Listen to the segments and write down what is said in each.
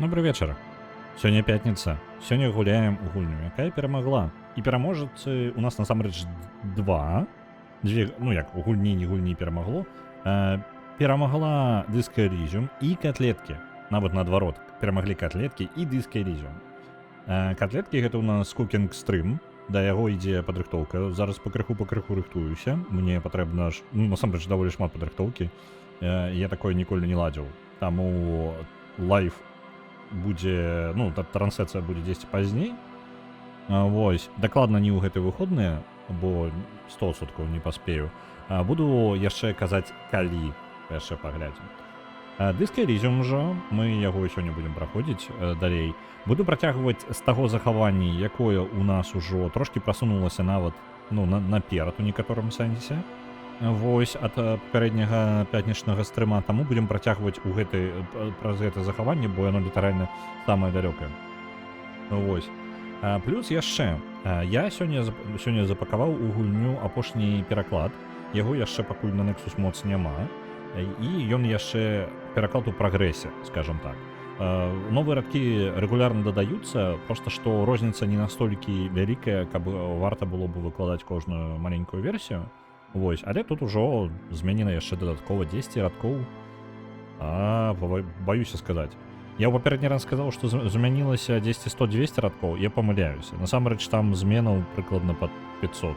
Добрый вечер. Сёння пятница. Сёння гуляем у гульню, якая перамагла. І пераможцы у нас насамрэч два. Ну як, у гульні, не гульні перамагло. Перамагла Disco Elysium і котлеткі. Нават наадварот, перамаглі котлеткі і Disco Elysium. Котлеткі гэта у нас Cooking Stream. Да яго ідзе падрыхтоўка. Зараз пакрыху рыхтуюся. Мне патрэбна ж, насамрэч даволі шмат падрыхтоўкі. Я такое ніколі не ладзіў. Таму лайф будзе, трансляцыя будзе дзесьці пазней. Вось, дакладна не ў гэтыя выходныя, бо 100% не паспею. Буду яшчэ казаць, калі яшчэ паглядзім. Disco Elysium жа, мы яго сёння будзем праходзіць далей. Буду працягваць з таго захавання, якое у нас ужо трошкі прасунулася нават наперад у некаторым сэнсе. Вось, ад папярэдняга пятнічнага стрыма, таму будзем працягваць праз гэта захаванне, бо яно літаральна самае далёкае. Вось. Плюс яшчэ, я сёння запакаваў у гульню апошні пераклад. Яго яшчэ пакуль на Nexus Mods няма. І ён яшчэ пераклад у прагрэсе, скажам так. Новыя радкі рэгулярна дадаюцца, проста што розніца не настолькі вялікая, каб варта было б выкладаць кожную маленькую версію. Вось, але тут ужо зменена яшчэ дадаткова 10 радкоў. Баюся сказаць. Я ў папярэдні раз сказаў, што змянілася 10, 100, 200 радкоў, я памыляюся. Насамрэч там зменаў прыкладна пад 500.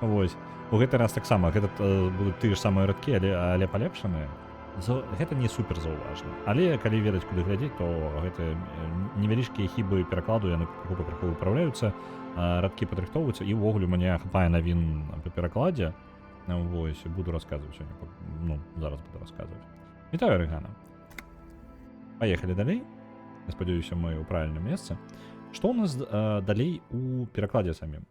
Вось. У гэты раз таксама, гэта будуць тыя ж самыя радкі, але палепшаныя. Гэта не супер заўважна. Але калі ведаць, куды глядзець, то гэта невялічкія хібы перакладу, яны пакрыху выпраўляюцца, радкі падрыхтоўваюцца, і ўвогуле мне хапае навін па перакладзе. Вось, буду расказваць сёння. Зараз буду расказваць. Вітаю, Арыгана. Паехалі далей. Я спадзяюся, мы ў правільным месцы. Што ў нас далей у перакладзе самім?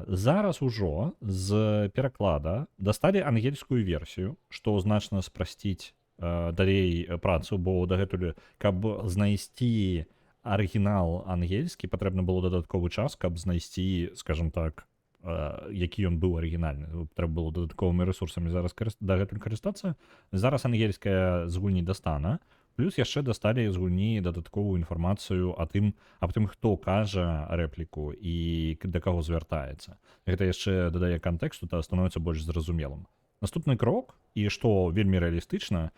Зараз ужо з пераклада дасталі ангельскую версію, што значна спрасціць далей працу, бо дагэтуль, каб знайсці арыгінал ангельскі, патрэбна было дадатковы час, каб знайсці, скажам так, які ён быў арыгінальны. Трэба было дадатковымі рэсурсамі зараз дагэтуль карыстацца. Зараз ангельская з гульні дастана. Плюс яшчэ дасталі з гульні дадатковую інфармацыю аб тым, хто кажа рэпліку і да каго звяртаецца. Гэта яшчэ дадае кантэксту, та становіцца больш зразумелым. Наступны крок, і што вельмі рэалістычна,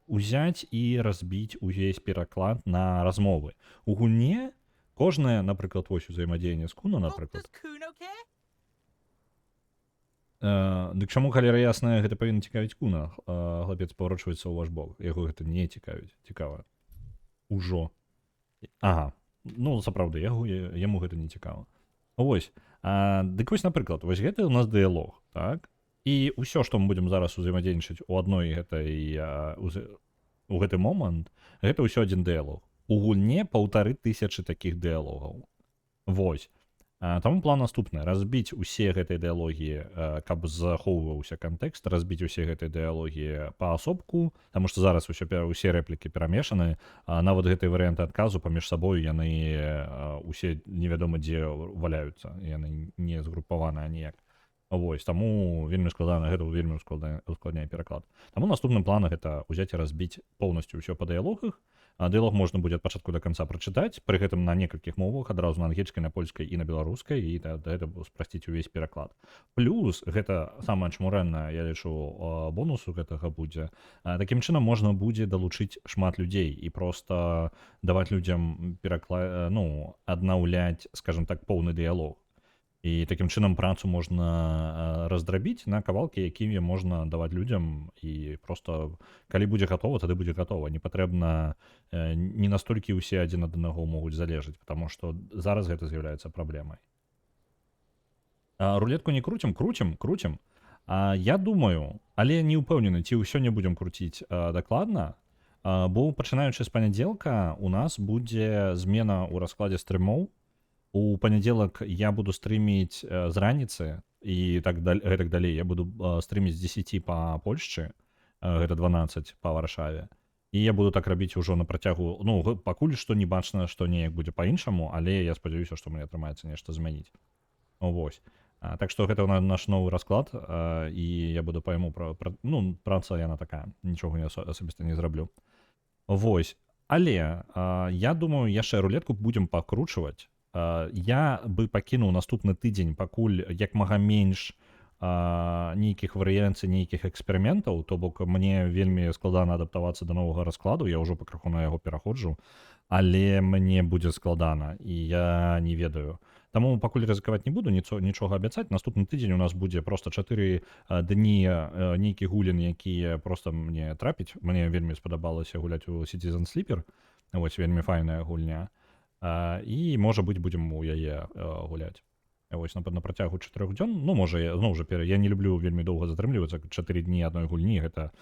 узяць і разбіць увесь пераклад на размовы. У гульне кожнае, напрыклад, вось узаемадзеянне з Куна, напрыклад. Дык чаму, халера ясная, гэта павінна цікавіць Куна? Хлапец паварочваецца ў ваш бок. Яго гэта не цікавіць. Цікава. Ужо. Ага. Сапраўды, яму гэта не цікава. Вось. Дык вось, напрыклад, вось гэта ў нас дыялог, так? І ўсё, што мы будзем зараз узаемадзейнічаць у гэты момант, гэта ўсё адзін дыялог. У гульне 1500 такіх дыялогаў. Вось. Таму план наступны. Разбіць усе гэтыя дыялогі, каб захоўваўся кантэкст, разбіць усе гэтыя дыялогі паасобку, таму што зараз усе рэплікі перамешаны, нават гэтыя варыянты адказу паміж сабою яны усе невядома дзе валяюцца, яны не згрупаваныя ніяк. Вось, таму вельмі складана, гэта вельмі ускладняе пераклад. Таму наступным планам гэта ўзяць і разбіць поўнасцю ўсё па дыялогах. Дыялог можна будзе ад пачатку да канца прачытаць, пры гэтым на некалькіх мовах, адразу на ангельскай, на польскай і на беларускай, і гэта спрасціць увесь пераклад. Плюс, гэта самае чмурэннае, я лічу, бонусу гэтага будзе. Такім чынам можна будзе далучыць шмат людзей і проста даваць людзям аднаўляць, скажам так, поўны дыялог. І такім чынам працу можна раздрабіць на кавалкі, якімі можна даваць людзям, і проста, калі будзе гатова, тады будзе гатова. Не патрэбна, не настолькі ўсе адзін ад аднаго могуць залежаць, потому што зараз гэта з'яўляецца праблемай. Рулетку не круцім? Круцім. Я думаю, але не ўпэўнены, ці ўсё не будзем круціць дакладна, бо пачынаючы з панядзелка у нас будзе змена ў раскладзе стрымоў. У панядзелак я буду стрыміць з раніцы і гэтак далей. Я буду стрыміць з 10 па Польшчы, гэта 12 па Варшаве. І я буду так рабіць ужо на працягу, пакуль што не бачна, што неяк будзе па-іншаму, але я спадзяюся, што мне атрымаецца нешта змяніць. Вось. Так што гэта наш новы расклад, і я буду па яму, праца яна такая, нічога асабіста не зраблю. Вось. Але я думаю, яшчэ рулетку будзем пакручваць. Я бы пакінуў наступны тыдзень, пакуль як мага менш нейкіх варыянцый, нейкіх эксперыментаў, то бок мне вельмі складана адаптавацца да новага раскладу, я ўжо пакрыху на яго пераходжу, але мне будзе складана, і я не ведаю. Таму пакуль рызыкаваць не буду, нічога абяцаць. Наступны тыдзень у нас будзе проста 4 дні нейкі гулін, якія проста мне трапіць. Мне вельмі спадабалася гуляць у Citizen Sleeper. Вось вельмі файная гульня. І можа быць будзем у яе гуляць. Вось на працягу 4 дзён. Ну можа я зноў жа я не люблю вельмі доўга затрымлівацца. 4 дні адной гульні гэта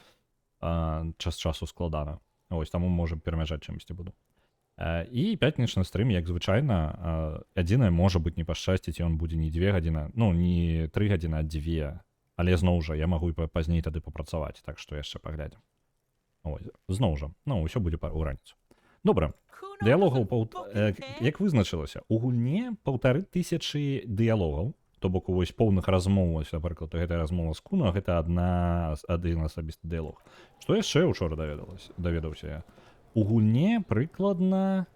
час часу складана. Вось таму можа перамяжаць чымсьці буду. І пятнічны стрым, як звычайна, адзінае можа быць не пашчасціць, і ён будзе не 2 гадзіны, ну не 3 гадзіны, а 2. Але зноў жа я магу і пазней тады папрацаваць, так што яшчэ паглядзім. Зноў жа, ну ўсё будзе ў раніцу. Добра, дыялогаў як вызначылася, у гульне 1500 дыялогаў, то бок вось поўных размоў, напрыклад, гэтая размова з Куна, гэта адзін асабісты дыялог. Што яшчэ учора даведаўся я? У гульне прыкладна...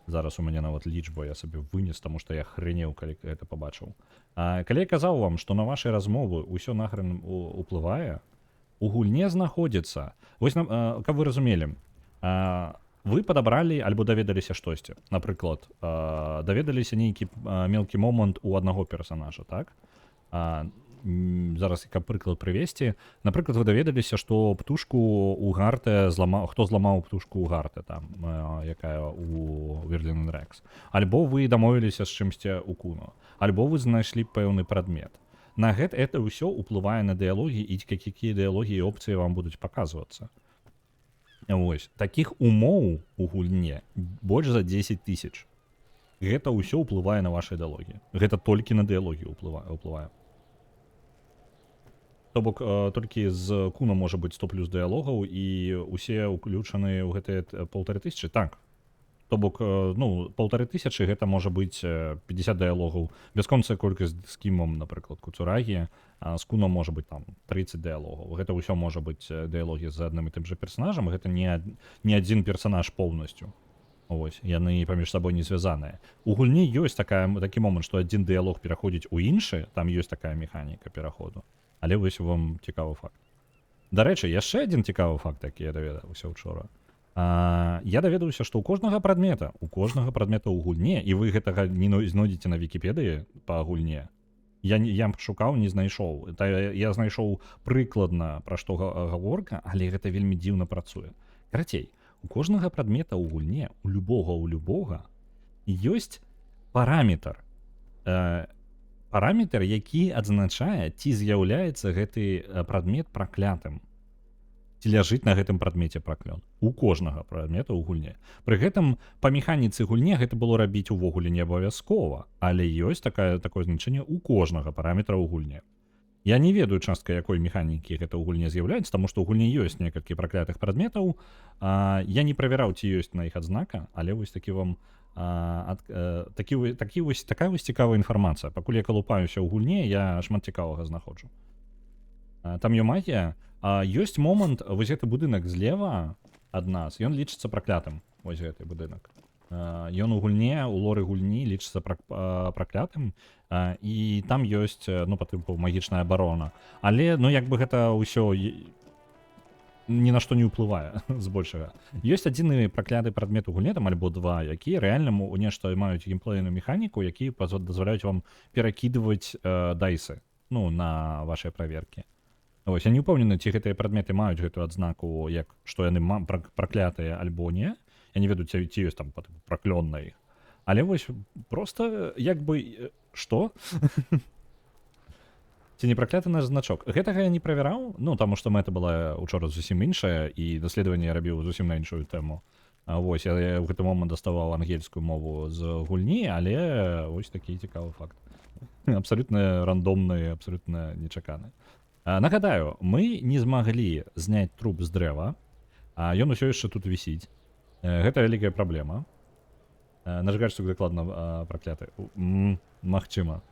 Зараз у мяне нават лічба, я сабе вынес, таму што я хрэнеў, калі гэта пабачыў. Калі я казаў вам, што на вашай размовы ўсё нахрен уплывае, у гульне знаходзіцца... Вось, каб вы разумелі, вы падабралі альбо даведаліся штосьці. Напрыклад, даведаліся нейкі мелкі момант у аднаго персанажа, так? Зараз каб прыклад прывесці, напрыклад, вы даведаліся, што птушку у Гарте хто зламаў птушку ў Гарте, там, якая у Верлін Рекс. Альбо вы дамовіліся з чымсьці у Куно, альбо вы знайшлі пэўны прадмет. На гэта ўсё ўплывае на дыялогі і якія дыялогі і опцыі вам будуць паказвацца. Вось, такіх умоў у гульне больш за 10 000. Гэта ўсё ўплывае на вашы дыялогі. Гэта толькі на дыялогі ўплывае. То бок толькі з Куна можа быць 100+ дыялогаў і усе ўключаны ў гэтыя 1500, так. То бок, ну, 1500 гэта можа быць 50 дыялогаў. Бясконцая колькасць з Кімом, напрыклад, Куцурагі, а з Куном можа быць там 30 дыялогаў. Гэта ўсё можа быць дыялогі з адным і тым жа персанажам, гэта не адзін персанаж поўнасцю. Вось, яны паміж сабой не звязаныя. У гульні ёсць такі момант, што адзін дыялог пераходзіць у іншы, там ёсць такая механіка пераходу. Але вось вам цікавы факт. Дарэчы, яшчэ адзін цікавы факт, які я даведаўся ўчора. Я даведаўся, што ў кожнага прадмета ў гульне, і вы гэтага не знойдзеце на Вікіпедыі па гульне, я шукаў, не знайшоў. Я знайшоў прыкладна, пра што гаворка, але гэта вельмі дзіўна працуе. Карацей, у кожнага прадмета ў гульне, у любога, ёсць параметр. Параметр, які адзначае, ці з'яўляецца гэты прадмет праклятым. Ці ляжыць на гэтым прадмеце праклён. У кожнага прадмета ў гульне. Пры гэтым, па механіцы гульне гэта было рабіць увогуле не абавязкова, але ёсць такое значэнне ў кожнага параметра ў гульне. Я не ведаю частка, якой механікі гэта ў гульне з'яўляецца, таму што ў гульне ёсць некалькі праклятых прадметаў. Я не правяраў, ці ёсць на іх адзнака, але вось такі вам такая вось цікавая інфармацыя. Пакуль я калупаюся ў гульне, я шмат цікавага знаходжу. Там ёсць магія. Ёсць момант, вось гэты будынак злева ад нас, ён лічыцца праклятым. Вось гэты будынак. Ён у гульне, у лоры гульні лічыцца праклятым, і там ёсць, ну, па тыпу магічная абарона. Але, ну, як бы гэта ўсё ні на што не ўплывае, збольшага. Ёсць адзіны пракляты прадмет у гульне, там альбо два, якія рэальна нешта маюць геймплейную механіку, якія дазваляюць вам перакідваць дайсы, ну, на вашыя праверкі. Вось, я не ўпэўнены, ці гэтыя прадметы маюць гэтую адзнаку, як што яны праклятыя альбо не. Я не ведаю, ці ёсць там праклён на іх. Але вось проста як бы што? Ці не пракляты наш значок? Гэтага я не правяраў, ну, таму што мэта была учора зусім іншая, і даследаванне я рабіў зусім на іншую тэму. Вось, я ў гэты момант даставаў ангельскую мову з гульні, але вось такі цікавы факт. Абсалютна рандомны, абсалютна нечаканы. Нагадаю, мы не змаглі зняць труп з дрэва, а ён усё яшчэ тут вісіць. Гэта вялікая праблема. Нажгаччык дакладна пракляты. Магчыма.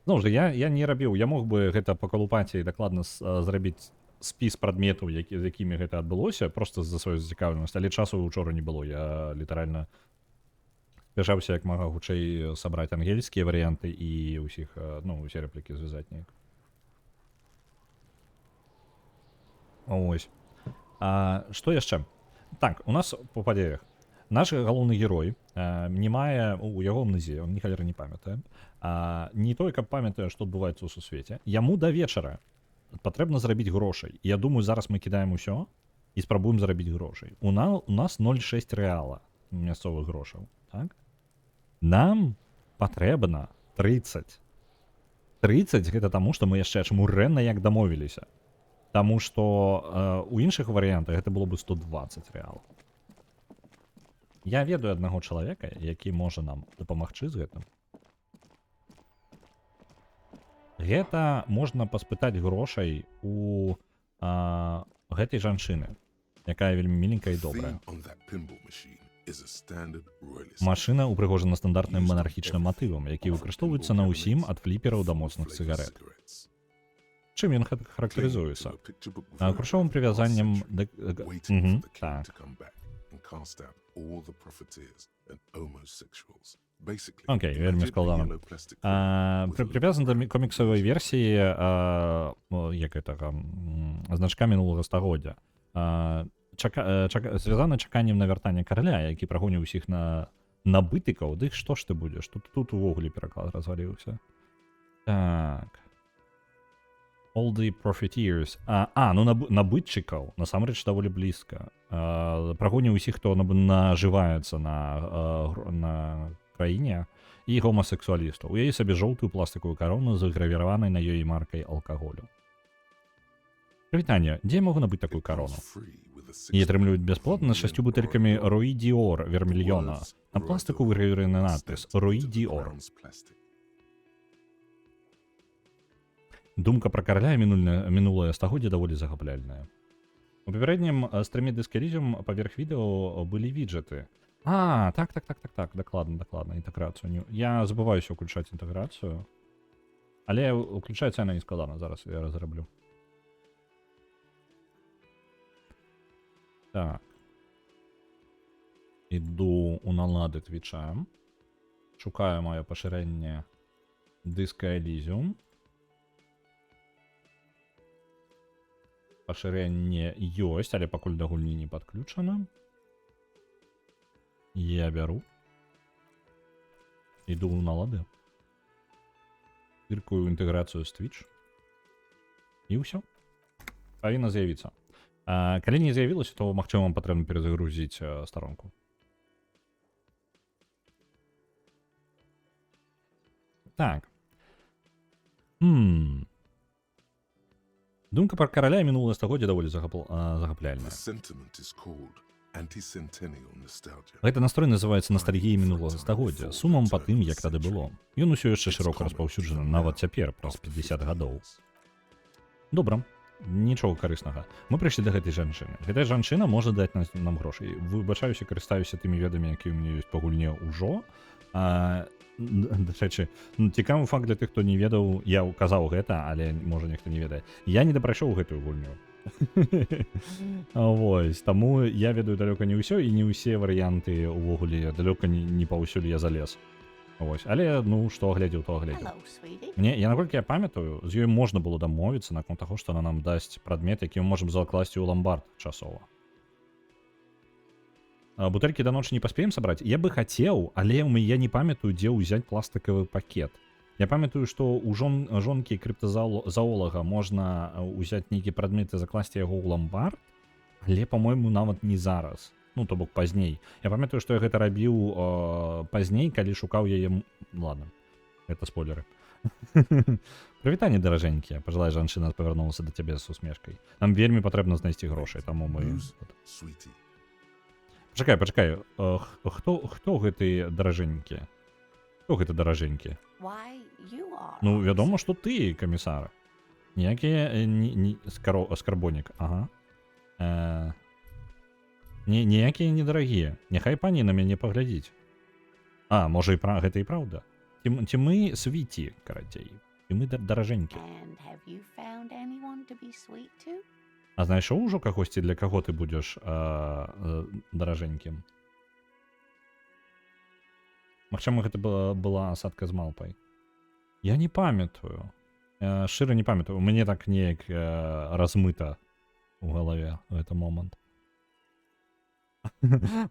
Зноў жа, я не рабіў, я мог бы гэта пакалупаць і дакладна зрабіць спіс прадметаў, з якімі гэта адбылося, проста з-за сваёй зацікаўленасці, але часу учора не было. Я літаральна спяшаўся як мага хутчэй сабраць ангельскія варыянты і ўсіх, ну, усе рэплікі звязаць неяк. Ось. Што яшчэ? Так, у нас па падзеях. Наш галоўны герой не мае, у яго амнезія, он ні халеры не памятае. Не той, каб памятае, што адбываецца ў сусвеце. Яму да вечара патрэбна зарабіць грошай. Я думаю, зараз мы кідаем усё і спрабуем зарабіць грошай. У нас 0,6 рэала мясцовых грошаў, так? Нам патрэбна 30. 30 гэта таму, што мы яшчэ чмурэнна як дамовіліся. Таму што у іншых варыянтах гэта было бы 120 рэалаў. Я ведаю аднаго чалавека, які можа нам дапамагчы з гэтым. Гэта можна паспытаць грошай у гэтай жанчыны, якая вельмі міленькая і добрая. Машына упрыгожана стандартным манархічным матывам, які выкарыстоўваецца на ўсім ад фліпераў да моцных цыгарэт. Чым ён характарызуецца? Грошовым прывязаннем да... Так. Окей, вельмі складана. Прывязан да коміксавай версіі як гэтага значка мінулага стагоддзя. Звязаны чаканнем на вяртанне караля, які прагоніў усіх на набытыкаў. Дык што ж ты будзеш? Тут увогуле пераклад разваліўся. Так. All the profiteers. Ну набытчыкаў, насамрэч даволі блізка. Прагоніў усіх, хто нажываецца на краіне, і гомасексуалістаў. У яе сабе жоўтую пластикавую карону з гравіраванай на ёй маркай алкаголю. Прывітанне, дзе я магу набыць такую карону? І атрымліваюць бясплатна з 6 бутэлькамі Руі Діор вермільёна. На пластику выгравіраны надпіс Руі Діор. Думка пра караля мінулае стагоддзе даволі захапляльная. У папярэднім стрыме Disc Elysium паверх відэо былі віджеты. Так, дакладна, інтэграцыю. Я забываюся ўключаць інтэграцыю. Але ўключаецца яна не складана, зараз я разраблю. Так. Іду у налады твіча. Шукаю маё пашырэнне Disc Elysium. Пашырэнне ёсць, але пакуль да гульні не падключана. Я бяру. Іду ў налады. Тыркаю інтэграцыю з Twitch. І ўсё. Павінна з'явіцца. Калі не з'явілася, то, магчыма, вам патрэбна перазагрузіць старонку. Так. Думка пра караля мінулае стагоддзя даволі захапляльная. Гэты настрой называецца ностальгіяй мінулага стагоддзя, сумам па тым, як тады было. Ён усё яшчэ шырока распаўсюджаны, нават цяпер, праз 50 гадоў. Добра. Нічога карыснага. Мы прыйшлі да гэтай жанчыны. Гэтая жанчына можа даць нам грошай. Выбачаюся, карыстаюся тымі ведамі, якія ў мяне ёсць па гульне ўжо. Рэчы, цікавы факт для тых, хто не ведаў, я указаў гэта, але можа нехто не ведае. Я не дапрайшоў гэтую гульню. Вось, таму я ведаю далёка не ўсё, і не ўсе варыянты ўвогуле далёка не паўсюль я залез. Вось, але, ну, што глядзеў, то глядзеў. Я, наколькі я памятаю, з ёй можна было дамовіцца наконт таго, што она нам дасць прадмет, які мы можам закласці ў ламбард часова. Бутэлькі да ночы не паспеем сабраць? Я бы хацеў, але я не памятаю, дзе ўзяць пластикавы пакет. Я памятаю, што ў жонкі крыптазаолага можна ўзяць нейкі прадмет і закласці яго ў ламбард, але, па-мойму, нават не зараз. Ну, то бок пазней. Я памятаю, што я гэта рабіў пазней, калі шукаў яе... Ладно, гэта спойлеры. Прывітанне, даражэнькія. Пажылая жанчына павярнулася да цябе з усмешкай. Нам вельмі патрэбна знайсці грошай, таму мы... Пачакай. Хто гэты даражэнькі? Хто гэта даражэнькі? Ну, вядома, што ты, камісар. Ніякі скарбонік. Ага. Ніякія недарагія. Няхай пані на мяне паглядзіць. Можа, гэта і праўда. Ці мы свіці, карацей. І мы даражэнькі. А знайшоў ужо кагосьці, для каго ты будзеш даражэнькім? Магчыма, гэта была асадка з малпай. Я не памятаю. Шчыра не памятаю. У мяне так неяк размыта у галаве гэты момант.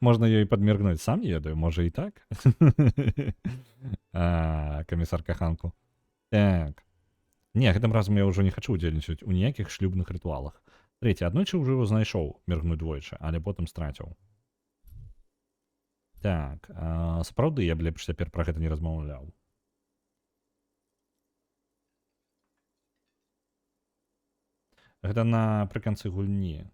Можна ёй падміргнуць, сам не ведаю, можа і так. Камісар Каханку. Так. Не, гэтым разам я ўжо не хачу удзельнічаць у ніякіх шлюбных рытуалах. Трэці, аднойчы ўжо знайшоў міргнуць двойчы, але потым страціў. Так, сапраўды я б лепш цяпер пра гэта не размаўляў. Гэта напрыканцы гульні.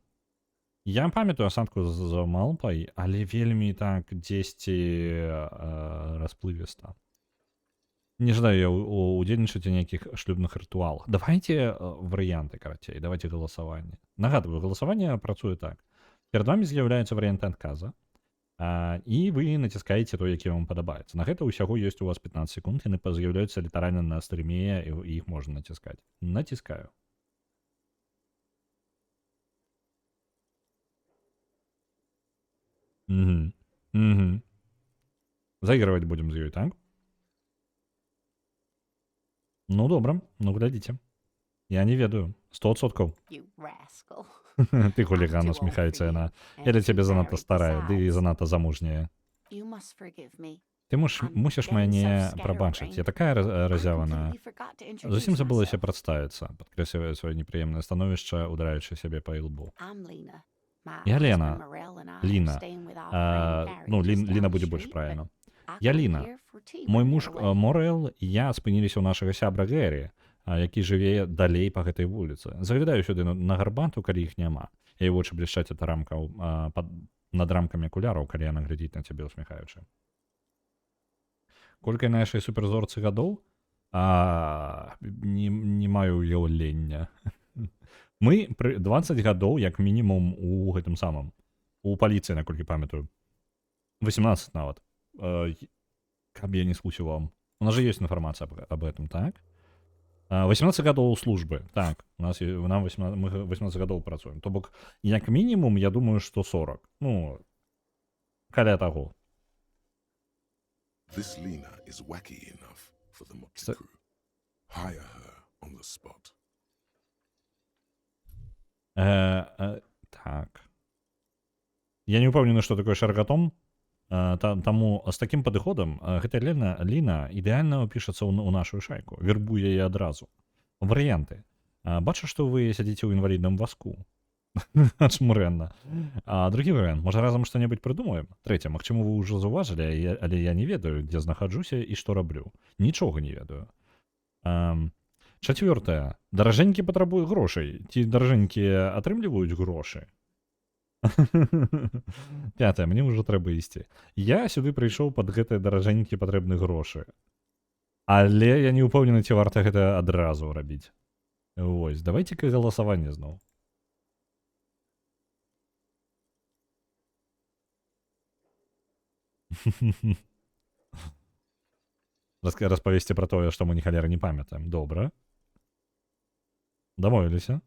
Я памятаю асадку з малпай, але вельмі так дзесьці расплывіста. Не жадаю я удзельнічаць у нейкіх шлюбных рытуалах. Давайте варыянты, карацей, давайте галасаванне. Нагадваю, галасаванне працуе так. Перад вамі з'яўляецца варыянты адказа, і вы націскаеце той, які вам падабаецца. На гэта ўсяго ёсць у вас 15 секунд, яны з'яўляюцца літаральна на стрыме, і іх можна націскаць. Націскаю. Заігрываць будзем з ёй, так? Ну, добра, ну глядзіце. Я не ведаю. 100%. Ты хуліган, усміхаецца яна. Я для цябе занадта старая, ды і занадта замужняя. Ты мусіш мяне прабачыць. Я такая разяваная. Зусім забылася прадставіцца, падкрэслівае сваё непрыемнае становішча, удараючы сябе па ілбу. Я Лена. Ліна. Ну, Ліна будзе больш правільна. Я Ліна. Мой муж Морэл і я спыніліся ў нашага сябра Гэрі, які жыве далей па гэтай вуліцы. Заглядаю сюды на гарбату, калі іх няма. Яе вочы блішчаць ад рамкаў над рамкамі акуляраў, калі яна глядзіць на цябе усміхаючы. Колькі нашай суперзорцы гадоў? Не маю ўяўлення. Мы 20 гадоў, як мінімум, у гэтым самым. У паліцыі, наколькі памятаю. 18 нават. Каб я не скусіў вам. У нас же ёсць інфармацыя об этом, так? 18 гадоў службы. Так, мы 18 гадоў працуем. То бок, як мінімум, я думаю, што 40. Ну, каля таго. This Lena is wacky enough for the Motley Crew. Hire her on the spot. Так. Я не ўпэўнены, што такое шаргатом. Таму з такім падыходам гэта Ліна ідэальна ўпішацца ў нашу шайку. Вербуе яе адразу. Варыянты. Бачу, што вы сядзіце ў інвалідным вазку. Чмурэнна. Другі варыянт. Можа, разам што-небудзь прыдумаем? Трэця. Магчыма, вы ўжо заўважылі, але я не ведаю, дзе знаходжуся і што раблю. Нічога не ведаю. Чацвёртая. Даражэнькі патрабуюць грошай. Ці даражэнькі атрымліваюць грошы? Пятая. Мне ўжо трэба ісці. Я сюды прыйшоў пад гэтыя даражэнькі патрэбны грошы. Але я не ўпэўнены, ці варта гэта адразу рабіць. Вось. Давайце-ка галасаванне зноў. Распавесці пра тое, што мы ні халеры не памятаем. Добра. Дамовіліся.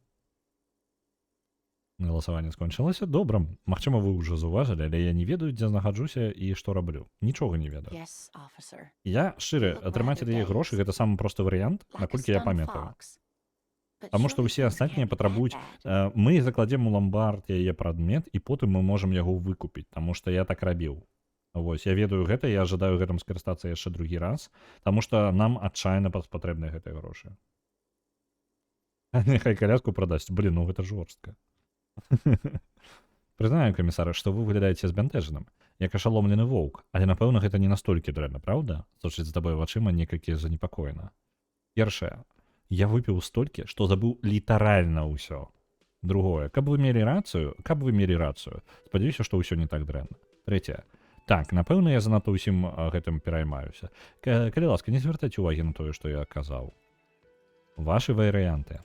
Галасаванне скончылася. Добра. Магчыма, вы ўжо заўважылі, але я не ведаю, дзе знаходжуся і што раблю. Нічога не ведаю. Я шчыра, атрымаць ад яе грошы гэта самы просты варыянт, наколькі я памятаю. Таму што ўсе астатнія патрабуюць, мы закладзем у ламбард яе прадмет, і потым мы можам яго выкупіць, таму што я так рабіў. Вось, я ведаю гэта, я жадаю гэтым скарыстацца яшчэ другі раз, таму што нам адчайна патрэбныя гэтыя грошы. Няхай каляску прадасць. Блін, ну гэта жорстка. Прызнаю, камісара, што вы выглядаеце збянтэжаным, як ашаломлены воўк, але, напэўна, гэта не настолькі дрэнна, праўда? Сочыць з табой вачыма некалькі занепакоена. Першае. Я выпіў столькі, што забыў літаральна ўсё. Другое. Каб вы мелі рацыю. Спадзяюся, што ўсё не так дрэнна. Трэцяе. Так, напэўна, я занадта ўсім гэтым пераймаюся. Калі ласка, не звяртайце ўвагі на тое, што я казаў. Вашы варыянты.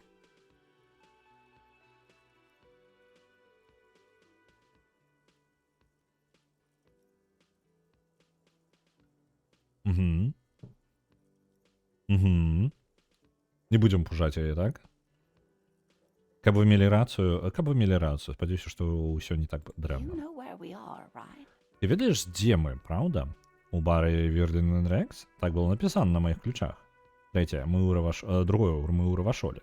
Не будзем пужаць яе, так? Каб вы мелі рацыю, спадзяюся, што ўсё не так You дрэнна. know where we are, right? Ты ведаеш, дзе мы, праўда? У бары Virgin Rex? Так было напісана на маіх ключах. Трэцяе, другое, мы ў Равашоле.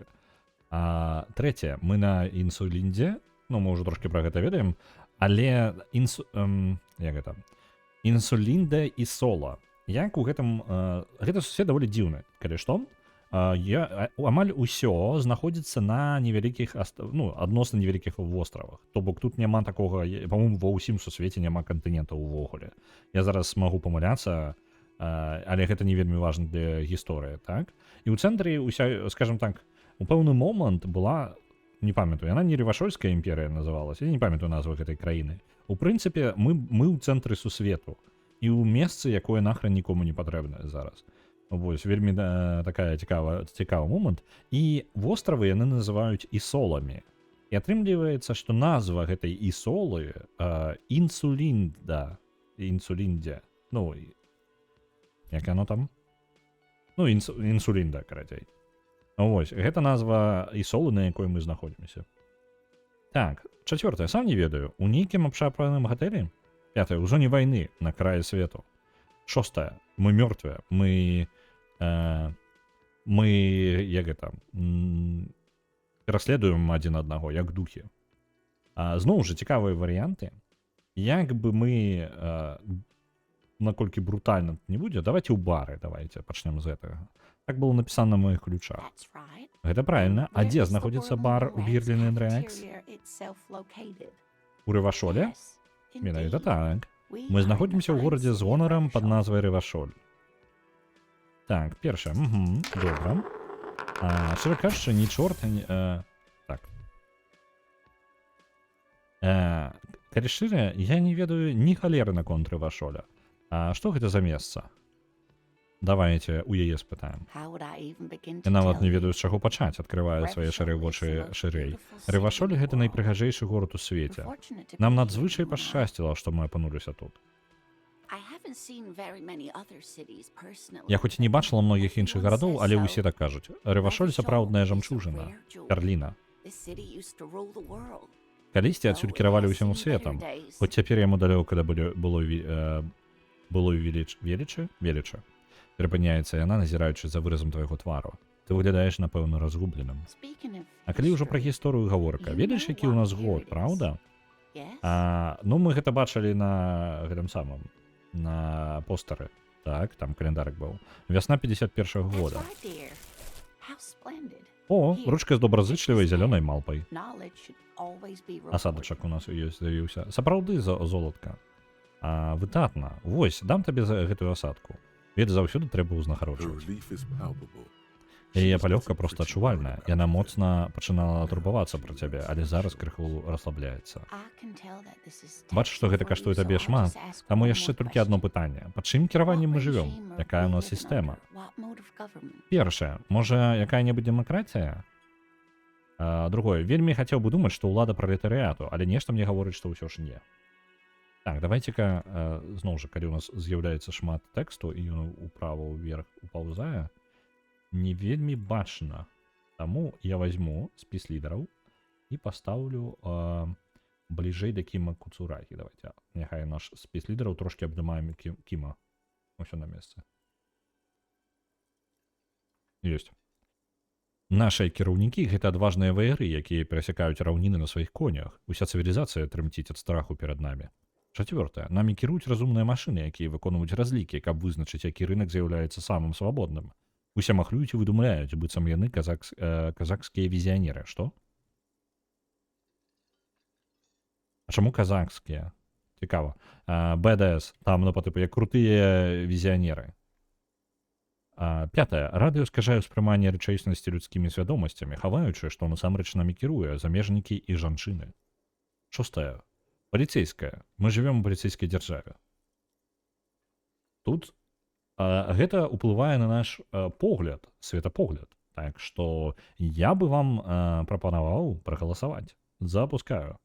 А трэцяе, мы на Інсуліндзе, ну, мы ўжо трошкі пра гэта ведаем, але як гэта? Інсулінда і Сола. Як у гэтым... Гэта сусе даволі дзіўна, калі што? Амаль усё знаходзіцца на невялікіх адносна невялікіх востравах. То бок тут няма такога, па-моему, ва ўсім сусвеце няма кантынента ўвогуле. Я зараз магу памыляцца, але гэта не вельмі важна для гісторыі, так? І ў цэнтры уся, скажем так, у пэўны момант была, не памятаю, яна не Равашольская імперія называлася, я не памятаю назву гэтай краіны. У прынцыпе, мы ў цэнтры сусвету і ў месцы, якое нахрен нікому не патрэбнае зараз. Вось, вельмі такая цікавы момант. І востравы яны называюць ісоламі. І атрымліваецца, што назва гэтай ісолы Інсуліндзе. Ну, як яно там? Ну, Інсулінда, карацей. Вось, гэта назва ісолы, на якой мы знаходзімся. Так, чацвёртае, сам не ведаю. У нейкім абшапаным гатэлі? Пятае, у зоне вайны, на краі свету. Шостае, мы мёртвыя, мы як гэта, пераследуем адзін аднаго, як духі. Зноў жа, цікавыя варыянты. Як бы мы, наколькі брутальна не будзе, давайте ў бары, давайте, пачнем з гэтага. Так было напісана на моих ключах. That's right. Гэта правільна. А Where дзе is the знаходзіцца Royal бар у Rex Virgin Rex? cafeteria itself located? У Равашоле? Yes, Менавіта indeed. так. We Мы are in the знаходзімся ў fine горадзе з city of гонарам пад Ravashol. назвай Равашоль. Так, першае, добра. Шчыра кажучы, ні чорта, так. Калі шчыра, я не ведаю ні халеры наконт Равашоля. Што гэта за месца? Давайте у яе спытаем. How would I even begin Я to нават не tell you? ведаю, з чаго пачаць, адкрываю свае шэрыя вочы шырэй. Равашоль гэта найпрыгажэйшы горад у свеце. We're fortunate to Нам be here, надзвычай you and I. пашчасціла, што мы апынуліся тут. I haven't seen very many other cities personally, Я хоць і не бачыла многіх іншых Everyone гарадоў, says але so. ўсе так кажуць. Равашоль сапраўдная Ravashol is a жамчужына. rare jewel. Перліна. This city used to rule the world. Калісьці Though адсюль it кіравалі has ўсім seen светам. better days. Хоць цяпер яму далёка да былой велічы. Перапыняецца яна, назіраючы за выразам твайго твару. Ты выглядаеш, напэўна, разгубленым. Speaking of А калі ўжо пра history, гісторыю гаворка, You ведаеш, know які ў нас what год, year it is? праўда? yes? Ну, мы гэта бачылі на гэтым самым, на постары. Так, там календарык быў. Вясна 51-го That's года. right, dear. How splendid. О, ручка з добразычлівай зялёнай малпай. Knowledge should always be Асадачак у нас ёсць, з'явіўся. Сапраўды золатка. Выдатна. Вось, дам табе за гэтую асадку. Ведь заўсёды трэба The ўзнагароджваць. relief is palpable. Яе палёгка проста адчувальная. Яна моцна пачынала турбавацца пра цябе, але зараз крыху расслабляецца. I can tell that this is Бачыш, што гэта taxing for каштуе you, табе so I'll шмат, just ask таму one яшчэ more толькі адно question. пытанне. Пад чым кіраваннем мы What жывём? regime are Якая ў we нас living сістэма? under? What mode of government? Першае, можа, якая-небудзь дэмакратія? Другое, вельмі хацеў бы думаць, што ўлада пралетарыяту, але нешта мне гаворыць, што ўсё ж не. Так, давайте-ка, зноў жа, калі у нас з'яўляецца шмат тэксту, і ён управа ўверх упаўзае, не вельмі бачна. Таму я возьму спіс лідараў і пастаўлю бліжэй да Кіма Куцурагі. Давайте, няхай наш спіс лідараў трошки абдымаем Кіма. Усё на месцы. Ёсць. Нашыя кіраўнікі гэта адважныя ваяры, якія перасякаюць раўніны на сваіх конях. Уся цывілізацыя трымціць ад страху перад намі. Чацвёртае. Намі кіруюць разумныя машыны, якія выконваюць разлікі, каб вызначыць, які рынак з'яўляецца самым свабодным. Усе махлююць і выдумляюць, быццам яны казахскія візіянеры. Што? А чаму казахскія? Цікава. БДС, там, ну, па тыпу, як крутыя візіянеры. Пятае. Радыё скажае ўспрыманне рэчаіснасці людскімі свядомасцямі, хаваючы, што насамрэч намі кіруе замежнікі і жанчыны. Шостае. Паліцейская. Мы жывём у паліцейскай дзяржаве. Тут гэта ўплывае на наш погляд, светапогляд. Так што я бы вам прапанаваў прагаласаваць. Запускаю.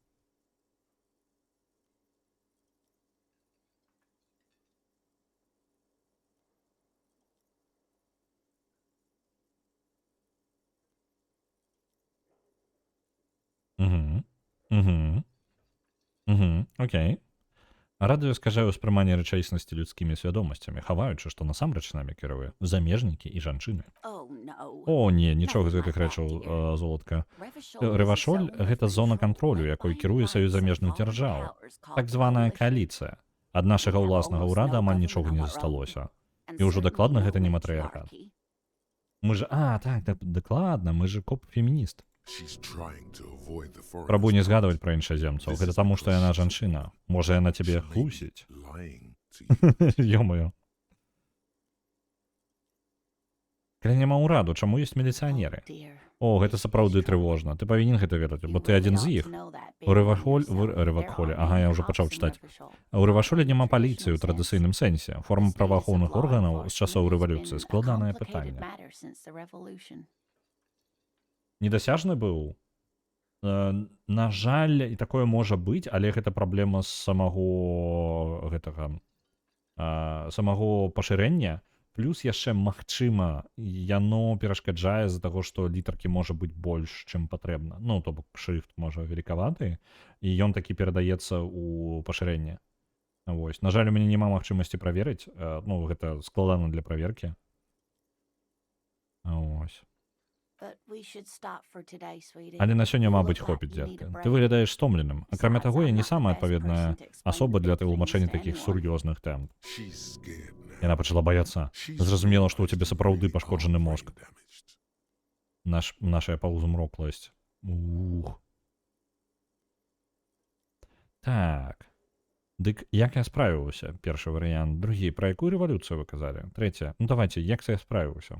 Окей. Радыё скажае ўспрыманне рэчаіснасці людскімі свядомасцямі, хаваючы, што насамрэч намі кіруе замежнікі і жанчыны. Oh no. О, не, нічога з Nothing гэтых like that, рэчаў, dear. золатка. Revachol is a Рэвашоль zone of гэта зона control кантролю, led якой by кіруе an саюз alliance of замежных foreign дзяржаў. powers called Так the званая Coalition. кааліцыя. Ад нашага We have ўласнага almost ўрада no амаль government нічога of не our own, засталося. and І ўжо certainly дакладна no гэта не матрыархат. matriarchy. Мы ж, дакладна, мы же коп-фемініст. She's trying to avoid the foreigners. Спрабуй не згадваць пра іншаземцаў. Гэта таму, што яна жанчына. Можа, яна цябе She may be хлусіць. lying to you. Ё-моё. Калі няма ўраду, чаму ёсць Oh міліцыянеры? dear. О, гэта сапраўды трывожна. Ты павінен гэта ведаць, бо ты адзін з іх. У Рэвахолі, ага, я ўжо пачаў чытаць. У Рэвашолі няма паліцыі ў традыцыйным сэнсе. Форма праваахоўных органаў з часоў рэвалюцыі складанае пытанне. Недасяжны быў? На жаль, і такое можа быць, але гэта праблема з самого пашырэння. Плюс яшчэ, магчыма, яно перашкаджае з-за таго, што літаркі можа быць больш, чым патрэбна. Ну, то бок шрыфт можа великаваты, і ён такі перадаецца ў пашырэнне. Вось. На жаль, у мяне няма магчымасці праверыць. Ну, гэта складана для праверкі. Вось. Але на сёння, мабыць, хопіць, дзядка. Ты выглядаеш стомленым. Акрамя таго, я не самая адпаведная асоба для тлумачэння такіх сур'ёзных тэм. She's scared now. Яна пачала баяцца. Зразумела, што ў цябе сапраўды пашкоджаны мозг. Нашая паўзмрокласць. Ух. Так. Дык як я справіўся? Першы варыянт. Другі, пра якую рэвалюцыю вы казалі? Трэця. Ну давайте, як я справіўся?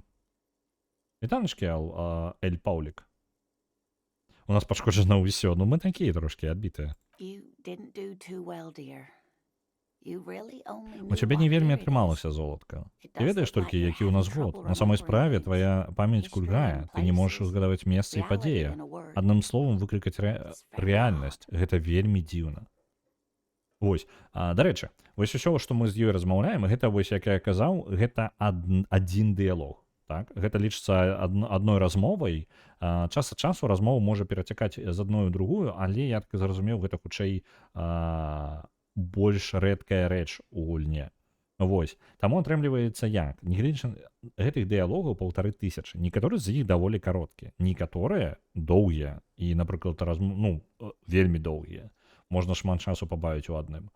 Вітаначкі, Эль Паулік. У нас пашкоджана ўсё. Ну мы такія трошкі адбітыя. У цябе не вельмі атрымалася, золатка. Ты ведаеш толькі, які ў нас год. На самой справе твая памяць кульгае. Ты не можаш узгадаваць месца і падзеі. Адным словам, выклікаць рэальнасць. Гэта вельмі дзіўна. Вось. Дарэчы, вось усё, што мы з ёй размаўляем, гэта, вось, як я казаў, гэта адзін дыялог. Так? Гэта лічыцца адной размовай. Час ад часу размова можа перацякаць з адной у другую, але я так зразумеў, гэта хутчэй больш рэдкая рэч у гульне. Вось. Таму атрымліваецца як? Гэтых дыялогаў 1500. Некаторыя з іх даволі кароткія. Некаторыя доўгія. І, напрыклад, вельмі доўгія. Можна шмат часу пабавіць у адным.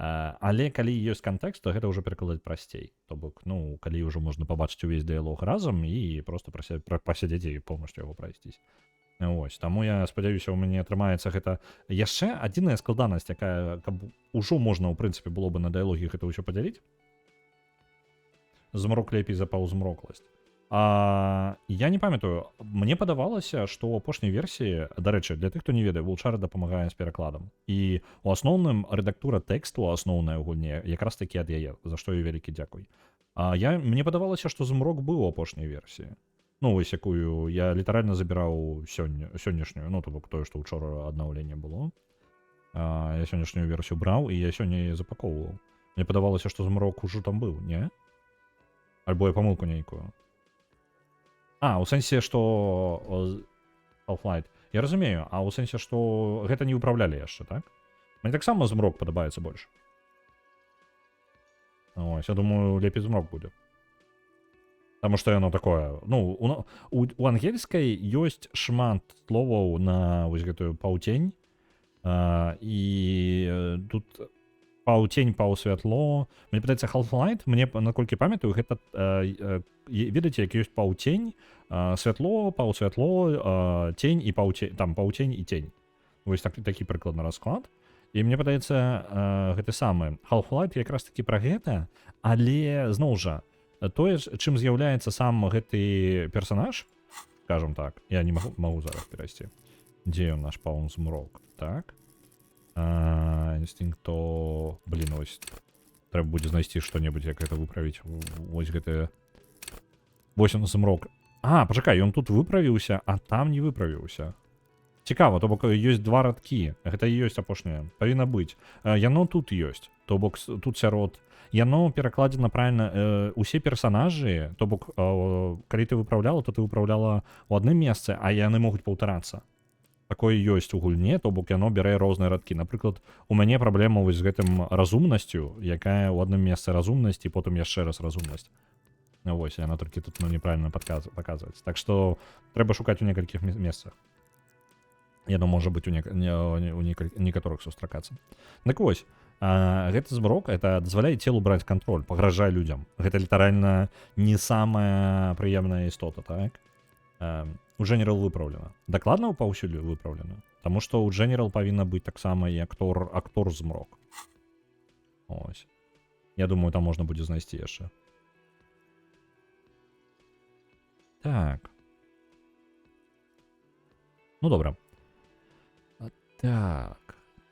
Але калі ёсць кантэкст, то гэта ўжо перакладаць прасцей. То бок, калі ўжо можна пабачыць увесь дыялог разам і проста пасядзець і поўнасцю яго прайсцісь. Вось, таму я спадзяюся, у мяне атрымаецца гэта яшчэ адзіная складанасць, якая, каб ужо можна, у прынцыпе, было бы на дыялогі гэта ўсё падзяліць. Змрок лепей за паўзмрокласць. Я не памятаю, мне падавалася, што ў апошняй версіі, дарэчы, для тых, хто не ведае, Вулчар дапамагае з перакладам. І у асноўным рэдактура тэксту, асноўная ў гульне, якраз такі ад яе, за што ёй вялікі дзякуй. Мне падавалася, што змрок быў у апошняй версіі. Ну, вось якую я літаральна забіраў сённяшнюю, то бок тое, што ўчора аднаўленне было. Я сённяшнюю версію браў, і я сёння яе запакоўваў. Мне падавалася, што змрок ужо там быў, не? Альбо я памылку нейкую. У сэнсе, што Half-Light. Я разумею, у сэнсе, што гэта не выпраўлялі яшчэ, так? Мне таксама змрок падабаецца больш. Ось, я думаю, лепей змрок будзе. Таму што яно такое, у ангельскай ёсць шмат словаў на вось гэтую паўцень, і тут паўцень, паўсвятло. Мне падаецца, Half-Light, мне, наколькі памятаю, гэта, ведаеце, як ёсць паўцень, святло, паўсвятло, цень і паўцень, там паўцень і цень. Вось такі прыкладны расклад. І мне падаецца, гэты самы Half-Light якраз такі пра гэта, але, зноў жа, тое, чым з'яўляецца сам гэты персанаж, скажем так, я не магу зараз перайсці. Дзе ён наш паўзмрок? Так. Інстинкто... Вось. Трэба будзе знайсці што-небудзь, як гэта выправіць. Вось гэты... Вось он змрок. Пачакай, ён тут выправіўся, а там не выправіўся. Цікава, то бок ёсць два радкі. Гэта і ёсць апошняе. Павінна быць. Яно тут ёсць. То бок тут сярод... Яно перакладзена правільна, усе персанажы, то бок, калі ты выпраўляла, то ты выпраўляла ў адным месцы, а яны могуць паўтарацца. такое ёсць у гульне, то бок яно бярэ розныя радкі. Напрыклад, у мяне праблема вось з гэтым разумнасцю, якая ў адным месцы разумнасць і потым яшчэ раз разумнасць. Вось, яна толькі тут неправільна паказваецца. Так што трэба шукаць у некалькіх месцах. Яно можа быць у некаторых сустракацца. Так вось, гэты змрок, это дазваляе целу браць кантроль, пагражае людзям. Гэта літаральна не самая прыемная істота, так? У General выпраўлена. Дакладна паўсюль выпраўлена. Таму што ў General павінна быць таксама і актор змрок. Ось. Я думаю, там можна будзе знайсці яшчэ. Так. Ну, добра. Так.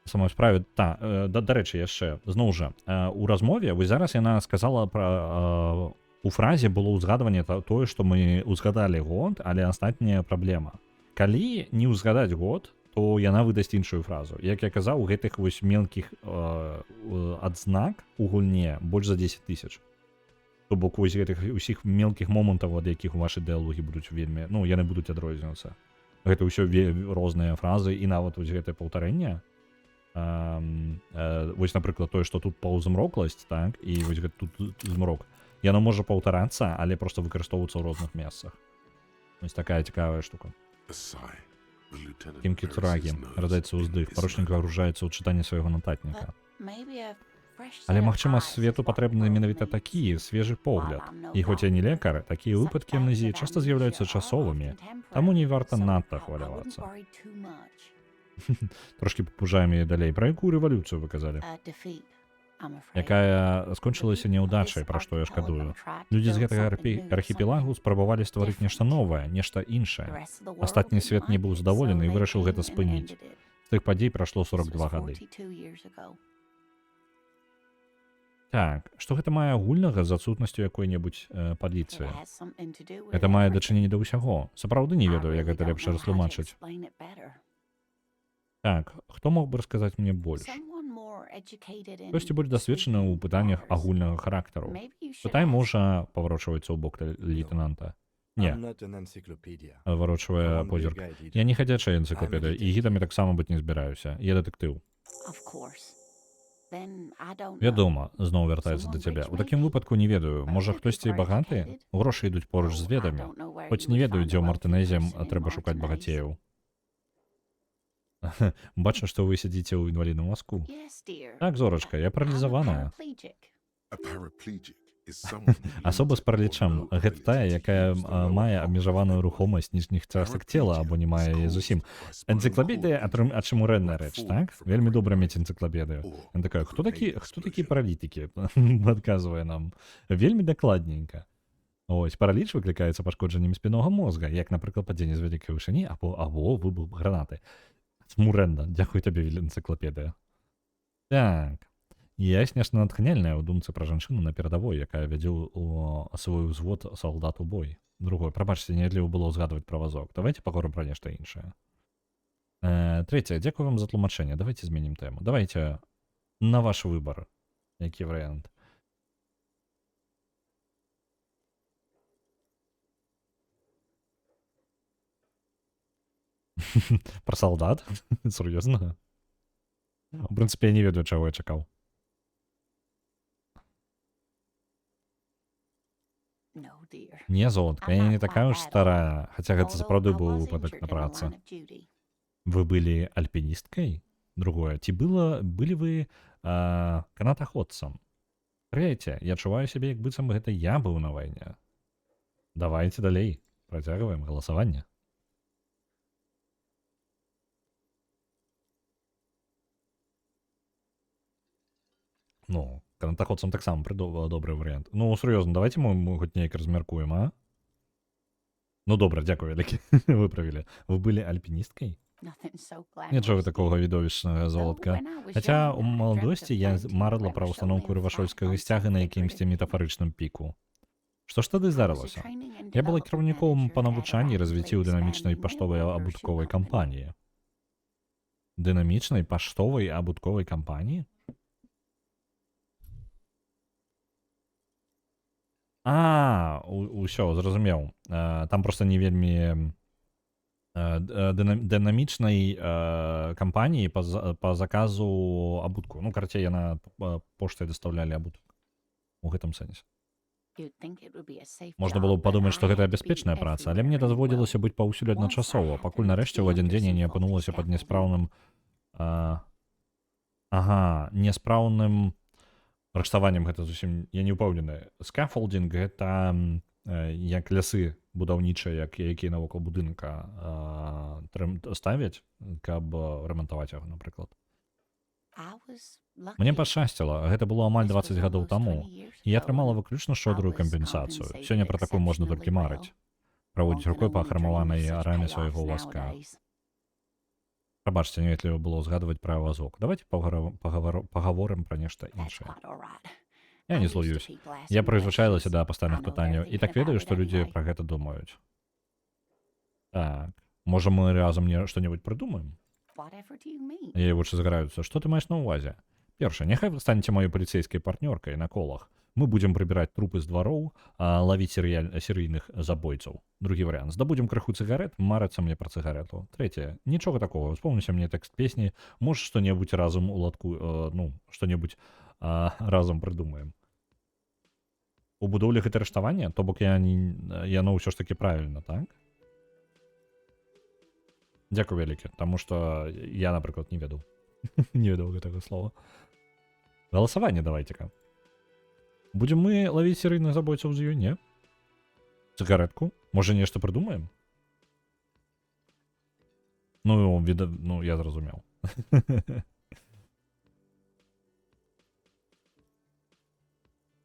Самой справе, да рэчы, яшчэ, зноў жа, у размове, вось зараз яна сказала пра... У фразе было ўзгадванне тое, што мы ўзгадалі год, але астатняя праблема. Калі не ўзгадаць год, то яна выдасць іншую фразу. Як я казаў, у гэтых вось мелкіх адзнак у гульне больш за 10 000. То бок вось гэтых усіх мелкіх момантаў, ад якіх вашы дыалогі будуць вельмі, ну, яны будуць адрознівацца. Гэта ўсё розныя фразы, і нават вось гэтае паўтарэнне. Вось, напрыклад, тое, што тут паўзмрокласць, так, і вось гэта тут змрок. Яно можа паўтарацца, але проста выкарыстоўвацца ў розных месцах. Вось такая цікавая штука. Кімкі Цурагі, радаецца ўздых, паручнік пагружаецца ў чытанне свайго нататніка. Але, магчыма, свету патрэбны менавіта такі свежы погляд. І хоць я не лекар, такія выпадкі амнезіі часта з'яўляюцца часовымі, таму не варта надта хвалявацца. Трошкі папужаем яе далей. Пра якую рэвалюцыю вы казалі? Якая скончылася няўдачай, пра што я шкадую. Людзі з гэтага архіпелагу спрабавалі стварыць нешта новае, нешта іншае. Астатні свет не быў задаволены і вырашыў гэта спыніць. З тых падзей прайшло 42 гады. Так, што гэта мае агульнага з адсутнасцю якой-небудзь паліцыі? Гэта мае дачыненне да ўсяго. Сапраўды не ведаю, як гэта лепш растлумачыць. Так, хто мог бы расказаць мне больш? Хтосьці больш дасведчаны ў пытаннях агульнага характару. Пытай можа паварочваецца ў бок лейтенанта. Не, варочвае позірк. Я не хадзячая энцыклапедыя, і гідамі таксама быць не збіраюся. Я дэтэктыў. Вядома, зноў вяртаецца да цябе. У такім выпадку не ведаю, можа хтосьці багаты? Грошы ідуць поруч з ведамі. Хоць не ведаю, дзе ў Мартынезе трэба шукаць багацеяў. Бачу, што вы сядзіце ў інвалідным вазку. Так, зорачка, я паралізаваная. Асоба з паралічам. Гэта тая, якая мае абмежаваную рухомасць ніжніх частак цела, або не мае яе зусім. Энцыклапедыя ачымурэнная рэч, так? Вельмі добра мець энцыклапедыю. Яна такая, хто такі паралітыкі? Адказвае нам. Вельмі дакладненька. Ось, параліч выклікаецца пашкоджаннем спіннога мозга, як, напрыклад, падзенне з вялікай вышыні, або выбух гранаты. Смурэнда, дзякуй табе, энцыклапедыя. Так. Есть нешта натхняльнае ў думцы пра жанчыну на перадавой, якая вядзе свой узвод салдат у бой. Другое, прабачце, нядліва было ўзгадваць пра вазок. Давайте паговорым пра нешта іншае. Трэцяе, дзякую вам за тлумачэнне. Давайте зменім тэму. Давайте на ваш выбар. Які варыянт? Пра салдат? Сур'ёзна? У прынцыпе, я не ведаю, чаго я чакаў. Не, золотка, я не такая уж старая, хаця гэта сапраўды быў выпадак на працы. Вы былі альпіністкай? Другое, ці былі вы канатаходцам? Трэцяе, я адчуваю сябе, як быццам гэта я быў на вайне. Давайте далей, працягваем галасаванне. Ну, канатаходцам таксама добры варыянт. Ну, сур'ёзна, давайте мы хоць неяк размяркуем, а? Ну, добра, дзякую вялікі, выправілі. Вы былі альпіністкай? Нічога такога відовішчнага, золатка. Хаця у маладосці я марыла пра ўстаноўку рывашольскага сцяга на якімсьці метафарычным піку. Што ж тады здарылася? Я была кіраўніком па навучанні і развіцці ў дынамічнай паштовай абутковай кампаніі. Дынамічнай паштовай абутковай кампаніі? Усё, зразумеў. Там проста не вельмі дынамічнай кампаніі па заказу абутку. Ну, карацей, яна поштай дастаўлялі абутак. У гэтым сэнсе. You'd think it would be a safe Можна job, было б but падумаць, што I гэта had to be бяспечная праца, але мне everywhere and, well, даводзілася быць паўсюль адначасова, once I пакуль happened нарэшце to ў be адзін under дзень я не some faulty апынулася пад scaffolding. няспраўным няспраўным рыштаваннем. Гэта зусім я не ўпэўнены. Скафолдинг гэта як лясы будаўнічыя, якія навокал будынка ставяць, каб рамантаваць яго, напрыклад. I was Мне lucky. пашчасціла, гэта было амаль This 20 was гадоў almost таму. 20 years І я ago, атрымала and выключна шчодрую I was кампенсацыю. compensated Сёння пра такое можна exceptionally толькі марыць. well. Праводзіць One рукой can па only dream of ахрамаванай such раме payoffs свайго вазка. nowadays. Прабачце, неветліва было згадваць пра вазок. Давайте пагаворым пра нешта That's іншае. quite all right. Я I не used to злуюсь. people ask Я me прызвычаілася questions. да I пастаянных know пытанняў they're і так thinking ведаю, about што it людзі anyway. пра гэта думаюць. Так, можа мы разам што-небудзь прыдумаем? Whatever do you mean? Яе вочы згараюцца. Што ты маеш на ўвазе? Першае, няхай вы станеце маёй паліцэйскай партнёркай на колах. Мы будзем прыбіраць трупы з двароў, лавіць серыйных забойцаў. Другі варыянт. Здабудзем крыху цыгарэт, марыцца мне пра цыгарету. Трэцяе, нічога такого. Успомніся мне тэкст песні, можа што-небудзь разам уладку, што-небудзь разам прыдумаем. У будоўлі гэта рыштаванне, то бок яно ўсё ж такі правільна, так? Дзякуй вялікі, таму што я, напрыклад, не ведаў. Не ведаў гэтага слова. Галасаванне давайце-ка. Будзем мы лавіць серыйных забойцаў з ёй, не? Цыгаретку? Можа, нешта прыдумаем? Ну, я зразумеў.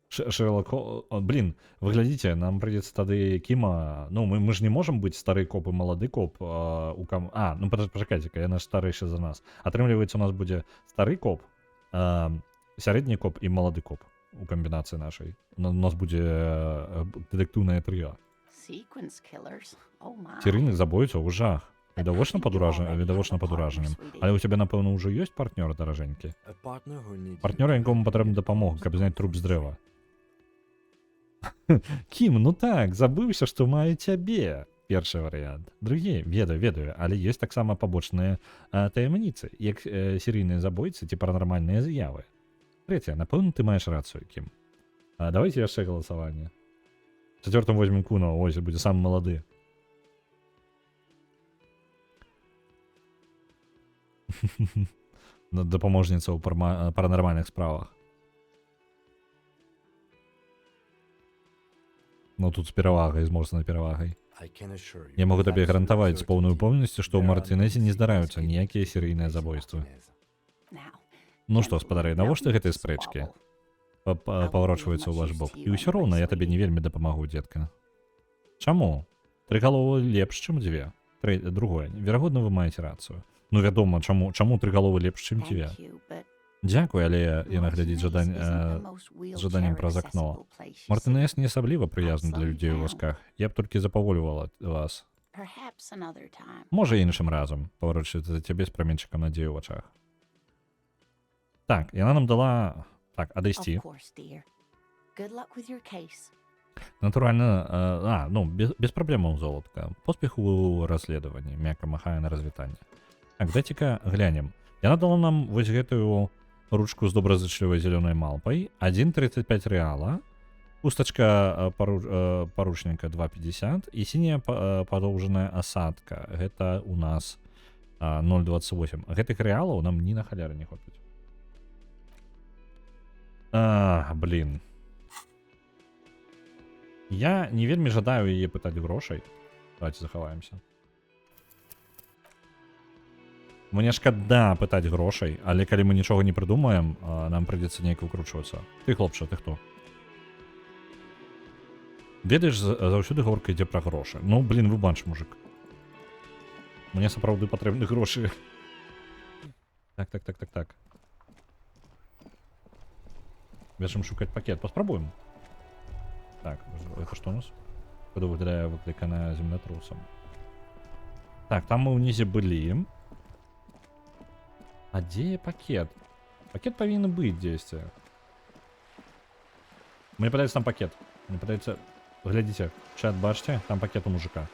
Шерлок, блин, вы глядите, нам придется тады Кима, ну, мы ж не можем быть стары коп и молоды коп, ну, пачакайце-ка, яна ж старэйшы за нас. Атрымліваецца, у нас будзе стары коп, сярэдні коп і молоды коп у камбінацыі нашай. У нас будзе дэтэктыўнае трыо. Sequence killers. Oh my. Серыйных забойцаў у жах. Відавочна падуражаннем. Але ў цябе, напэўна, ўжо ёсць партнёр даражэнькі. Партнёр, якому патрэбна дапамога, каб зняць труп з дрэва. Кім, ну так, забыўся, што маю цябе. Першы варыянт. Другі, ведаю, але ёсць таксама пабочныя таямніцы, як серыйныя забойцы ці паранармальныя з'явы. Трэцяе, напэўна, ты маеш рацыю, Кім. Давайте яшчэ галасаванне. Чацвёртым возьмем Куна, ось, будзе самы малады. Дапаможніца ў паранармальных справах. Ну тут з перавагай, з моцнай перавагай. Я могу табе гарантаваць з поўнай упэўненасцю, што ў Мартынезе не здараюцца ніякія серыйныя забойствы. Ну што, спадары, навошта гэтыя спрэчкі? Паварочваюцца ў ваш бок. І ўсё роўна я табе не вельмі дапамагу, дзетка. Чаму? 3 галовы лепш, чым 2. Другое, верагодна, вы маеце рацыю. Ну, вядома, чаму 3 галовы лепш, чым 2. Дзякуй, але яна глядзіць жаданнем праз акно. Мартынез не асабліва прыязны для людзей у вазках. Я б толькі запаволівала вас. Можа, іншым разам, паварочваецца за цябе з праменчыкам надзею ў вачах. Так, яна нам дала... Так, адысці. Натуральна, без праблемаў, золатка. Поспеху ў расследаванні, мякка махае на развітанне. Так, дайце-ка глянем. Яна дала нам вось гэтую ручку з добразычлівай зялёнай малпай. 1,35 рэала. Хустачка паручніка 2,50. І сіняя падоўжаная асадка. Гэта у нас 0,28. Гэтых рэалаў нам ні на халяры не хопіць. Блин. Я не вельмі жадаю яе пытаць грошай. Давайте захаваемся. Мне шкада пытаць грошай, але калі мы нічога не прыдумаем, нам прыйдзецца неяк выкручвацца. Ты, хлопча, ты хто? Ведаеш, заўсёды гаворка ідзе пра грошы. Ну, блин, выбач, мужик. Мне сапраўды патрэбны грошы. Так. Бежим шукаць пакет. Паспрабуем. Так, это што у нас? Куды выглядае выкліканая землятрусам. Так, там мы ўнізе былі. А дзе пакет? Пакет павінен быць дзесьці. Мне падаецца, там пакет. Мне падаецца... Глядзіце, чат, бачце? Там пакет у мужика.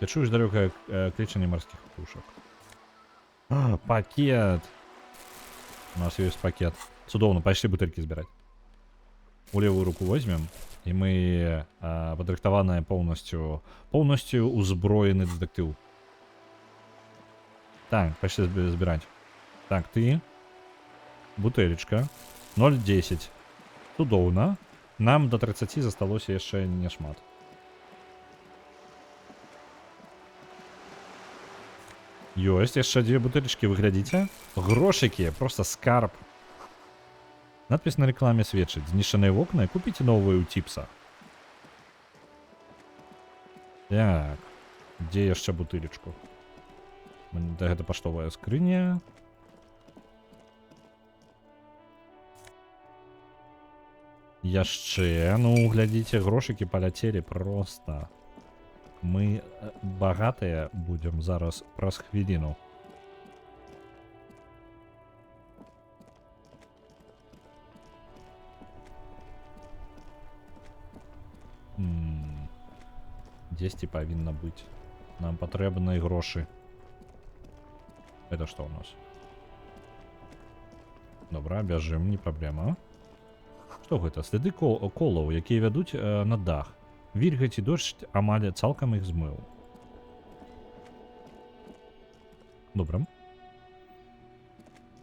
Ты чуешь далекое кричание морских птушек. Пакет! У нас есть пакет. Цудоўна, пошли бутыльки збирать. У левую руку возьмем, и мы подрыхтованная полностью узброенный детектив. Так, пошли збирать. Так, ты. Бутылечка. 0,10. Цудоўна. Нам до 30 засталося яшчэ не шмат. Ёсць яшчэ 2 бутылечки, вы глядзіце? Грошики, просто скарб. Надпись на рекламе сведчыць. Знішчаныя вокны, купіце новые у Типса. Так. Дзе яшчэ бутылечку? Гэта паштовая скрыня. Яшчэ, ну, глядзіце, грошики паляцелі просто. Мы багатыя будем зараз праз хвіліну. Дзесьці павінна быць. Нам патрэбны грошы. Это что у нас? Добра, бяжым, не праблема. Што гэта? Следы колаў, якія вядуць на дах. Вільгаць і дождж амаль цалкам іх змыў. Добра.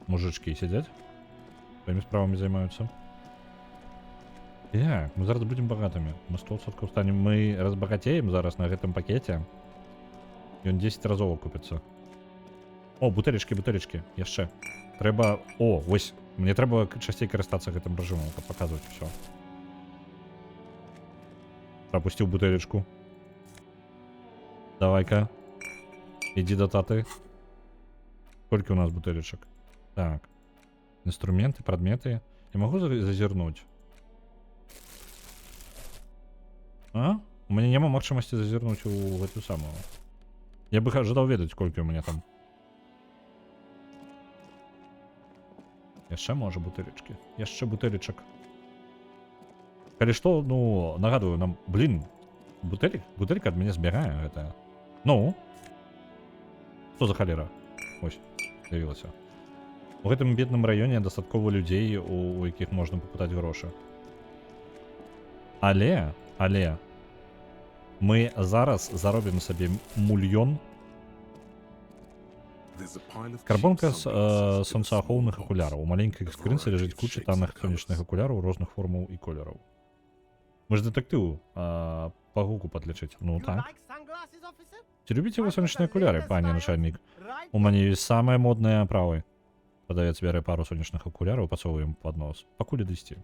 Мужички сидять. Своими справами займаются. Так, мы зараз будем богатыми. Мы 100% станем. Мы разбогатеем зараз на гэтым пакете. И он 10 разоў окупится. О, бутылечки. Яшчэ. Трэба... О, вось. Мне трэба часцей карыстацца гэтым рэжымам, каб паказваць усё. Пропустил бутылечку. Давай-ка. Иди до таты. Сколько у нас бутылечек? Так. Инструменты, предметы. Я могу зазернуть? А? У меня няма магчымасці зазернуть у эту самую. Я бы ожидал ведать, сколько у меня там. Яшчэ можа бутылечки. Яшчэ бутылечек. Калі што, ну, нагадую нам, блин, бутылька ад мяне збягае гэтая. Ну? Што за халера? Ось, з'явілася. У гэтым бедным раёне дастаткова людзей, у якіх можна папытаць грошы. Але, мы зараз заробім сабе мульён. Карбонка з сонцаахоўных акуляраў. У маленькай скрынцы ляжыць куча танных сонечных акуляраў розных формаў і колераў. Мы ж дэтэктыву па гуку падлічыць. Ну так. Ці любіце вы сонечныя акуляры, пане начальнік? У мяне ёсць самыя модныя аправы. Прадавец бярэ пару сонечных акуляраў, пасоўваем пад нос. Пакуль дысці.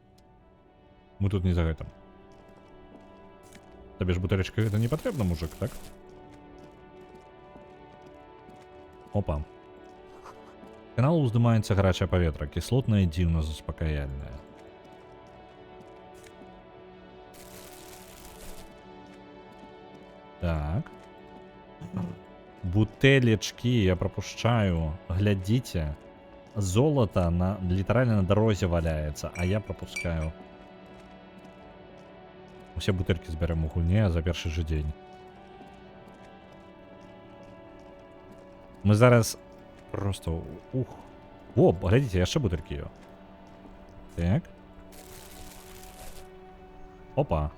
Мы тут не за гэтым. Табе ж бутылечка гэта не патрэбна, мужик, так? Опа. К каналу ўздымаецца гарачае паветра, кіслотнае і дзіўна заспакаяльнае. Так. Бутэлечкі я пропускаю. Глядзіце. Золото літаральна на дарозе валяецца, а я пропускаю. Усе бутэлькі збярем у гульне за першы же дзень. Мы зараз просто... Ух. О, глядзіце, яшчэ бутэлькі. Так. Опа.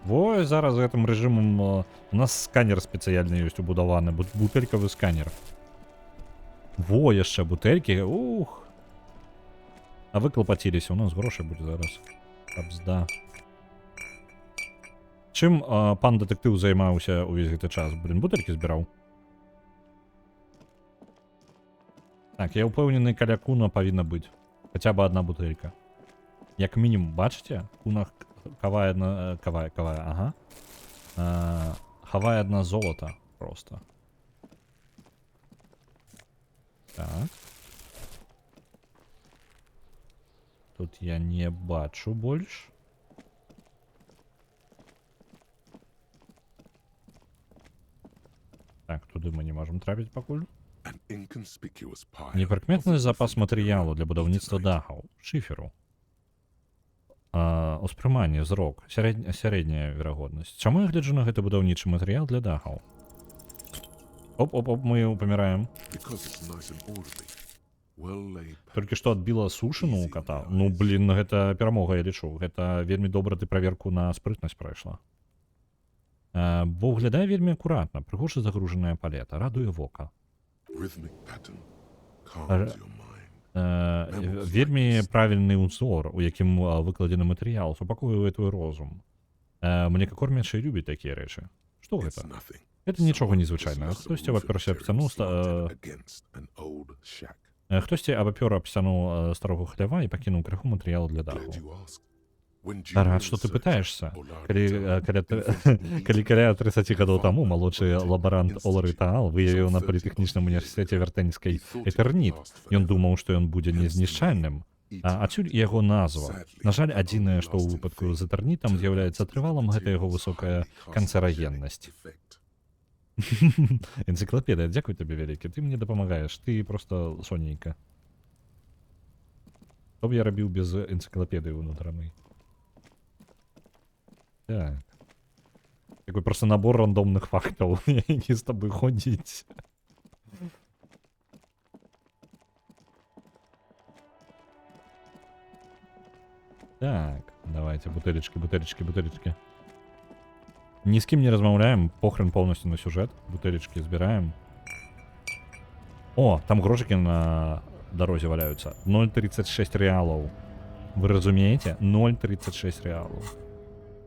Во, зараз гэтым рэжымам у нас сканер спецыяльны ёсць убудаваны, бутэлькавы сканер. Во, яшчэ бутэлькі. Ух. А вы клапаціліся, у нас грошай будзе зараз. Абзда. Чым пан дэтэктыў займаўся ўвесь гэты час? Блин, бутэлькі збіраў. Так, я ўпэўнены, каля куна павінна быць. Хаця бы одна бутэлька. Як мінімум, бачыце? Куна хавае одна... Кавае, ага. Хавае одна золото просто. Так. Тут я не бачу больш. Так, туды мы не можем трапіць пакуль. Непрыкметны запас матэрыялу для будаўніцтва дахаў, шыферу. Успрыманне, зрок, сярэдняя верагоднасць. Чаму я гляджу на гэты будаўнічы матэрыял для дахаў? Оп-оп-оп, мы помираем. Because it's nice and orderly. Well laid. Толькі што адбіла сушыну ў кота. Ну, блін, гэта перамога, я лічу. Гэта вельмі добра ты праверку на спрытнасць прайшла. Бо выглядае вельмі акуратна. Прыгожа загружаная палета, радуе вока. Rhythmic pattern calms your mind. Вельмі правільны ўзор, у якім выкладзены матэрыял, супакоюе твой розум. Млекакормячыя любяць такія рэчы. Што It's гэта? nothing. Гэта нічога незвычайнага. Хтосьці абапёрся аб сцяну, Against an old shack. хтосьці абапёр аб сцяну старога хлява і пакінуў крыху матэрыялу для даху. Glad you asked. When Рад, during што ты research, пытаешся. Ollard Калі каля 30 гадоў таму малодшы лабарант Олар Ітаал выявіў на політэхнічным універсітэце вяртэнскай этерніт, ён думаў, што ён будзе незнішчальным. Адсюль і яго назва. На жаль, адзінае, што ў выпадку з этэрнітам з'яўляецца трывалам, гэта яго высокая канцэрагеннасць. Энцыклапедыя, дзякуй табе вялікі, ты мне дапамагаеш, ты просто сонейка. Што б я рабіў без энцыклапедыі ўнутранай? Так. Такой просто набор рандомных фактаў, які з тобой ходзіць. Так, давайте, бутылечки, бутылечки, бутылечки. Ни с кем не размаўляем, похрен полностью на сюжет. Бутылечки збираем. О, там грошики на дорозе валяются. 0,36 реалов. Вы разумеете? 0,36 реалов.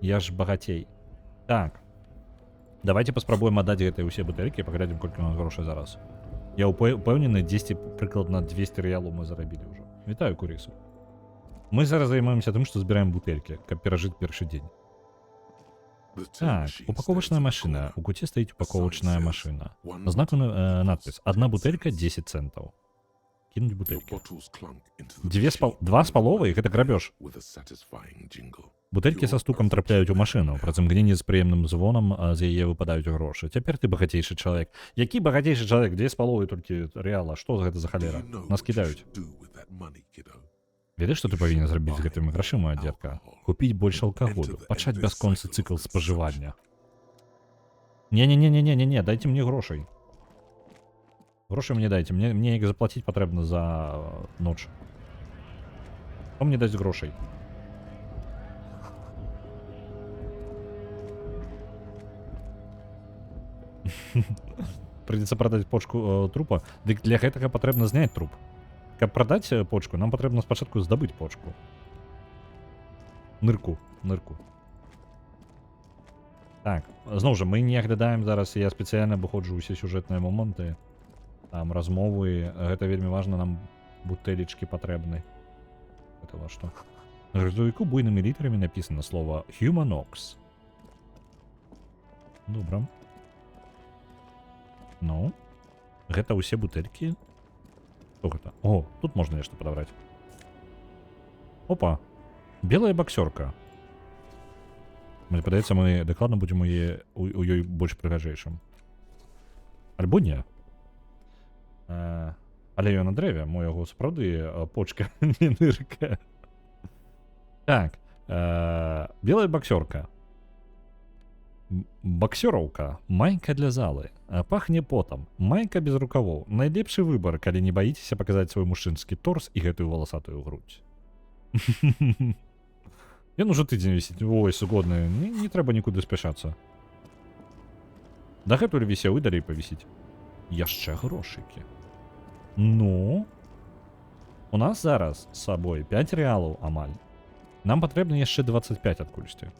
Я ж багатей. Так. Давайте паспрабуем аддаць гэтыя ўсе бутэлькі і паглядзім, колькі у нас грошай зараз. Я упэўнены, 10 прыкладна 200 реалаў мы зарабілі ўжо. Вітаю, курысу. Мы зараз займаемся тым, што збіраем бутэлькі, каб перажыць першы дзень. Так, упаковачная машына. У куце стаіць упаковачная машына. На знаку надпіс. Одна бутэлька 10 центаў. Кінуць бутэлькі. Два з паловай? Гэта грабеж. Бутэлькі са стукам трапляюць у машыну. Праз імгненне з прыемным звонам з яе выпадаюць грошы. Цяпер ты багацейшы чалавек. Які багацейшы чалавек? 2,5 толькі рэала. Што гэта за халера? Нас кідаюць. Ведаеш, што ты павінен зрабіць з гэтымі грашыма, дзетка? Купіць больш алкаголю, пачаць бясконцы цыкл спажывання. Не-не-не-не-не-не, дайце мне грошай. Грошай мне дайце, мне як заплаціць патрэбна за ноч. Хто мне дасць грошай? Придется продать почку трупа. Дык для гэтага патрэбна зняць труп. Каб прадаць почку, нам патрэбна спачатку здабыць почку. Нырку. Так, зноў жа, мы не аглядаем зараз, я спецыяльна абыходжу ўсе сюжэтныя моманты. Там размовы, гэта вельмі важна, нам бутэлечкі патрэбны. Гэта во што? На грузовіку буйнымі літарамі напісана слова Humanox. Добра. Ну, гэта ўсе бутэлькі. Што гэта? О, тут можна нешта падабраць. Опа, белая боксёрка. Мне падаецца, мы дакладна будзем у ёй больш прыгажэйшым. Альбо не. Але ён на дрэве, мо яго сапраўды почка не нырка. Так, белая боксёрка. Боксёраўка, майка для залы, пахне потам, майка без рукавоў. Найлепшы выбар, калі не баіцеся паказаць свой мужчынскі торс і гэтую валасатую грудь. Ён ужо тыдзень вісіць, ой, сугодны, не трэба нікуды спяшацца. Дагэтуль вісеў і далей павісіць. Яшчэ грошыкі. Ну, у нас зараз з сабой 5 рэалаў амаль. Нам патрэбна яшчэ 25 адкульсьці.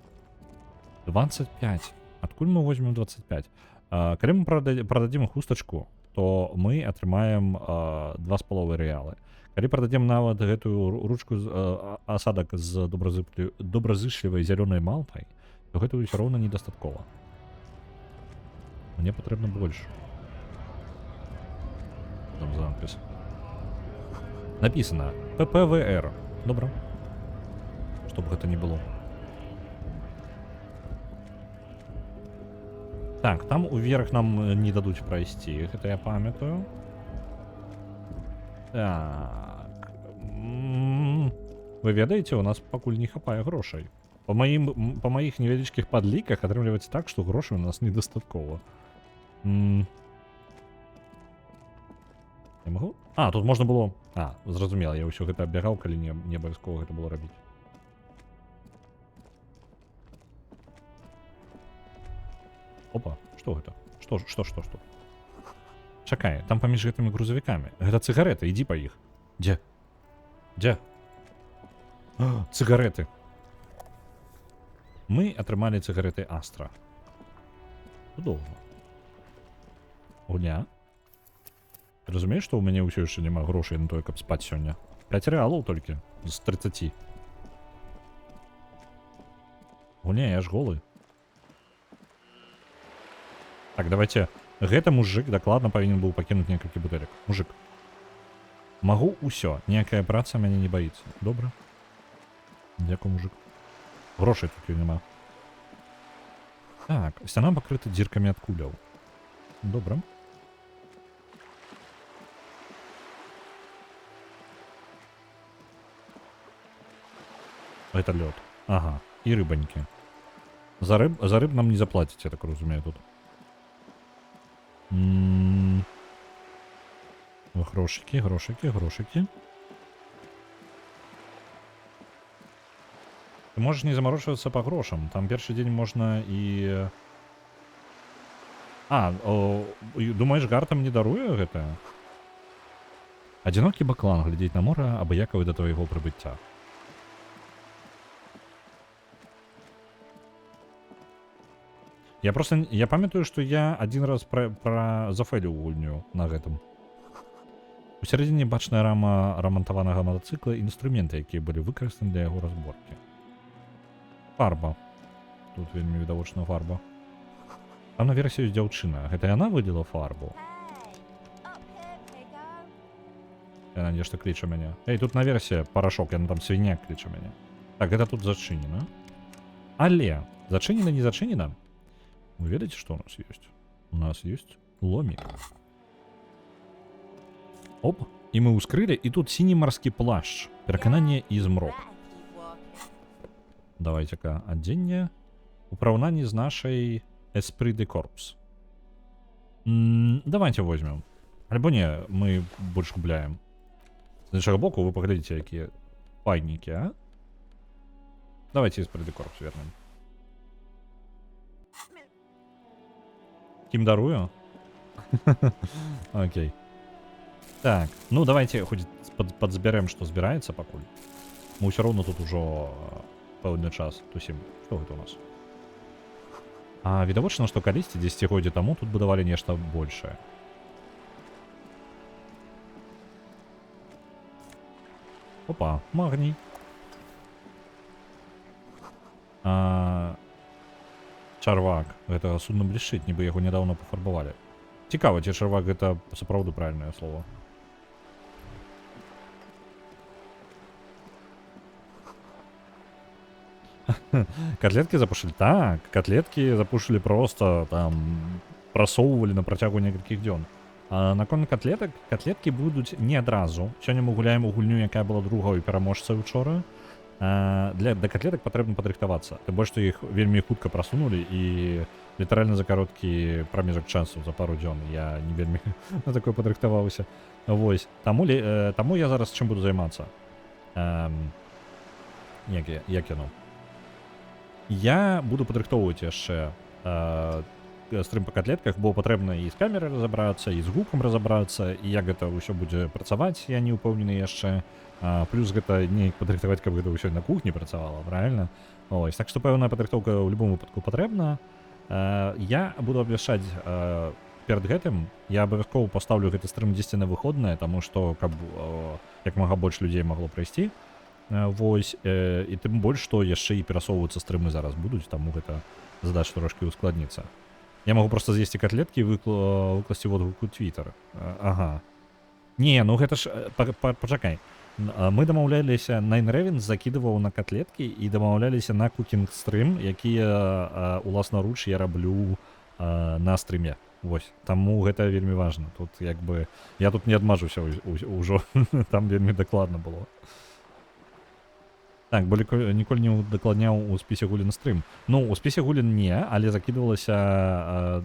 25. Адкуль мы возьмем 25? Калі мы прададзім хустачку, то мы атрымаем 2,5 рэалы. Калі прададзім нават гэтую ручку асадак з добразычлівай зялёнай малпай, то гэта ўсё роўна недастаткова. Мне патрэбна больш. Там за надпіс. Напісана ППВР. Добра. Што б гэта не было. Так, там уверх нам не дадуць прайсці, гэта я памятаю. Так. Вы ведаеце, у нас пакуль не хапае грошай. Па маіх невялічкіх падліках атрымліваецца так, што грошай у нас недастаткова. Не магу? А, тут можна было... А, зразумела, я ўсё гэта аббягаў, калі не абавязкова гэта было рабіць. Опа, што гэта? Што? Чакай, там паміж гэтымі грузавікамі. Гэта цыгареты, ідзі па іх. Дзе? Цыгареты. Мы атрымалі цыгареты Астра. Цудоўна. Гуня. Разумееш, што ў мяне ўсё яшчэ няма грошай на тое, каб спаць сёння? 5 рэалаў толькі з 30. Гуня, я ж голы. Так, давайте. Гэта мужик дакладна павінен быў пакінуць некалькі бутэлек. Мужик. Магу ўсё. Ніякая праца мяне не баіцца. Добра. Дзякуй, мужик. Грошай тут няма. Так, сцяна пакрыта дзіркамі ад куляў. Добра. Это лёд. Ага. І рыбанькі. За рыб нам не заплаціць, я так разумею, тут. Грошики. Ты можешь не заморочиваться по грошам. Там першы дзень можна і... думаеш, Гартам не даруе гэта? Адзінокі баклан глядзець на мора, абыякавы да твайго прыбыцця. Я памятаю, што я адзін раз зафейліў гульню на гэтым. У сярэдзіне бачная рама рамантаванага матацыкла і інструменты, якія былі выкарыстаны для яго разборкі. Фарба. Тут вельмі відавочна фарба. Там на версіі ёсць дзяўчына. Гэта яна выдзела фарбу? Яна нешта кліча мяне. Эй, тут на версіі парашок, яна там свіняк кліча мяне. Так, гэта тут зачынена. Але, зачынена, не зачынена? Вы ведаеце, што у нас ёсць? У нас ёсць ломік. Оп, і мы ўскрылі, і тут сіні марскі плашч. Перакананне і змрок. Давайте-ка, адзенне. У параўнанні з нашай Esprit de Corps. Давайте возьмем. Альбо не, мы больш губляем. З іншага боку, вы паглядзіце, якія файнікі, а? Давайте Esprit de Corps вернем. Кім дарую? Окей. Так, ну давайте хоць падзбярэм, што збіраецца пакуль. Мы ўсё роўно тут ужо пэўны час тусім. Што гэта у нас? А відавочна, што калісьці 10годдзі таму тут будавалі нешта большае. Опа, магній. Чарвак. Гэта судна блішчыць, нібы яго нядаўна пафарбавалі. Цікава, ці чарвак гэта сапраўды правільнае слово. Котлетки запушили? Так, котлетки запушили просто, там, просоўвалі на працягу некалькіх дзён. А наконт котлетак, котлетки будуць не адразу. Сёння мы гуляем у гульню, якая была другой пераможцай учора. Для котлеток патрэбна падрыхтавацца. Тым больш, што іх вельмі хутка прасунулі і літаральна за кароткі прамежак часу, за пару дзён. Я не вельмі на такое падрыхтаваўся. Вось. Таму я зараз чым буду займацца? Як яно? Я буду падрыхтоўваць яшчэ стрым па котлетках, бо патрэбна і з камерай разабрацца, і з гукам разабрацца, і як гэта ўсё будзе працаваць, я не ўпэўнены яшчэ. Плюс гэта неяк падрыхтаваць, каб гэта ўсё на кухні працавала, правильно? Ось, так што пэўная падрыхтоўка ў любым выпадку патрэбна. Я буду абвяшчаць перад гэтым, я абавязкова пастаўлю гэты стрым дзесьці на выходнае, таму што каб як мага больш людзей магло прайсці. Вось, і тым больш, што яшчэ і перасоўваюцца стрымы зараз будуць, таму гэта задача трошкі ускладніцца. Я магу проста з'есці котлеткі і выкласці водгук у Твіттер. Ага. Не, ну гэта ж... Пачакай. Мы дамаўляліся, Nine Ravens закідываў на котлеткі і дамаўляліся на кукінг-стрым, якія уласнаруч я раблю на стрыме. Вось, таму гэта вельмі важна. Тут як бы... Я тут не адмажуся ўжо, там вельмі дакладна было. Так, бо ніколі не удакладняў у спісе гулін стрым. Ну, у спісе гулін не, але закідвалася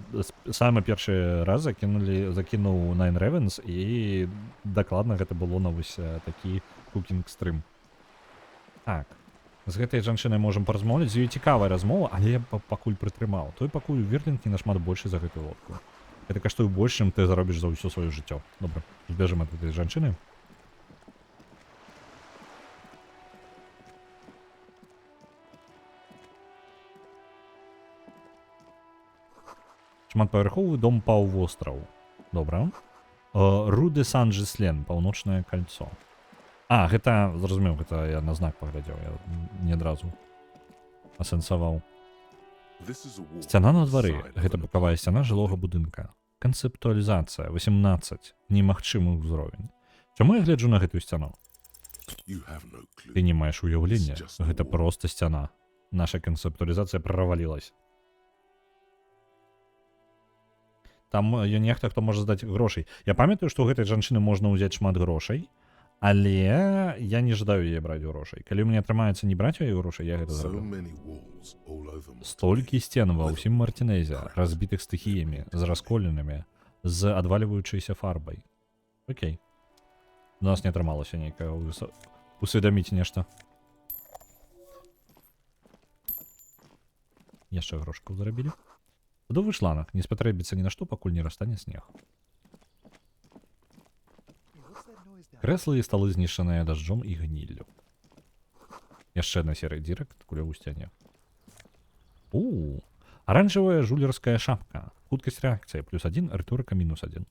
самы першы раз закінуў Nine Ravens і дакладна гэта было на вось такі кукінг стрым. Так. З гэтай жанчынай можам паразмаўляць, з ёй цікавая размова, але я пакуль прытрымаў. Той пакуль Верлінг не нашмат большы за гэтую лодку. Гэта каштуе больш, чым ты заробіш за ўсё сваё жыццё. Добра, збежым ад гэтай жанчыны. Шматпавярховы дом паўвостраў. Добра. Руде Сан-Жислен, паўночнае кальцо. А, гэта, зразумеў, гэта я на знак паглядзеў, я не адразу асэнсаваў. Сцяна на двары, гэта бакавая сцяна жылога будынка. Канцэптуалізацыя, 18, немагчымы ўзровень. Чаму я гляджу на гэтую сцяну? Ты не маеш уяўлення, гэта проста сцяна. Наша канцэптуалізацыя правалілась. Там нехта, хто можа здаць грошай. Я памятаю, што у гэтай жанчыны можна ўзяць шмат грошай, але я не жадаю яе браць грошай. Калі мне атрымаецца не браць яе грошай, я гэта зраблю. Столькі сцен ва ўсім Мартинезе, разбітых стыхіямі, з расколенымі, з адвальваючайся фарбай. Окей. У нас не атрымалася нейкая усведаміць нешта. Яшчэ грошкаў зарабілі. Садовы шланг не спатрэбіцца ні на што, пакуль не растане снег. Крэслы і сталы знішчаныя дажджом і гніллю. Яшчэ адна серыя дзірак куля ў сцяне. Аранжавая жулерская шапка. Хуткасць рэакцыі +1, рыторыка -1.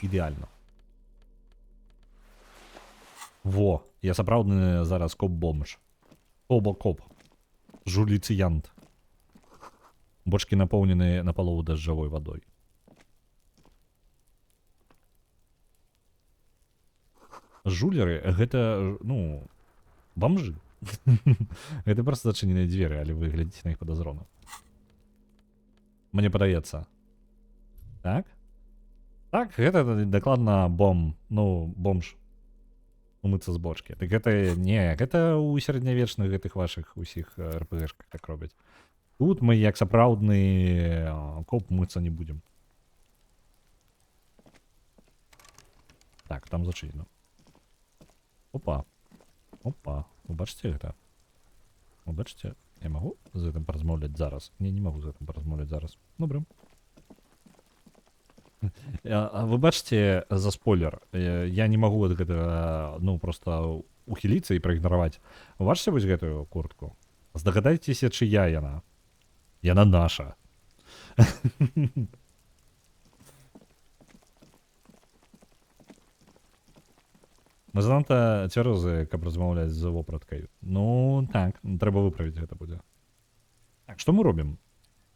Ідэальна. Во, я сапраўдны зараз коп-бомж. Коп. Жуліцыянт. Бочкі напоўнены напалову дажджавой вадой. Жулеры гэта, ну, бомжы. Гэта проста зачыненыя дзверы, але вы глядзіце на іх падазрона. Мне падаецца. Так? Так, гэта дакладна бомж. Умыцца з бочкі. Так гэта не, гэта ў сярэднявечных гэтых вашых усіх РПГшках так робяць. Тут мы, як сапраўдны коп, мыцца не будзем. Так, там зачынено. Опа. Вы бачыце гэта? Вы бачыце? Я магу з гэтым паразмаўляць зараз? Не магу з гэтым паразмаўляць зараз. Добра. Вы бачыце за спойлер? Я не магу ад гэтага, ну, проста ухіліцца і праігнараваць. Вы бачыце вось гэтую куртку? Здагадайцеся, чыя яна? Яна наша. Мы занадта цвярозы, каб размаўляць з вопраткай. Ну, так, трэба выправіць гэта будзе. Так, што мы робім?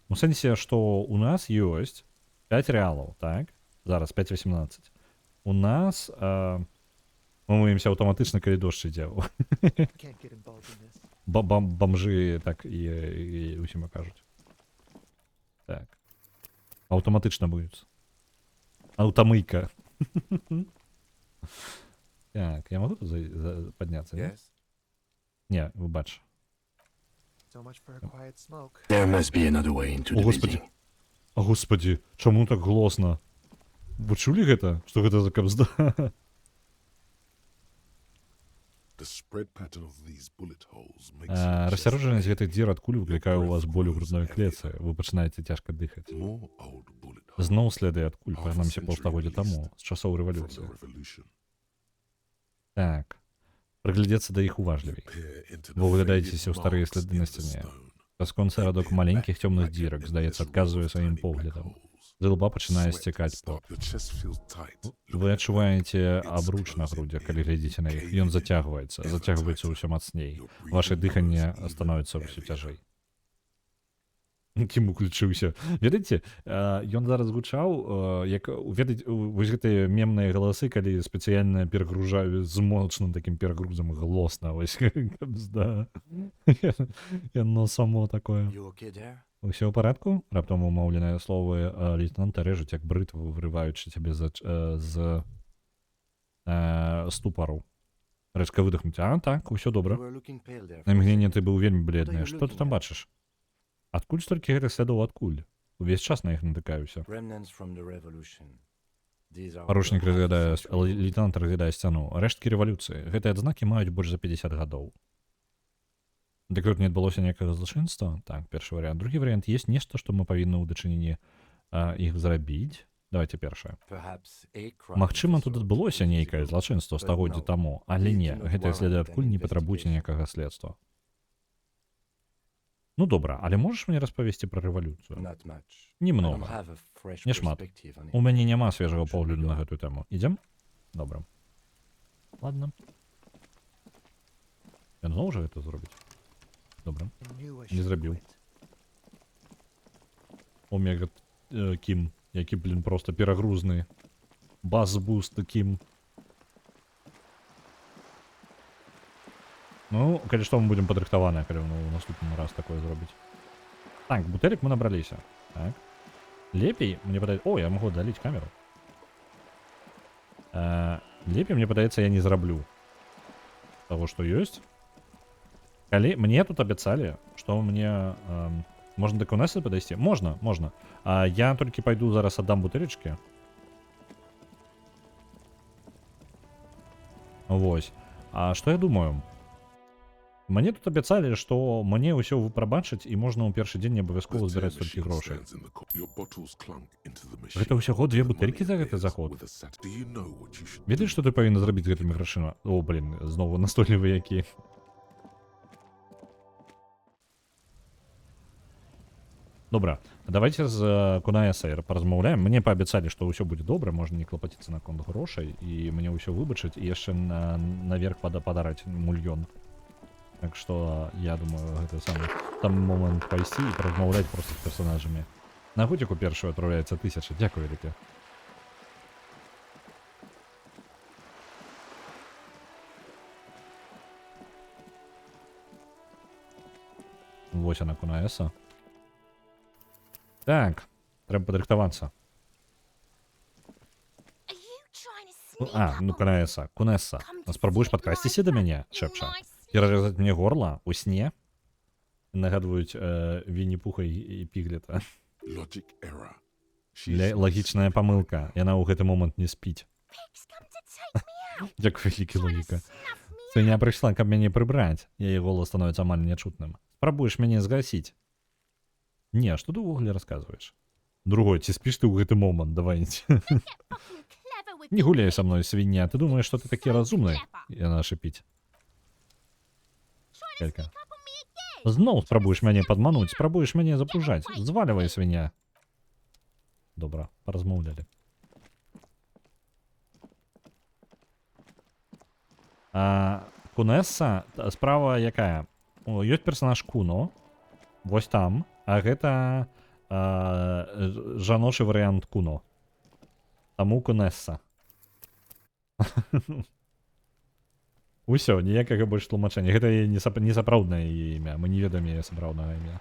У сэнсе, што у нас ёсць 5 рэалаў, так? Зараз 5.18. У нас мы мыемся аўтаматычна, калі дождж ідзе. Бомжы так і усім кажуць. Так. Аўтаматычна мыюцца. Аўтамыйка. Так, я могу тут подняться? Yes. Не, вы бач. О, господи. О, господи, чаму так голосно? Вы чулі гэта? Што гэта за кабзда? Рассярожанасць гэтых дзір ад куль выклікае ў вас боль у грудной клетцы. Вы пачынаеце цяжка дыхаць. Зноў следы ад куль, прагнамся паўстагоддзя таму, з часоў рэвалюцыі. Так. Прыглядзецца да іх уважлівей. Вы выглядаецеся ў старыя следы на сцяне. Расконцы радок маленькіх цёмных дзірак, здаецца, адказвае сваім поглядам. З лба пачынае сцякаць пот. Вы адчуваеце абруч на грудзях, калі глядзіце на іх. Ён зацягваецца ўсё мацней. Ваше дыханне становіцца ўсё цяжэй. Кім уключыўся. Ведаеце, ён зараз гучаў, як ведаць, вось гэтыя мемныя галасы, калі спецыяльна перагружаю з моцным такім перагрузам галосна, вось кабзда. Яно само такое. Усё ў парадку? Раптам умоўленыя словы лейтенанта рэжуць, як брытву, вырываючы цябе з ступару. Рэзка выдохнуць. А, так, усё You добра. were looking pale there На for a мгновение second. ты быў вельмі What are бледная. you Што ты looking там at? бачыш? Адкуль столькі гэтых слядоў адкуль? Увесь час на іх натыкаюся. Remnants from the revolution. These are Паручнік over half a разглядае, century old. лейтенант разглядае сцяну. Рэшткі рэвалюцыі. Гэтыя адзнакі маюць больш за 50 гадоў. Дык тут не адбылося ніякага злачынства? Так, першы варыянт. Другі варыянт, есть нешта, што мы павінны ў дачыненні іх зрабіць? Давайте першае. Perhaps a crime Магчыма, of the тут sort адбылося is нейкае visible, злачынства but стагоддзя no, таму, але these не, do not гэтыя следы warrant адкуль an не патрабуюць investigation. ніякага следства. Ну добра, але можаш мне распавесці пра рэвалюцыю? Not much. I don't Немнога. have a fresh Не шмат. perspective on У it. мяне няма свежага Should we погляду go? на гэтую тэму. Ідзем? Добра. Ладно. Ён зноў жа гэта зробіць? Добра. Не зрабіў. Омега Кім, які, блін, просто перагрузны. Баз-буст Кім. Ну, калі што, мы будзем падрыхтаваныя, калі ў наступны раз такое зробіць. Так, бутэлек мы набраліся. Так. Лепей, мне падаецца... О, я магу аддаліць камеру. Лепей, мне падаецца, я не зраблю таго, што ёсць. Калі мне тут абяцалі, што мне... Можна да Кунесы падайсці? Можна, можна. Я толькі пайду зараз аддам бутэлечкі. Вось. А што я думаю? Мне тут абяцалі, што мне ўсё прабачыць і можна ў першы дзень не абавязкова The збіраць tear столькі machine грошай. stands in the Your bottles clunk into the Гэта machine. ўсяго 2 The бутэлькі money за гэты appears заход. with a Do you know what you should Ведаеш, што ты павінна зрабіць з гэтымі грашыма? О, блін, знову настойлівы які. Добра, давайте з Кунай Сейр паразмаўляем. Мне паабяцалі, што ўсё будзе добра, можна не клапаціцца наконт грошай, і мне ўсё выбачыць, і яшчэ наверх падараць мульён. Так што, я думаю, гэта самы момант пайсці і паразмаўляць проста з персонажамі. На годзіку першую адпраўляецца 1000. Дзякуй вялікі. Вось яна, Кунаеса. Так, трэба падрыхтавацца. Are you trying to sneak Ну up on me? Кунаеса, Кунесса. Come to Спрабуеш sleep падкрасціся да like мяне, that, шэпча? you nice Перарэзаць мне горла у сне? Нагадваюць Вінні-Пуха і Піглета. Logic error. She's Лагічная памылка. Яна ў гэты момант не спіць. pigs come to take me out. Дзякуй, вялікі логіка. Snuff me Свиня прыйшла, каб мяне прыбраць. Яе голас становіцца амаль нячутным. Спрабуеш мяне згасіць? Не, што ты ўвогуле расказваеш? Другой, ці спіш ты ў гэты момант? Давай. fucking clever with Не the гуляй pigs. са мной, свіння. Ты думаешь, што ты такі разумны? Яна шыпіць. Trying to Калька. sneak up on me again. Зноў спрабуеш мяне падмануць, спрабуеш мяне запужаць. Звалівай, свиня. Добра, паразмаўлялі. Кунесса, справа якая? Ёсць персонаж Куно. Вось там. А гэта жаночы варыянт Куно. Таму Кунесса. Усё, ніякага больш тлумачэння. Гэта не сапраўднае яе імя. Мы не ведаем яе сапраўднага імя.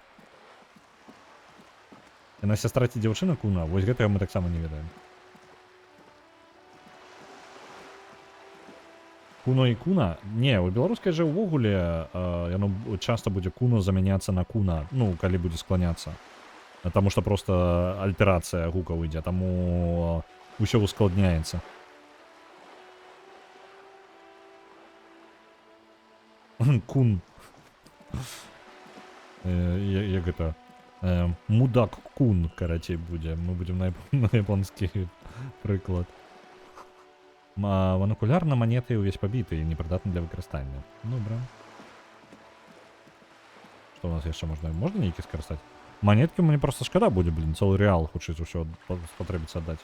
Яна сястра ці дзяўчына Куна? Вось гэтага мы таксама не ведаем. Куно і Куна? Не, у беларускай жа ўвогуле яно часта будзе Куно замяняцца на Куна, ну, калі будзе скланяцца. Таму што проста альтэрацыя гукаў ідзе, таму ўсё ускладняецца. Кун. Як гэта? Мудак Кун, карацей, будзе. Мы будзем на японскі прыклад. Манукулярна манеты ўвесь пабіты і непрыдатны для выкарыстання. Добра. Што у нас яшчэ можна? Можна нейкі скарыстаць? Манеткі мне проста шкада будзе, блін, цэлы рэал хутчэй за ўсё спатрэбіцца аддаць.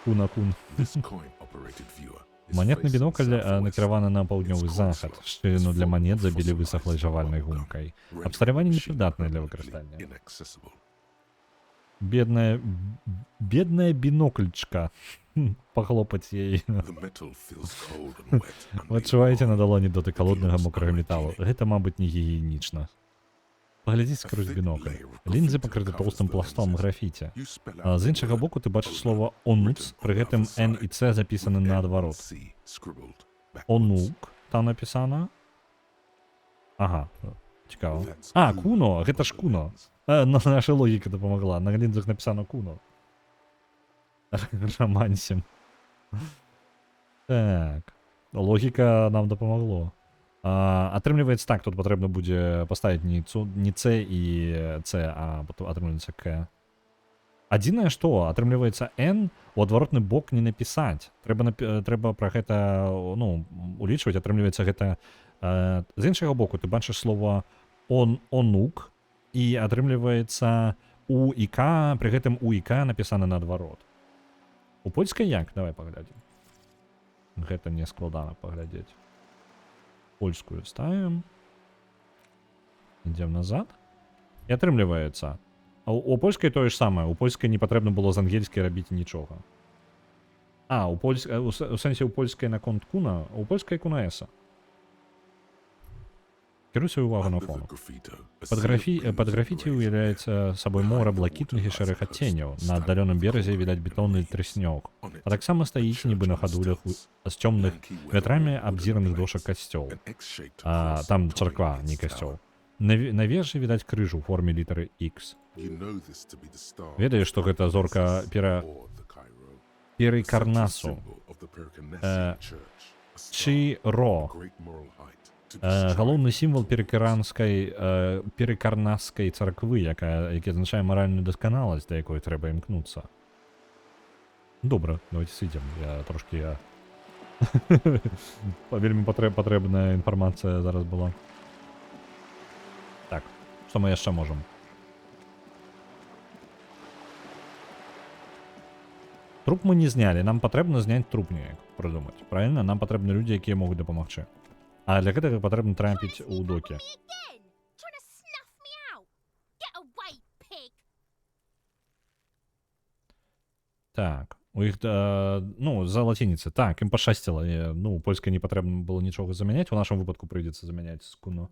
Куна-кун. This coin-operated viewer is Манетны facing бінокль southwest. накіраваны на паўднёвы захад. Шчыліну для манет забілі высахлай жавальнай гумкай. Абсталяванне непрыдатнае для выкарыстання. Inaccessible. Бедная бінокльчка. Пахлопаць яе. The metal feels cold and wet. under Вы your адчуваеце на arm. далоні доты холоднага мокрага металу. Гэта, мабыць, не гігіенічна. Паглядзіць скрозь бінокль. Лінзы пакрыты тоўстым пластом графіці. You spell А out з іншага боку ты бачыш слова «онуц», пры гэтым «Н» і «Ц» запісаны наадварот. C scribbled backwards. «Онук» там написано. Ага, цікаво. А, Куно, гэта ж Куно. Наша логіка допомогла. На лінзах написано Куно. Романсим. Так. Логіка нам допомогло. Атрымліваецца так, тут патрэбна будзе паставіць не С і С, а потом атрымліваецца К. Адзінае што, атрымліваецца N у адваротны бок не напісаць. Трэба пра гэта, ну, улічваць, атрымліваецца гэта з іншага боку ты бачыш слова онук і атрымліваецца У і К, пры гэтым У і К напісаны наадварот. У польскай як? Давай паглядзім. Гэта не складана паглядзець. Польскую ставим. Ідем назад. І атрымліваецца. У польскай тое ж самае. У польскай не патрэбна было з ангельскай рабіць нічога. У сэнсе у польскай наконт Куна, у польскай Куна Эса. Кірую сваю увагу на фону. Пад графіці уяўляецца сабой мора блакітных і шэрых адценняў. На аддаленым беразе відаць бетонны трыснёк. А таксама стаіць нібы на хадулях з цёмных вятрамі абзіраных дошак касцёл. Там царква, не касцёл. На вежы відаць крыж у форме літары X. Ведаеш, што гэта зорка Перикарнасу. Чи-ро. Галоўны сімвал перикарнаскай царквы, які азначае маральную дасканаласць, да якой трэба імкнуцца. Добра, давайте сыдзем. Я трошки... Вельмі патрэбная інфармацыя зараз была. Так, што мы яшчэ можам? Труп мы не знялі, нам патрэбна зняць труп неяк прыдумаць. Правильно? Нам патрэбны людзі, якія могуць дапамагчы. А для гэтага патрэбна трапіць у докі. Так, у іх, ну, за лацініцы. Так, ім пашчасціла. Ну, у польскай не патрэбна было нічога замяняць, у нашым выпадку прыйдзецца замяняць з Куно.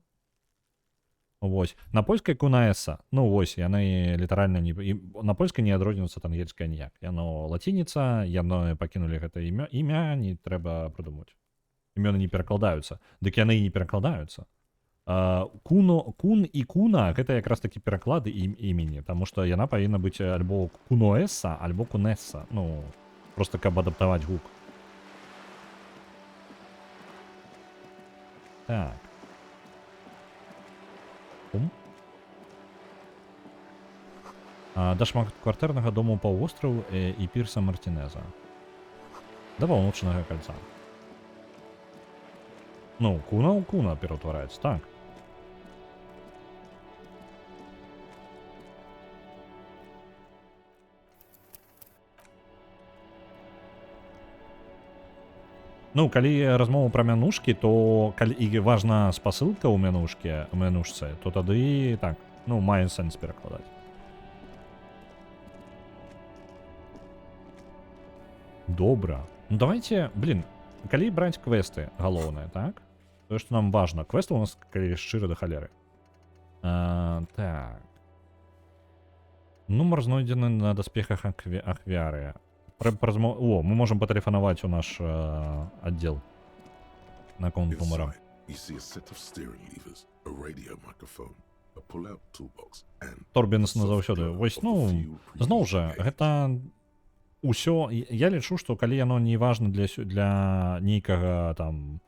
Вось. На польскай Куна Эса. Ну, вось, яны літаральна не... На польскай не адрозніваюцца ад ангельскай ніяк. Яно лацініца, яны пакінулі гэта імя, не трэба прыдумаць. Імёны не перакладаюцца. Дык яны і не перакладаюцца. Кун і Куна гэта якраз такі пераклады імені, таму што яна павінна быць альбо Куноэса, альбо Кунэса. Ну, просто каб адаптаваць гук. Так. Да шматкватэрнага дому паўвостраў і пірса Мартінеза. Да паўночнага кальца. Ну, Куна у Куна пераўтвараецца, так. Ну, калі размова пра мянушкі, то калі і важна спасылка ў мянушцы, то тады так, ну, мае сэнс перакладаць. Добра. Ну, давайте, блин, калі браць квесты галоўныя, так? Тое, што нам важна. Квесты у нас, калі шчыра да халеры. Так. Нумар знойдзены на даспехах ахвяры. О, мы можам патэлефанаваць у наш аддзел. Наконт нумара. Торбінс назаўсёды. Вось, ну, зноў жа, гэта... Усё, я лічу, што калі яно не важна для нейкага там,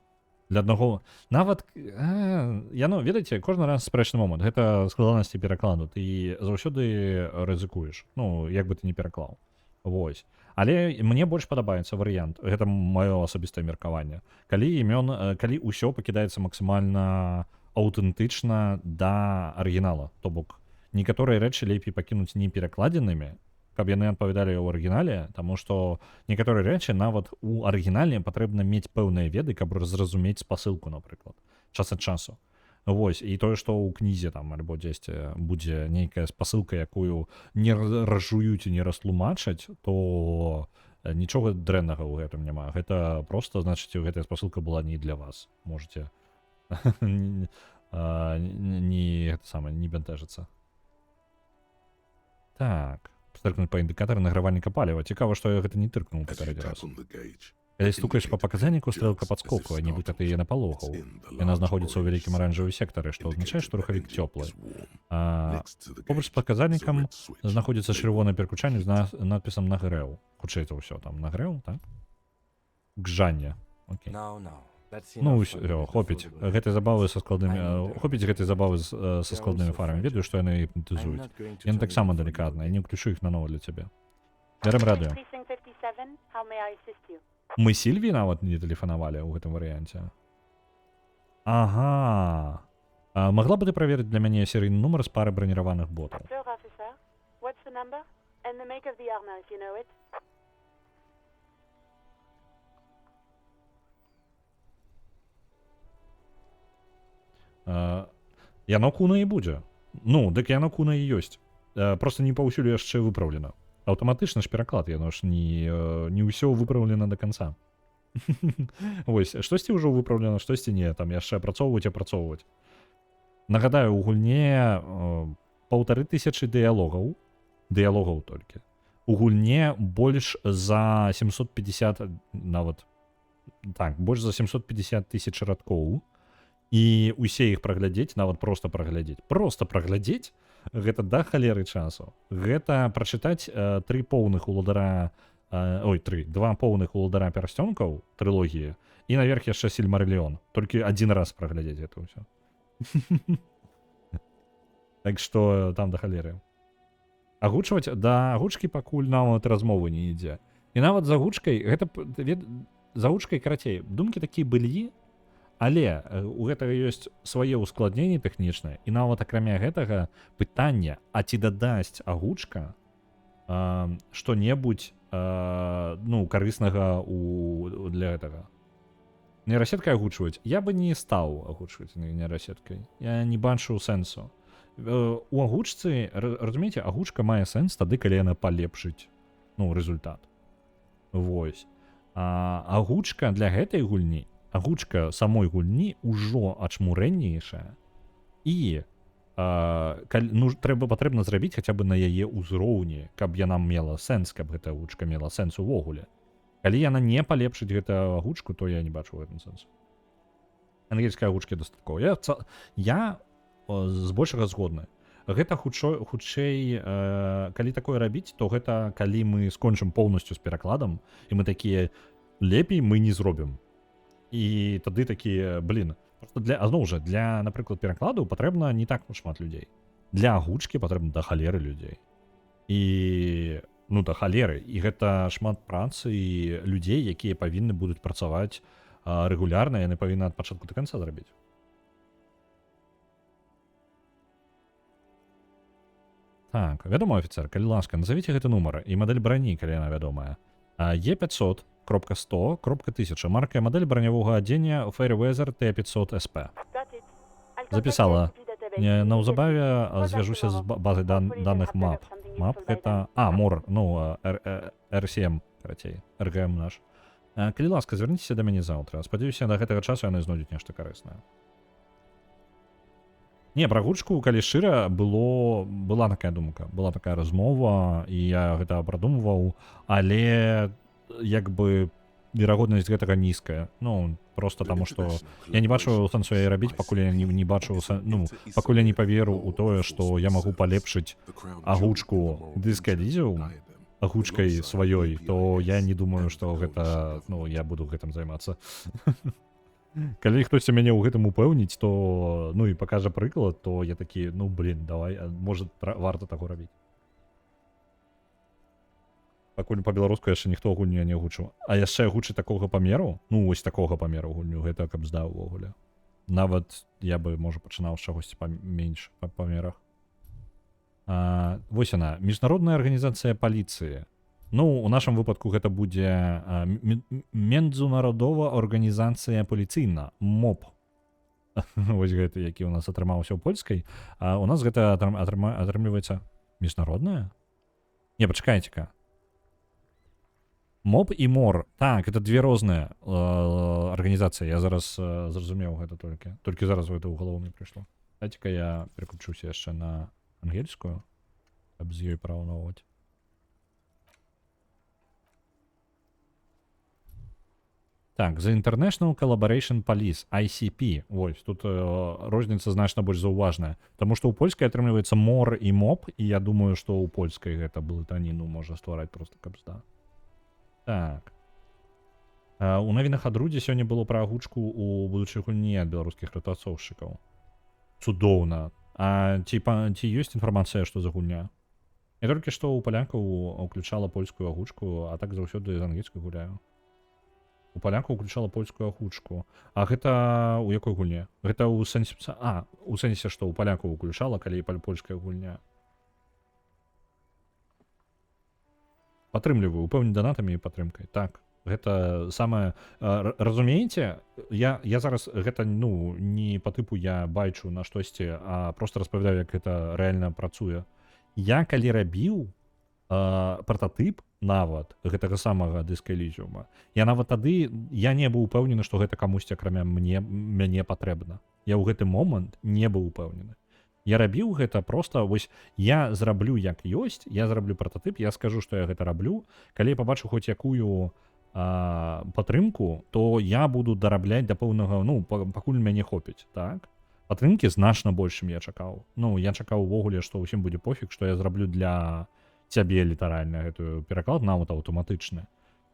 для аднаго, нават, яно, ведаеце, кожны раз спрэчны момант, гэта складанасці перакладу, ты заўсёды рызыкуеш, ну, як бы ты не пераклаў, вось. Але мне больш падабаецца варыянт, гэта маё асабістае меркаванне, калі ўсё пакідаецца максімальна аўтэнтычна да арыгінала, то бок, некаторыя рэчы лепей пакінуць не перакладзенымі, каб яны адпавядалі ў арыгінале, таму што некаторыя рэчы нават у арыгінале патрэбна мець пэўныя веды, каб зразумець спасылку, напрыклад, час ад часу. Вось, і тое, што ў кнізе там альбо дзесьці будзе нейкая спасылка, якую не разжуюць і не растлумачаць, то нічога дрэннага ў гэтым няма. Гэта проста, значыць, гэтая спасылка была не для вас. Можете не бянтэжыцца. Так. Тыркнуць па індыкатары награвальніка паліва. Цікава, што я гэта не тыркнуў папярэдні раз. Калі стукаеш па паказальніку, стрэлка падскоквае, нібыта ты яе напалохаў. Яна знаходзіцца ў вялікім аранжавым сектары, што азначае, што рухавік цёплы. Побач з паказальнікам знаходзіцца чырвоны пераключальнік з надпісам «Нагрэў». Хутчэй за ўсё, там «Нагрэў», так? Гжанне. Окей. Ну, ўсё, хопіць. Гэтай забавы са складнымі... Хопіць гэтай забавы са складнымі фарамі. Ведаю, што яны гіпнатызуюць. Яны таксама далікатныя. Я не ўключу іх нанова для цябе. Бярэм радыё. Мы Сільві нават не тэлефанавалі ў гэтым варыянце. Ага. Магла бы ты праверыць для мяне серыйны нумар з пары браніраваных ботаў? Яно куна і будзе. Ну, дык яно куна і ёсць. Просто не паўсюль яшчэ выпраўлена. Аўтаматычна ж пераклад, яно ж не ўсё выпраўлена до конца. Вось, штосьці ўжо выпраўлена, штосьці не, там яшчэ апрацоўваць. Нагадаю, у гульне 1500 дыялогаў толькі. У гульне больш за 750, нават, так, больш за 750 000 радкоў, і усе іх праглядзець, нават проста праглядзець, гэта да халеры часу. Гэта прачытаць два поўных уладара пярсцёнкаў трылогіі і наверх яшчэ Сільмарылён. Толькі адзін раз праглядзець гэта ўсё. Так што там да халеры. Агучваць да агучкі пакуль нават размовы не ідзе. І нават з агучкай, гэта з агучкай карацей, думкі такія былі, але у гэтага ёсць свае ўскладненні тэхнічныя, і нават акрамя гэтага пытання, а ці дадасць агучка што-небудзь карыснага для гэтага. Нейрасеткай агучваць я бы не стаў агучваць нейрасеткай. Я не бачу сэнсу. У агучцы, разумееце, агучка мае сэнс тады, калі яна палепшыць результат. Вось. Агучка для гэтай гульні, агучка самой гульні ўжо ачмурэннейшая, і патрэбна зрабіць хаця бы на яе ўзроўні, каб яна мела сэнс, каб гэта агучка мела сэнс увогуле. Калі яна не палепшыць гэтую агучку, то я не бачу гэтым сэнсу. Ангельскай агучкі дастаткова. Я збольшага згодны. Гэта хутчэй, калі такое рабіць, то гэта калі мы скончым поўнасцю з перакладам, і мы такія, лепей мы не зробім. І тады такія, зноў жа, для, напрыклад, перакладу патрэбна не так шмат людзей. Для агучкі патрэбна да халеры людзей. І, да халеры. І гэта шмат працы і людзей, якія павінны будуць працаваць рэгулярна, яны павінны ад пачатку да канца зрабіць. Так, вядома, афіцер, калі ласка, назовіце гэты нумар і мадэль брані, калі яна вядомая. Е500.100.1000. Марка і мадэль бранявога адзення Fairweather T500SP. Запісала. Неўзабаве звяжуся з базай даных MAP. MAP гэта... МОР, RCM, карацей, RGM наш. Калі ласка, звярніцеся да мяне заўтра. Спадзяюся, да гэтага часу яны знойдуць нешта карыснае. Не, пра агучку, калі шчыра, была такая думка, была такая размова, і я гэта прадумваў, але як бы верагоднасць гэтага нізкая. Просто таму, што я не бачу сэнсу яе рабіць, пакуль я не бачу, пакуль я не паверу ў тое, што я магу палепшыць агучку Disc-Elysium агучкай сваёй, то я не думаю, што гэта, я буду гэтым займацца. Калі хтосьці мяне ў гэтым упэўніць, то, і пакажа прыклад, то я такі, давай, можа, варта таго рабіць. Пакуль па-беларуску яшчэ ніхто гульню не агучыў. А яшчэ агучыць такога памеру? Вось такога памеру гульню, гэта каб здаў увогуле. Нават я бы, можа, пачынаў з чагосьці паменш па памерах. Вось яна, міжнародная арганізацыя паліцыі. У нашым выпадку гэта будзе Міжнародная арганізацыя паліцыйна, МОП. Вось гэты, які ў нас атрымаўся ў польскай. А у нас гэта атрымліваецца міжнародная? Не, пачакайце-ка. МОП і МОР. Так, это две розныя арганізацыі. Я зараз зразумеў гэта толькі. Толькі зараз гэта ў галоў мне прыйшло. Дайце-ка я пераключуся яшчэ на ангельскую, каб з ёй параўноўваць. Так, The International Collaboration Police, ICP. Вось, тут розніца значна больш заўважная. Таму што ў польскай атрымліваецца мор і моп, і я думаю, што ў польскай гэта блытаніну можа ствараць проста кабзда. Так. У навінах ад Рудзі сёння было пра агучку ў будучай гульні ад беларускіх ратацоўшчыкаў. Цудоўна. А ці ёсць інфармацыя, што за гульня? Я толькі што ў палякаў уключала польскую агучку, а так заўсёды з ангельскай гуляю. У палякаў уключала польскую агучку. А гэта у якой гульне? Гэта ў сэнсе... у сэнсе, што ў палякаў уключала, калі польская гульня. Падтрымліваю, упэўнены донатамі і падтрымкай. Так, гэта самае... Разумееце, я зараз гэта, не па тыпу я байчу на штосьці, а просто распавядаю, як гэта рэальна працуе. Я калі рабіў прататып нават гэтага самага дыска Элізіума, я нават тады я не быў упэўнены, што гэта камусьці акрамя мяне патрэбна. Я ў гэты момант не быў упэўнены. Я рабіў гэта просто, вось я зраблю як ёсць, я зраблю прататып, я скажу, што я гэта раблю. Калі я пабачу хоць якую падтрымку, то я буду дарабляць да пэўнага, пакуль мяне хопіць, так? Падтрымкі значна больш, чым я чакаў. Я чакаў увогуле, што ўсім будзе пофіг, што я зраблю для цябе літаральна гэтую пераклад нават аўтаматычны.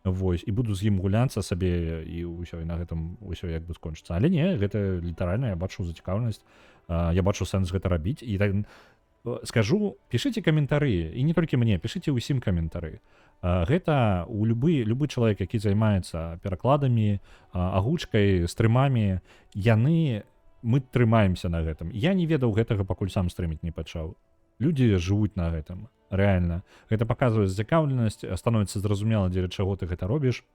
Вось, і буду з ім гуляцца сабе і ўсё, і на гэтым ўсё як бы скончыцца. Але не, гэта літаральна, я бачу зацікаўленасць, я бачу сэнс гэта рабіць. І так скажу, пішыце каментары, і не толькі мне, пішыце ўсім каментары. Гэта у любы чалавек, які займаецца перакладамі, агучкай, стрымамі, мы трымаемся на гэтым. Я не ведаў гэтага, пакуль сам стрыміць не пачаў. Людзі жывуць на гэтым. Рэальна. Гэта паказвае зацікаўленасць, становіцца зразумела, дзеля чаго ты гэта робіш.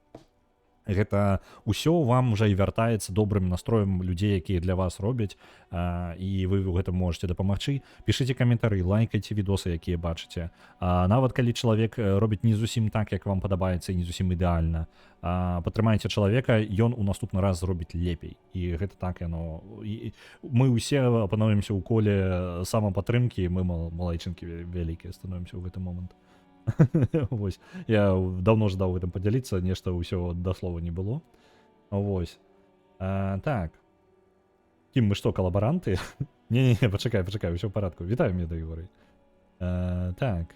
Гэта ўсё вам жа і вяртаецца добрым настроем людзей, якія для вас робяць, і вы ў гэтым можаце дапамагчы. Пішыце каментары, лайкайце відосы, якія бачыце. Нават калі чалавек робіць не зусім так, як вам падабаецца, і не зусім ідэальна, падтрымайце чалавека, ён у наступны раз зробіць лепей. І гэта так яно... Мы ўсе апаноўваемся ў коле самапатрымкі, мы малайчынкі вялікія становімся ў гэты момант. Вось, я давно ждаў гэтым падзяліцца, нешта ўсё да слова не было. Вось. Так. Кім мы што, калабаранты? Не, пачакай, ўсё ў парадку. Вітаю, Меда Ігорый. Так.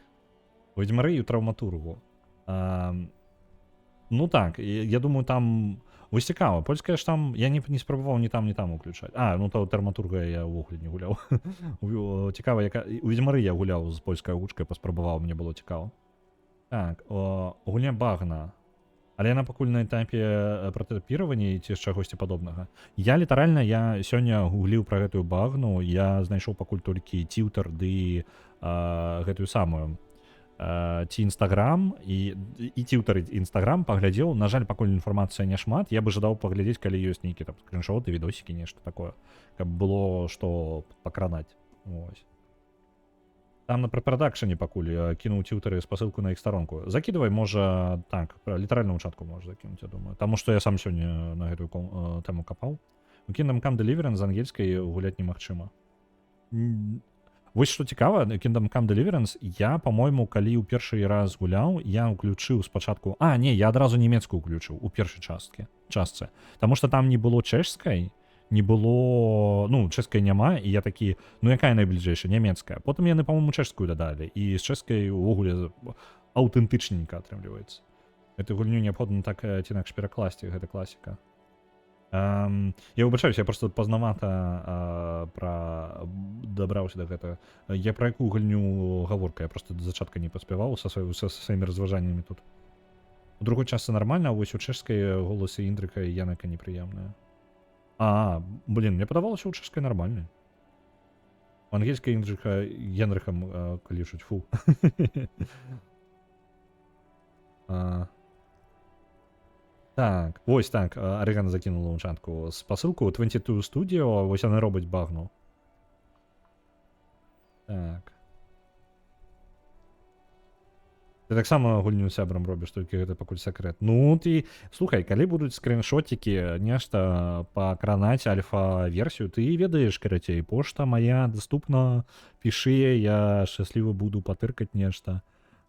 Ведзьмары і траўматургу. Так, я думаю, там... Вось цікава, польская ж там... Я не спрабаваў ні там уключаць. То траўматурга я ўвогуле не гуляў. Цікава, яка... У Ведзьмары я гуляў з польскай агучкай, паспрабаваў, мне было цікава. Так, гульня багна. Але яна пакуль на этапе прататыпіравання ці з чагосьці падобнага. Я сёння гугліў пра гэтую багну, я знайшоў пакуль толькі Twitter ды гэтую самую ці Instagram і Twitter і Instagram паглядзеў. На жаль, пакуль інфармацыя няшмат, я бы жадаў паглядзець, калі ёсць нейкі там скриншоты, відосікі, нешта такое, каб было што пакранаць. Вось. Там на прэпрадакшане пакуль кінуў Twitter спасылку на іх старонку. Закідывай, можа, так, літаральна ўчатку можа закінуць, я думаю. Таму што я сам сёння на гэтую тэму капаў. У Kingdom Come Deliverance з ангельскай гуляць немагчыма. Вось што цікава, Kingdom Come Deliverance, я, па-мойму, калі ў першы раз гуляў, я ўключыў спачатку... я адразу нямецкую ўключыў у першай частцы. Таму што там не было чэшскай, не было, чэшскай няма, і я такі, якая найбліжэйшая, нямецкая. Потым яны, па-моему, чэшскую дадалі, і з чэшскай увогуле аўтэнтычненька атрымліваецца. Гэту гульню неабходна так ці інакш перакласці, гэта класіка. Я выбачаюся, я просто пазнавата дабраўся да гэтага. Я пра якую гульню гаворка, я просто да зачатка не паспяваў са сваімі разважаннямі тут. У другой частцы нармальна, а вось у чэшскай голасы Індрыка і Янака непрыемная. Мне падавалася, у чэшскай нармальнай. У ангельскай Індрыка Генрыхам калішуць, фу. Так, вось так, Арыгана закінула ў чатку спасылку 22 Studio, вось яны робяць багну. Так. Ты таксама гульню сябрам робіш, толькі гэта пакуль сакрэт. Ты, слухай, калі будуць скриншотікі, нешта пакранаць альфа-версію, ты ведаеш, карацей, пошта моя даступна, пішы, я шчаслівы буду патыркаць нешта.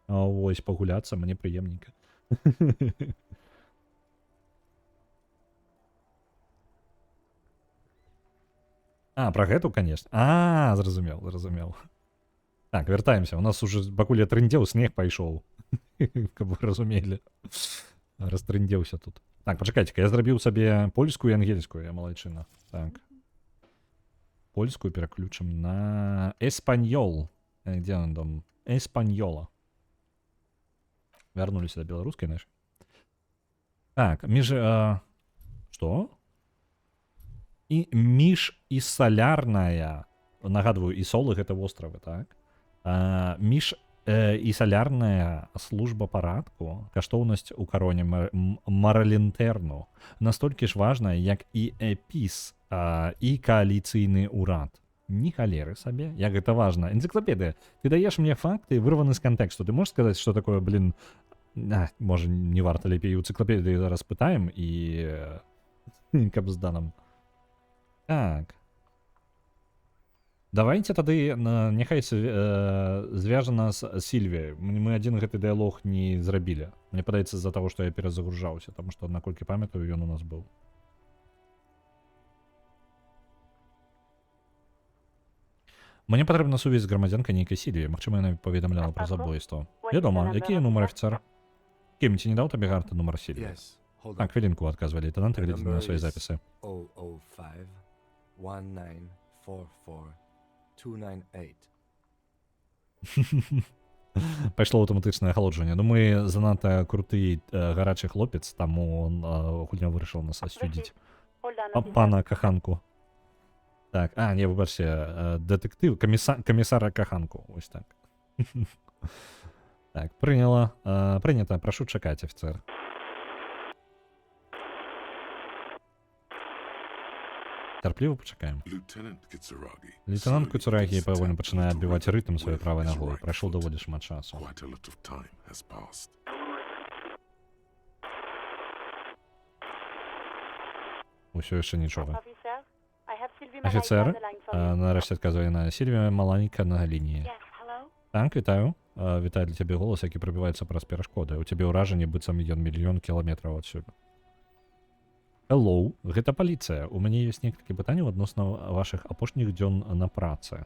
Вось, пагуляцца, мне прыемненька. А, про гэту, конечно. Зразумеў. Так, вяртаемся. У нас уже пакуль я трындзеў, снег пайшоў. Каб вы разумелі. Растрындзеўся тут. Так, пачакайце-ка, я зрабіў сабе польскую і ангельскую, я малайчына. Так. Польскую пераключым на эспаньол. Где он там? Эспаньола. Вярнуліся да беларускай нашай. Так, што? І міжісалярная, нагадваю, ісолы гэта востравы, так? Міжісалярная служба парадку, каштоўнасць у кароне маралінтэрну, настолькі ж важная, як і эпіс, і кааліцыйны ўрад. Ні халеры сабе, як гэта важна. Энцыклапедыя, ты даеш мне факты, вырваны з кантэксту. Ты можаш сказаць, што такое, можа, не варта лепей у энцыклапедыі зараз пытаем і каб з даным. Так. Давайте тады няхай звяжа нас Сільвія. Мы адзін гэты дыялог не зрабілі. Мне падаецца з-за таго, што я перазагружаўся, таму што, наколькі памятаю, ён у нас быў. Мне патрэбна сувязь з грамадзянкай нейкай Сільвіі. Магчыма, яна паведамляла пра забойство. Вядома, які нумар афіцэр? Кім, ці не даў табе гарта нумар Сільвіі? Yes. Hold Так, on. хвілінку адказвалі. Лейтенант, глядзі на свае запісы. 005 1944 298. Пайшло аўтаматычнае ахалоджванне. Ну, мы занадта круты гарачы хлопец, таму гульня вырашыла нас асцюдзіць. Пана каханку. Так, не, выбачце, дэтэктыў, камісара каханку. Вось так. Так, прынята, прашу чакаць, афіцэр. Тарпліва пачакаем. Lieutenant Kitsuragi. Лейтенант Куцурагі slowly павольна takes пачынае time to адбіваць return рытм сваёй where правай his нагой. right Прайшоў foot. даволі шмат часу. Quite a lot of time has passed. Усё яшчэ нічога. Афіцэр, нарэшце адказвае на Сільвія Маланька на лініі. Так, вітаю. Вітаю для цябе голас, які прабіваецца праз перашкоды. У цябе ўражанне быццам ён мільён кіламетраў адсюль. Hello, гэта паліцыя. У мяне ёсць некалькі пытанняў адносна вашых апошніх дзён на працы.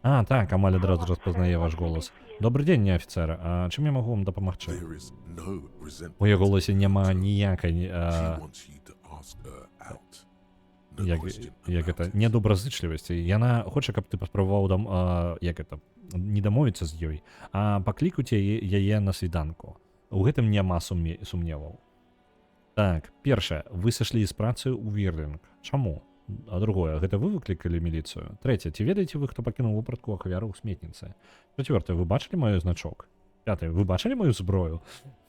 Так, амаль адразу распазнае ваш голас. Добры дзень, не афіцэр. Чым я магу вам дапамагчы? There is no resentment. У яе голасе няма ніякай She wants you to ask her out. No question як about гэта it. недобразычлівасці. Яна хоча, каб ты паспрабаваў не дамовіцца з ёй, а паклікаць яе на свіданку. У гэтым няма сумневаў. Так, першае, вы сышлі з працы ў Вірлінг. Чаму? А другое, гэта вы выклікалі міліцыю? Трэцяе, ці ведаеце вы, хто пакінуў вопратку ахвяру ў сметніцы? Чацвёртае, вы бачылі мой значок? Пятае, вы бачылі мою зброю?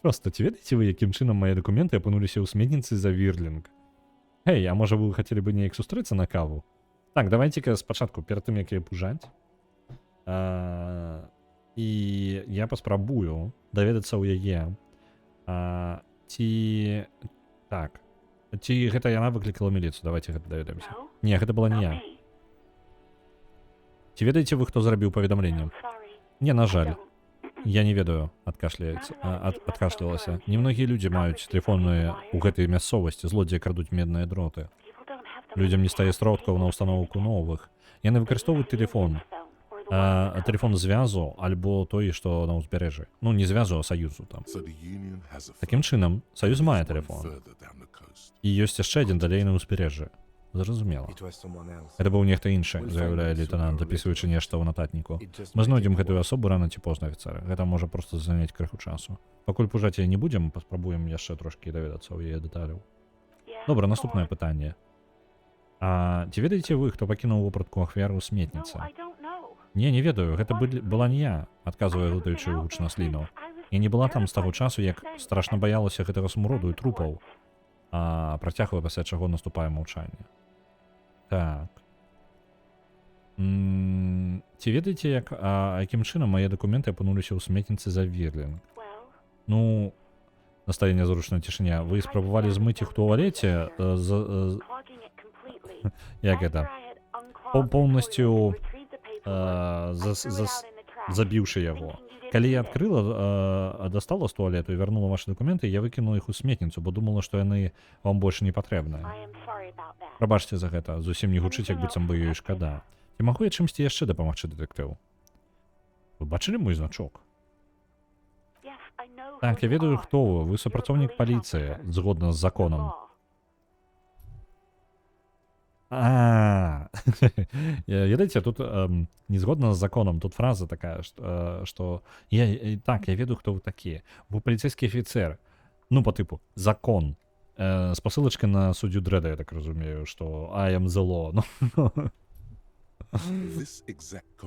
Проста, ці ведаеце вы, якім чынам мае дакументы апынуліся ў сметніцы за Вірлінг? Эй, а можа вы хацелі бы неяк сустрэцца на каву? Так, давайте-ка спачатку, перад тым, як яе пужаць. І я паспрабую даведацца ў яе. Ці гэта яна выклікала міліцыю? Давайте гэта даведаемся. Не, гэта была не я. Ці ведаеце вы, хто зрабіў паведамленне? Не, на жаль. Я не ведаю, адкашлялася. Немногія людзі маюць тэлефоны ў гэтай мясцовасці, злодзеі крадуць медныя дроты. Людзям не стае сродкаў на ўстаноўку новых. Яны выкарыстоўваюць тэлефон звязу альбо той, што на ўзбярэжжы. Ну, не звязу, а саюзу там. So the union has a Такім чынам, саюз мае one тэлефон. further down the coast. І ёсць яшчэ адзін далей на ўзбярэжжы. Зразумела. It was someone else. Гэта быў нехта іншы, заяўляе лейтенант, дапісваючы нешта ў нататніку. Мы знойдзем гэтую асобу рана ці позна, афіцэр. Гэта можа проста заняць крыху часу. Пакуль пужаць яе не будзем, паспрабуем яшчэ трошкі даведацца ў яе дэталяў. Добра, наступнае пытанне. Ці ведаеце вы, хто пакінуў вопратку ахвяру ў сметніцы? Не ведаю, гэта была не я, адказвае глытаючы гучна сліну. Я не была там з таго часу, як страшна баялася гэтага смуроду і трупаў. Працягвае, пасля чаго наступае маўчанне. Так. Ці ведаеце, якім чынам мае дакументы апынуліся ў сметніцы за Вірлінг? Ну, настае нязручная цішыня. Вы спрабавалі змыць іх у туалеце як гэта? Поўнасцю забіўшы яго. Калі я адкрыла, дастала з туалету і вярнула вашы дакументы, я выкінула іх у сметніцу, бо думала, што яны вам больш не патрэбныя. Прабачце за гэта, зусім не гучыць, як быццам бы ёй шкада. Ці магу я чымсьці яшчэ дапамагчы дэтэктыву? Вы бачылі мой значок? Так, я ведаю, хто вы. Вы супрацоўнік паліцыі, згодна з законам. Ведаеце, тут не згодна з законом, тут фраза такая, што я ведаю, хто вы такія. Вы паліцейскі афіцер. Ну, по типу, закон. З посилочки на суддю Дреда, я так розумію, що I am the law.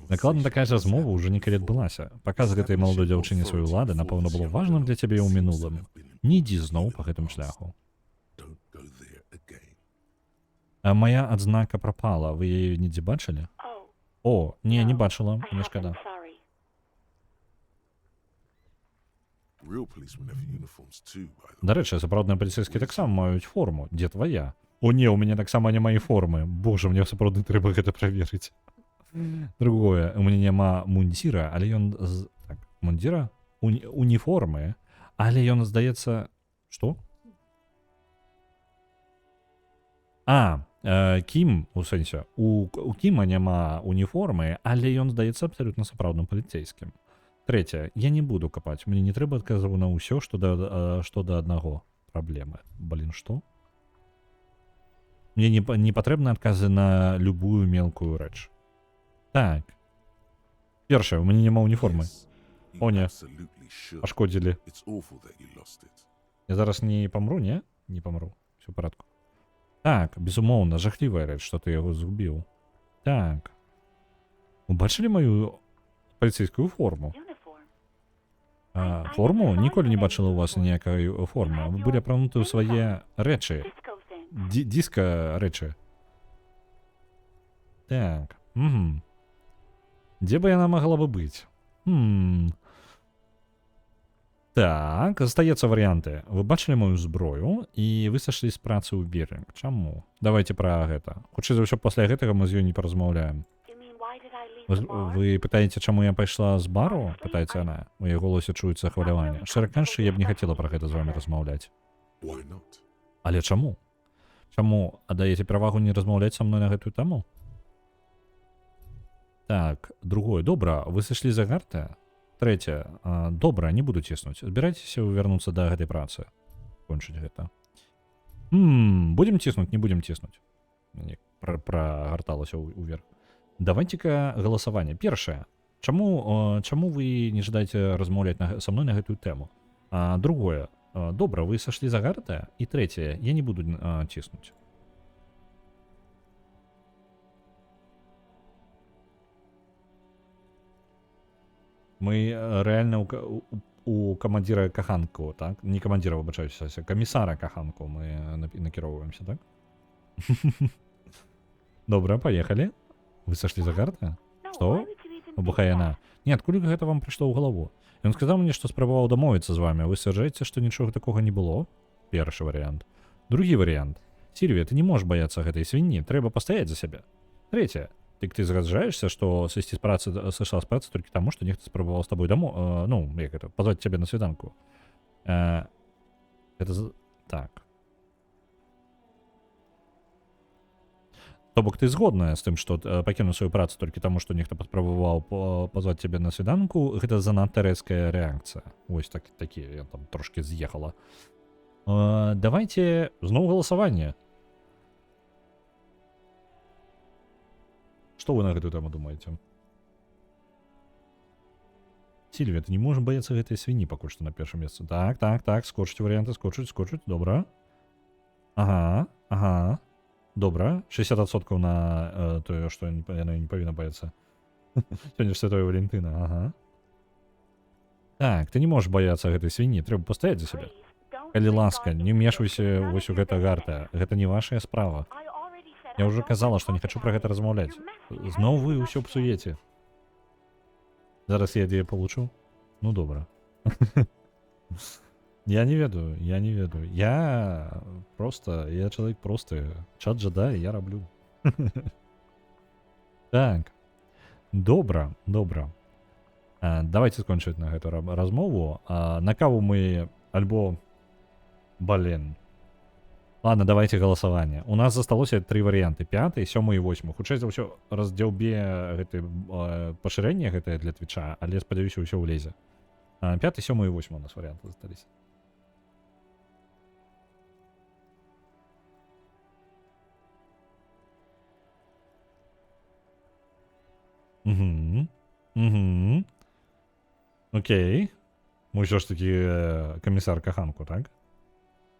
Накладна такая ж размова ўжо некалі адбылася. Паказ гэтай маладой дзяўчыне сваёй улады, напэўна, было важным для цябе ў мінулым. Не ідзі зноў па гэтым шляху. А моя адзнака прапала, вы яе нідзе бачылі? О, не бачыла, мне шкада. Дарэчы, сапраўдныя паліцейскія таксама маюць форму. Дзе твая? О не, у мяне таксама няма і формы. Божа, мне сапраўды трэба гэта праверыць. Другое, у мяне няма мундзіра, але ён... Так, мундзіра? Уніформы, але ён, здаецца... Што? Кім, у сэнсе, у Кіма няма уніформы, але ён, здаецца, абсалютна сапраўдным паліцейскім. Третье, я не буду копать. Мне не трэба адказваць на ўсё, што да аднаго праблемы. Блин, што? Мне не патрэбны адказы на любую мелкую рэч. Так. Першае, у мяне няма уніформы. О, не. Пашкодзілі. Я зараз не памру, не? Не памру. Всё ў парадку. Так, безумоўна, жахлівая рэч, што ты яго згубіў. Так. Вы бачылі маю паліцейскую форму? Форму? Ніколі не бачыла у вас ніякай формы. Вы былі апрануты ў свае рэчы. Діска рэчы. Так. Дзе бы яна магла бы быць? Так, застаецца варыянты. Вы бачылі мою зброю, і вы сашлі з працы ў Бірлінг. Чаму? Давайте пра гэта. Хутчэй за ўсё, пасля гэтага мы з ёй не паразмаўляем. Вы пытаеце, чаму я пайшла з бару? Пытаецца яна. У яе голасе чуецца хваляванне. Шчыра кажучы, я б не хацела пра гэта з вамі размаўляць. Але чаму? Чаму аддаеце перавагу не размаўляць са мной на гэтую тэму? Так, другое, добра, вы сышлі за гарта? Трэцяе, добра, не буду ціснуць. Збірайцеся вярнуцца да гэтай працы. Кончыць гэта. Будзем ціснуць, не будзем ціснуць. Прагарталася ўверх. Давайце-ка галасаванне. Першае, чаму вы не жадаеце размаўляць са мной на гэтую тэму? Другое, добра, вы сашлі за гарта? І трэцяе, я не буду ціснуць. Мы рэальна у камандзіра каханку, так? Не камандзіра, выбачаюся, камісара каханку мы накіроўваемся, так? Добра, паехалі. Вы сашлі за гарта? Што? Выбухае яна. Не, адкуль гэта вам прыйшло ў галаву? Ён сказаў мне, што спрабаваў дамовіцца з вамі. Вы сцвярджаеце, што нічога такога не было? Першы варыянт. Другі варыянт. Сільвія, ты не можаш баяцца гэтай свінні, трэба пастаяць за сябе. Трэцяе. Дык ты згаджаешся, што сысці з працы, сышла з працы толькі таму, што нехта спрабаваў з табой як гэта, пазваць цябе на свіданку. Так. То бок ты згодная з тым, што пакінуў сваю працу толькі таму, што нехта паспрабаваў пазваць цябе на свіданку, гэта занадта рэзкая рэакцыя. Вось такі, я там трошкі з'ехала. Давайце зноў галасаванне. Што вы на гэтую тэму думаеце? Сільвія, ты не можаш баяцца гэтай свіні пакуль што на першым месцы. Так, скочыць варыянты, скочыць, добра. Ага. Добра, 60% на тое, што яна не павінна баяцца. Сёння ж Святое Валентына, ага. Так, ты не можаш баяцца гэтай свіні, трэба пастаяць за сябе. Калі ласка, не ўмешвайся вось у гэта гарта, гэта не вашая справа. Я ўжо казала, што не хачу пра гэта размаўляць. Зноў вы ўсё псуеце. Зараз я яе получу? Ну, добра. Я не ведаю. Я чалавек просты. Чат жадае, я раблю. Так. Добра. Давайте скончыць на гэту размову. На каву мы альбо... Блин. Ладно, давайте голосование. У нас засталося 3 варианты. 5, 7 і 8. Хутчэй за ўсё раздзяўбе гэты пашырэнне гэтае для твіча, але спадзяюся, ўсё ўлезе. 5, 7 і 8 у нас варианты засталіся. Угу. Окей. Усё ж таки камісар каханку, так?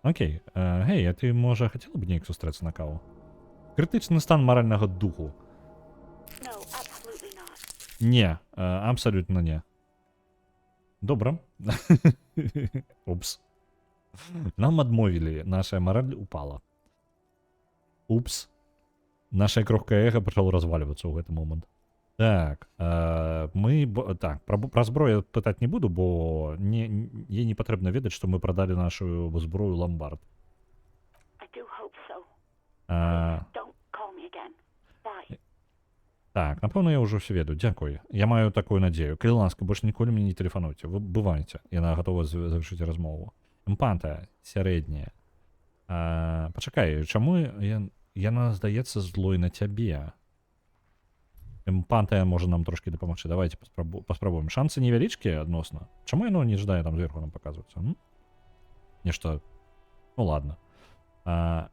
Окей. Гей, а ти, може, хотіла б неяк сустрэцца на каву? Критичний стан морального духу. No, absolutely not. Не, абсолютно не. Добре. Упс. Нам адмовілі, наша мораль упала. Упс. Наше крохкае эго пачало разваливаться ў гэты момент. Так, так, про зброю пытаць не буду, бо ей не патрэбна ведаць, што мы прадалі нашу зброю ламбард. I do hope so. А, Don't call me again. Bye. так, напэўна, я ўжо ўсё ведаю. Дзякуй. Я маю такую надзею. Калі ласка, больш ніколі мне не тэлефануйце. Вы бывайце. Яна гатова завяршыць размову. Эмпатыя, сярэдняя. Пачакай, чаму яна здаецца злой на цябе? Эмпатыя можа нам трошки дапамагчы. Давайте паспрабуем. Шансы невялічкія адносна. Чаму яно не жадае там зверху нам паказвацца? Нешта... Ну ладно.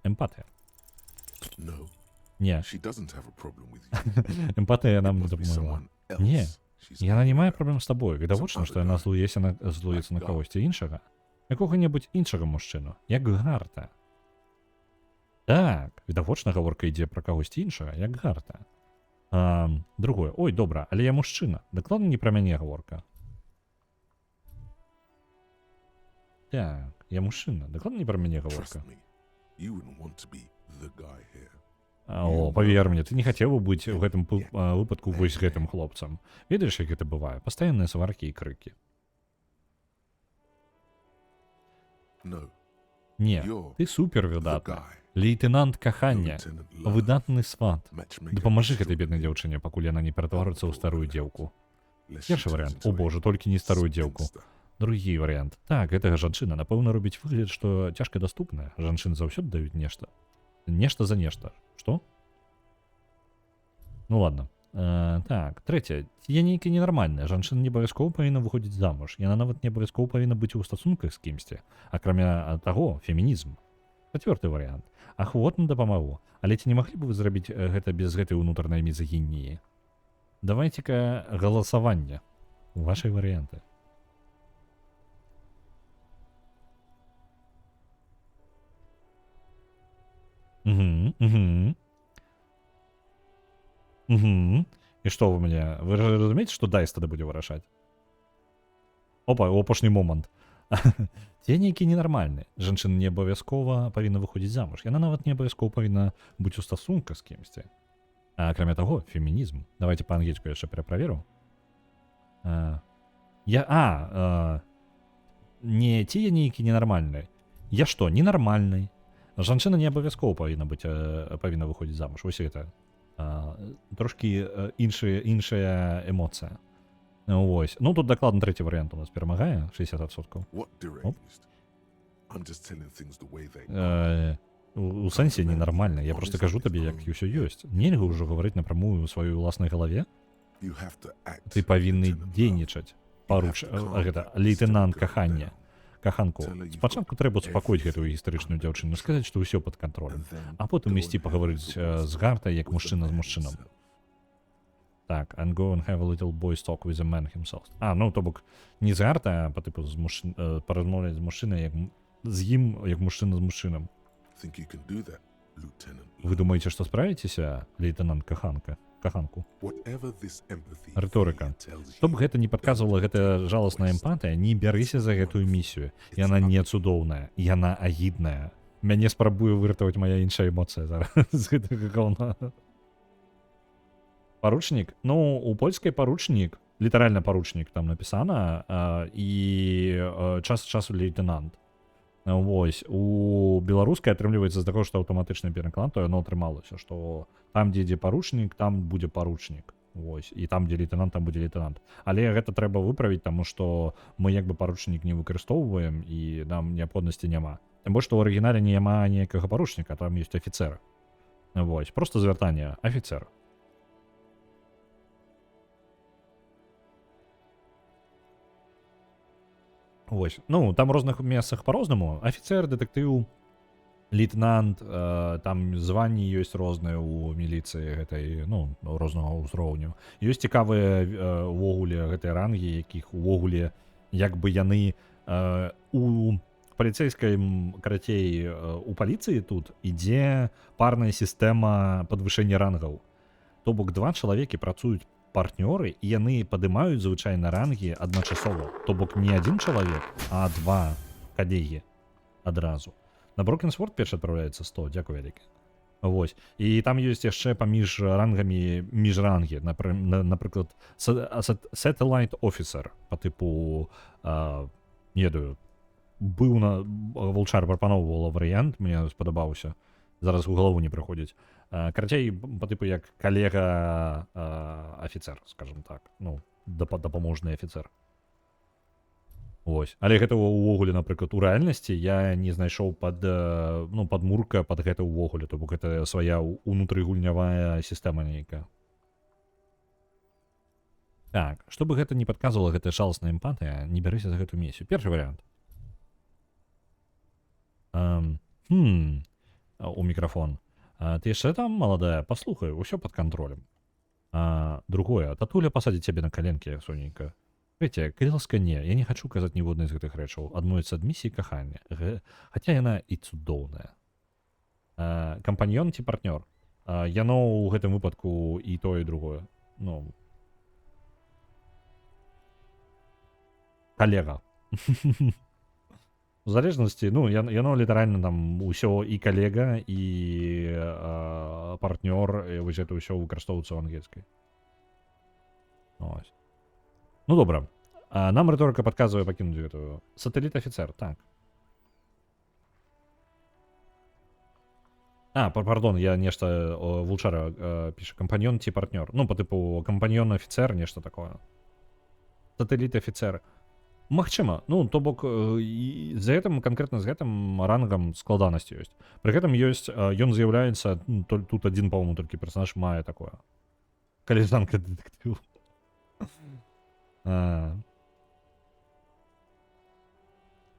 Эмпатыя. No, Не. she doesn't have a problem with you. Эмпатыя It нам must be дапамагла. someone else. Не. She's Яна не angry мае at. праблем з табою. Відавочна, што яна злуецца на кагосьці іншага. Якога-небудзь іншага мужчыну. Як Гарта. Так, відавочна гаворка ідзе пра кагосьці іншага, як Гарта. Другое. Ой, добра, але я мужчына. Дакладна не пра мяне гаворка. Так, я мужчына. Дакладна не пра мяне гаворка. Trust me, you wouldn't want to be the guy here. О, павер мне, ты не хацеў бы быць у гэтым выпадку вось гэтым хлопцам. Ведаеш, як гэта бывае? Пастаянныя сваркі і крыкі. No, Не, you're ты супер the выдатны. guy. Лейтенант кахання. Lieutenant Love. Выдатны сват. Matchmaker Дапамажы гэтай extraordinary. беднай дзяўчыне, пакуль яна не ператварыцца ў старую дзеўку. Lest she Першы turns варыянт. into О a боже, толькі не старую дзеўку. spinster. Другі варыянт. Так, гэтага жанчына, напэўна, робіць выгляд, што цяжка даступная. Жанчын заўсёды даюць нешта. Нешта за нешта. Што? Ну ладно. Так, трэцяе. Я нейкі ненармальная. Жанчына не абавязкова павінна выходзіць замуж. Яна нават не абавязкова павінна быць у стасунках з кімсьці. Акрамя таго, фемінізм. Чацвёрты варыянт. Ахвотна дапамагу. Але ці не маглі б вы зрабіць гэта без гэтай унутранай мізагініі? Давайце-ка галасаванне. Вашы варыянты. І што вы мне? Вы разумееце, што Дайс тады будзе вырашаць? Опа, апошні момант. Ці нейкі ненармальны. Жанчына не абавязкова павінна выходзіць замуж. Яна нават не абавязкова павінна быць у стасунках з кімсьці. Акрамя таго, фемінізм. Давайте па-ангельску яшчэ пераправеру. Не ці я нейкі ненармальны. Я што, ненармальны? Жанчына не абавязкова павінна выходзіць замуж. Вось гэта. Трошкі іншая эмоцыя. Вось. Ну, тут дакладна трэці варыянт у нас перамагае, 60%. What deranged? I'm just telling things the way they are. У сэнсе ненармальна. Я просто кажу табе, як усё ёсць. Нельга ўжо гаварыць напрамую ў сваёй уласнай галаве. You have to act, Ты павінны Lieutenant Love. дзейнічаць. Гэта лейтенант кахання. Каханку. Спачатку трэба супакоіць гэтую гістарычную дзяўчыну, сказаць, што ўсё пад кантролем. And then А потым go ісці and have пагаварыць a з Гартай, як with the мужчына з man мужчынам. himself. Так, and go and have a little boy's talk with the man himself. Ну, то бок, не з Гартай, а па типу паразмаўляць з мужчынай, як з ім, як мужчына з мужчынам. Think you can do that, Lieutenant Вы Love. думаеце, што справіцеся, лейтенант каханку? Whatever this empathy Рыторыка. thing tells Што б you, гэта не падказвала, гэтая жаласная эмпатыя, не бярыся за гэтую місію. Яна не цудоўная, яна агідная. Мяне спрабуе выратаваць мая іншая эмоцыя зараз з гэтага гаўна. Паручнік? Ну, у польскай паручнік, літаральна паручнік там напісана, і час ад часу лейтенант. Вось, у беларускай атрымліваецца з таго, што аўтаматычны пераклад, то яно атрымалася, што там, дзе ідзе паручнік, там будзе паручнік. Вось, і там, дзе лейтенант, там будзе лейтенант. Але гэта трэба выправіць, таму што мы як бы паручнік не выкарыстоўваем і нам неабходнасці няма. Тым больш, што ў арыгінале няма ніякага паручніка, там ёсць афіцэр. Вось, просто звяртанне афіцэр. Вось, ну, там у розных месцах па-рознаму. Афіцэр, дэтэктыў, лейтенант, там званні ёсць розныя ў міліцыі гэтай, ну, рознага ўзроўню. Ёсць цікавыя увогуле гэтыя рангі, якіх увогуле як бы яны у паліцэйскай, карацей, у паліцыі тут ідзе парная сістэма падвышэння рангаў. То бок два чалавекі працуюць партнёры, і яны падымаюць звычайна рангі адначасова. То бок не адзін чалавек, а два калегі адразу. На Брокенсворд першы адпраўляецца 100, дзякую вялікі. Вось. І там ёсць яшчэ паміж рангамі міжрангі. Напрыклад, Satellite Officer па тыпу, не ведаю, быў на... Вулчар прапаноўвала варыянт, мне спадабаўся. Зараз у галаву не прыходзіць. Карацей, па тыпу як калега афіцэр, скажем так. Ну, дапаможны афіцэр. Вось. Але гэта ўвогуле, напрыклад, у рэальнасці я не знайшоў падмурка пад гэта ўвогуле, то бок гэта свая унутрыгульнявая сістэма нейкая. Так, чтобы гэта не падказвала, гэта жаласная эмпатыя, не бярыся за гэту місію. Першы варыянт. У мікрафон. Ты яшчэ там, маладая? Паслухай, усё пад кантролем. Другое, татуля пасадзіць цябе на каленкі, соненька. Ведаце, калі ласка, не, я не хачу казаць ніводнай з гэтых рэчаў, адмовіцца ад місіі кахання. Хаця яна і цудоўная. Кампаньён ці партнёр? Яно ў гэтым выпадку і тое, і другое. Ну... Калега. У залежнасці, ну, яно літаральна там усё і калега, і партнёр, і вось гэта ўсё выкарыстоўваецца ў ангельскай. Ось. Ну, добра. Нам рыторыка падказвае пакінуць гэтую. Сатэліт-афіцэр, так. Пардон, я нешта Вулчара піша. Кампаньён ці партнёр. Ну, па тыпу кампаньён-афіцэр, нешта такое. Сатэліт-афіцэр. Магчыма, ну, то бок, з гэтым, канкрэтна з гэтым рангам складанасці ёсць. Пры гэтым ёсць, ён з'яўляецца, тут адзін, па-моему, толькі персонаж мае такое. Каліжанка дэтэктыў.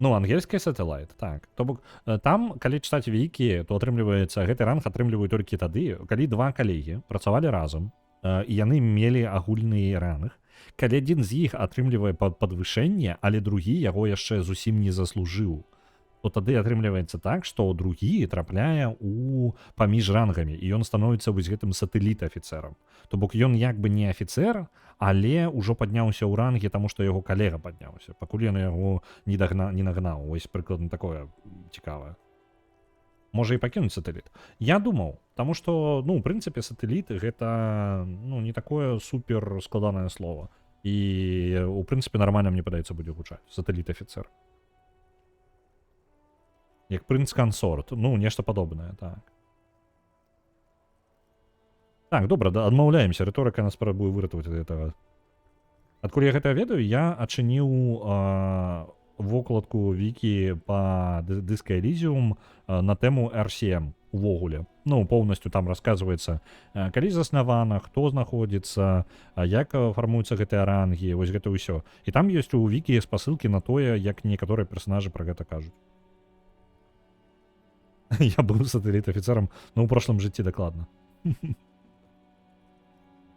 Ну, ангельская Satellite, так. То бок, там, калі чытаць вікі, то атрымліваецца, гэты ранг атрымліваюць толькі тады, калі два калегі працавалі разам, і яны мелі агульны ранг. Калі адзін з іх атрымлівае падвышэнне, але другі яго яшчэ зусім не заслужыў, то тады атрымліваецца так, што другі трапляе паміж рангамі, і ён становіцца вось гэтым сатэліт-афіцэрам. То бок ён як бы не афіцэр, але ўжо падняўся ў рангі, таму што яго калега падняўся, пакуль ён яго не нагнаў. Вось прыкладна такое цікавае. Можа і пакінуць сатэліт. Я думаў, таму што, ну, у прынцыпе, сатэліт гэта, ну, не такое супер складанае слово. І, у прынцыпе, нармальна, мне падаецца, будзе гучаць. Сатэліт-афіцэр. Як прынц-кансорт. Ну, нешта падобнае, так. Так, добра, адмаўляемся. Рыторыка нас спрабуе выратаваць ад гэтага. Адкуль я гэта ведаю, я адчыніў вокладку вікі па Disco Elysium на тэму RCM увогуле. Ну, поўнасцю там расказваецца, калі заснавана, хто знаходзіцца, як фармуюцца гэтыя рангі, вось гэта ўсё. І там ёсць у вікі спасылкі на тое, як некаторыя персонажы пра гэта кажуць. Я быў сатэліт-афіцэрам, ну, ў прошлым жыцці дакладна.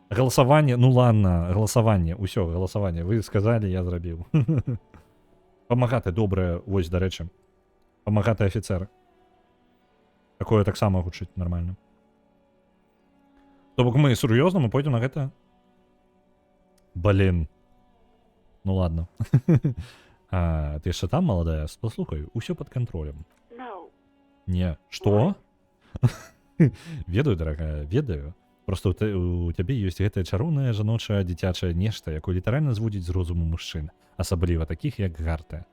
Галасаванне, ну ладно, галасаванне, ўсё, галасаванне. Вы сказалі, я зрабіў. Памагаты добрае, вось, дарэчы. Памагаты афіцэр. Такое таксама гучыць нармальна. То бок мы сур'ёзна, мы пойдзем на гэта? Блин. Ну ладно. Ты яшчэ там, маладая? Паслухай, усё пад кантролем. Не, што? Ведаю, дарагая, ведаю. Просто у цябе ёсць гэтае чароўнае жаночае дзіцячае нешта, якое літаральна зводзіць з розуму мужчын, асабліва такіх, як Гартэ.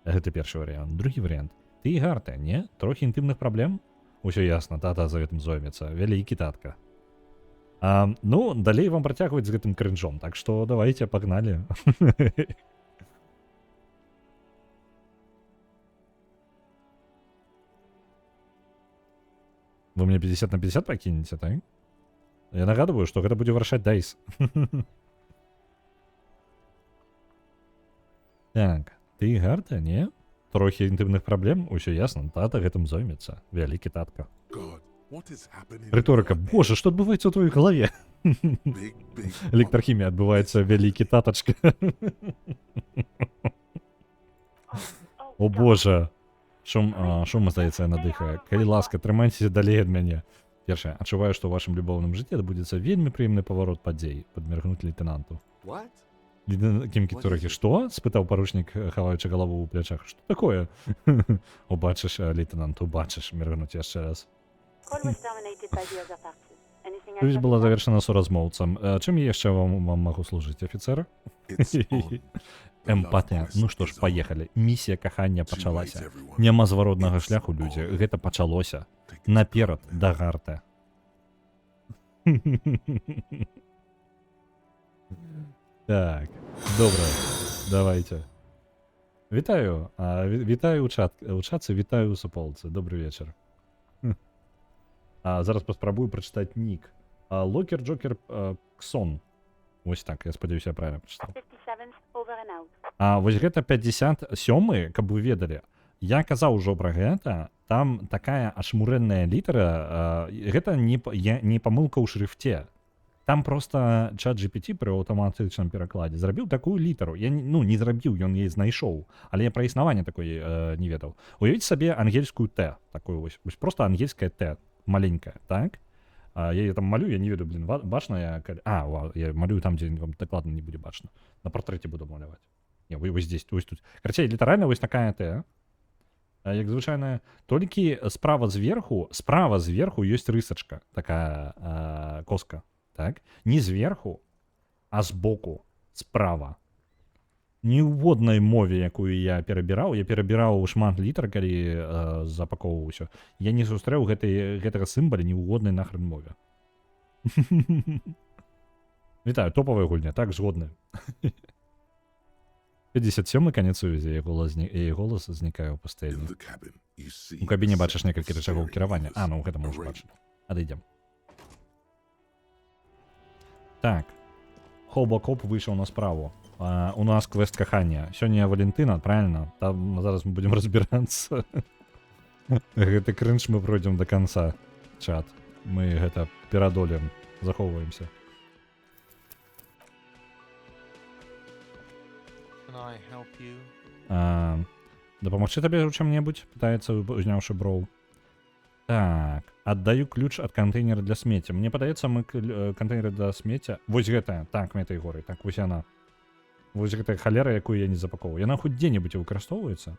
Гэта першы варыянт. Другі варыянт. Ты і Гартэ, не? Трохі інтымных праблем? Усё ясна, тата за гэтым зоймецца. Вялікі татка. Ну, далей вам працягваць з гэтым крынжом, так што давайте, пагналі. Вы мне 50 на 50 пакінеце, так? Я нагадываю, што гэта будзе вырашаць Дайс. Так, ты Гарта, не? Трохі інтымных праблем, усё ясна, тата гэтым зоймецца. Вялікі татка. God, what is happening? Рыторыка, боже, што адбываецца ў тваёй галаве? Big, big. Электрахімія адбываецца, вялікі татачка. О боже. Шум, здаецца, надыхае. Калі ласка, трымайцеся далей ад мяне. Першае, адчуваю, што ў вашым любоўным жыцці адбудзецца вельмі прыемны паварот падзей, падміргнуць лейтенанту. What? Кімкі Турахі, што? Спытаў паручнік, хаваючы галаву ў плячах. Што такое? Убачыш, лейтенант, убачыш, міргнуць яшчэ раз. Сувязь была завершена суразмоўцам. Чым яшчэ вам магу служыць, афіцэр? It's on. The love Эмпатыя. quest Ну што ж, is on. паехалі. Місія кахання Too late, пачалася. everyone. Няма зваротнага It's шляху, людзі. on. Гэта пачалося. Take it to Наперад God, да Гарта. Так, добра. Давайте. Вітаю. Вітаю у чатцы, вітаю у суполцы. Добрый вечар. Зараз паспрабую прачытаць нік. Локер Джокер Ксон. Вось так, я спадзяюся, я правильно прачытаў. Вось гэта 57, каб вы ведалі. Я казаў ужо пра гэта, там такая ашмурэнная літара, гэта не памылка ў шрыфце. Там просто чат GPT пры аўтаматычным перакладзе зрабіў такую літару. Я не зрабіў, ён яе знайшоў, але я пра існаванне такой не ведаў. Уявіце сабе ангельскую Т, такую вось просто ангельская Т, маленькая, так? Я яе там малюю, я не ведаю, блин, бачна я... я малюю там, дзе вам дакладна не будзе бачна. На партрэце буду маляваць. Не, вось здесь, вось тут. Карацей, літаральна вось такая Т. Як звычайная, толькі справа зверху ёсць рысачка, такая коска. Так? Не зверху, а збоку, справа. Ніводнай мове, якую я перабіраў шмат літар, калі запакоўваў усё. Я не сустрэў гэтага сімбаля ніводнай нахрен мове. Вітаю, топавая гульня, так, згодны. 57-й канец сувязі, яе голас знікае ў пастэльні. In the cabin, you see У кабіне the бачыш некалькі рычагоў staring кіравання. fingers Ну, гэта мы ўжо arranged. бачылі. Адыдзем. Так. Хобакоп выйшаў на справу. У нас квест кахання. Сёння Валентына, правильно? Там зараз мы будем разбірацца. Гэты крынж мы пройдзем до конца. Чат. Мы гэта перадолем. Захоўваемся. Can I help you? Дапамагчы табе ў чым-небудзь? Пытаецца, узняўшы броў. Так, аддаю ключ ад кантэйнера для смецця. Мне падаецца, мы кантэйнеры для смецця... Вось гэтая, так, мэтай горы, так, вось яна. Вось гэтая халера, якую я не запаковваю. Яна хоць дзе-небудзь выкарыстоўваецца?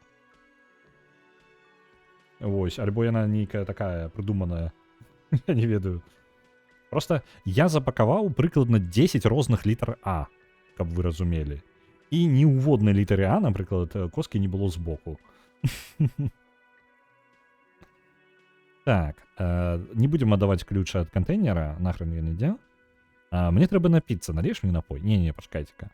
Вось, альбо яна нейкая такая прыдуманая. Я не ведаю. Просто я запакаваў прыкладна 10 розных літар А, каб вы разумелі. І ні ў воднай літары А, напрыклад, коскі не было збоку. Так, не будем аддаваць ключ ад кантэйнера, нахрен ён ідзе. Мне трэба напіцца, наліеш мне напой? Не, пачакайце-ка.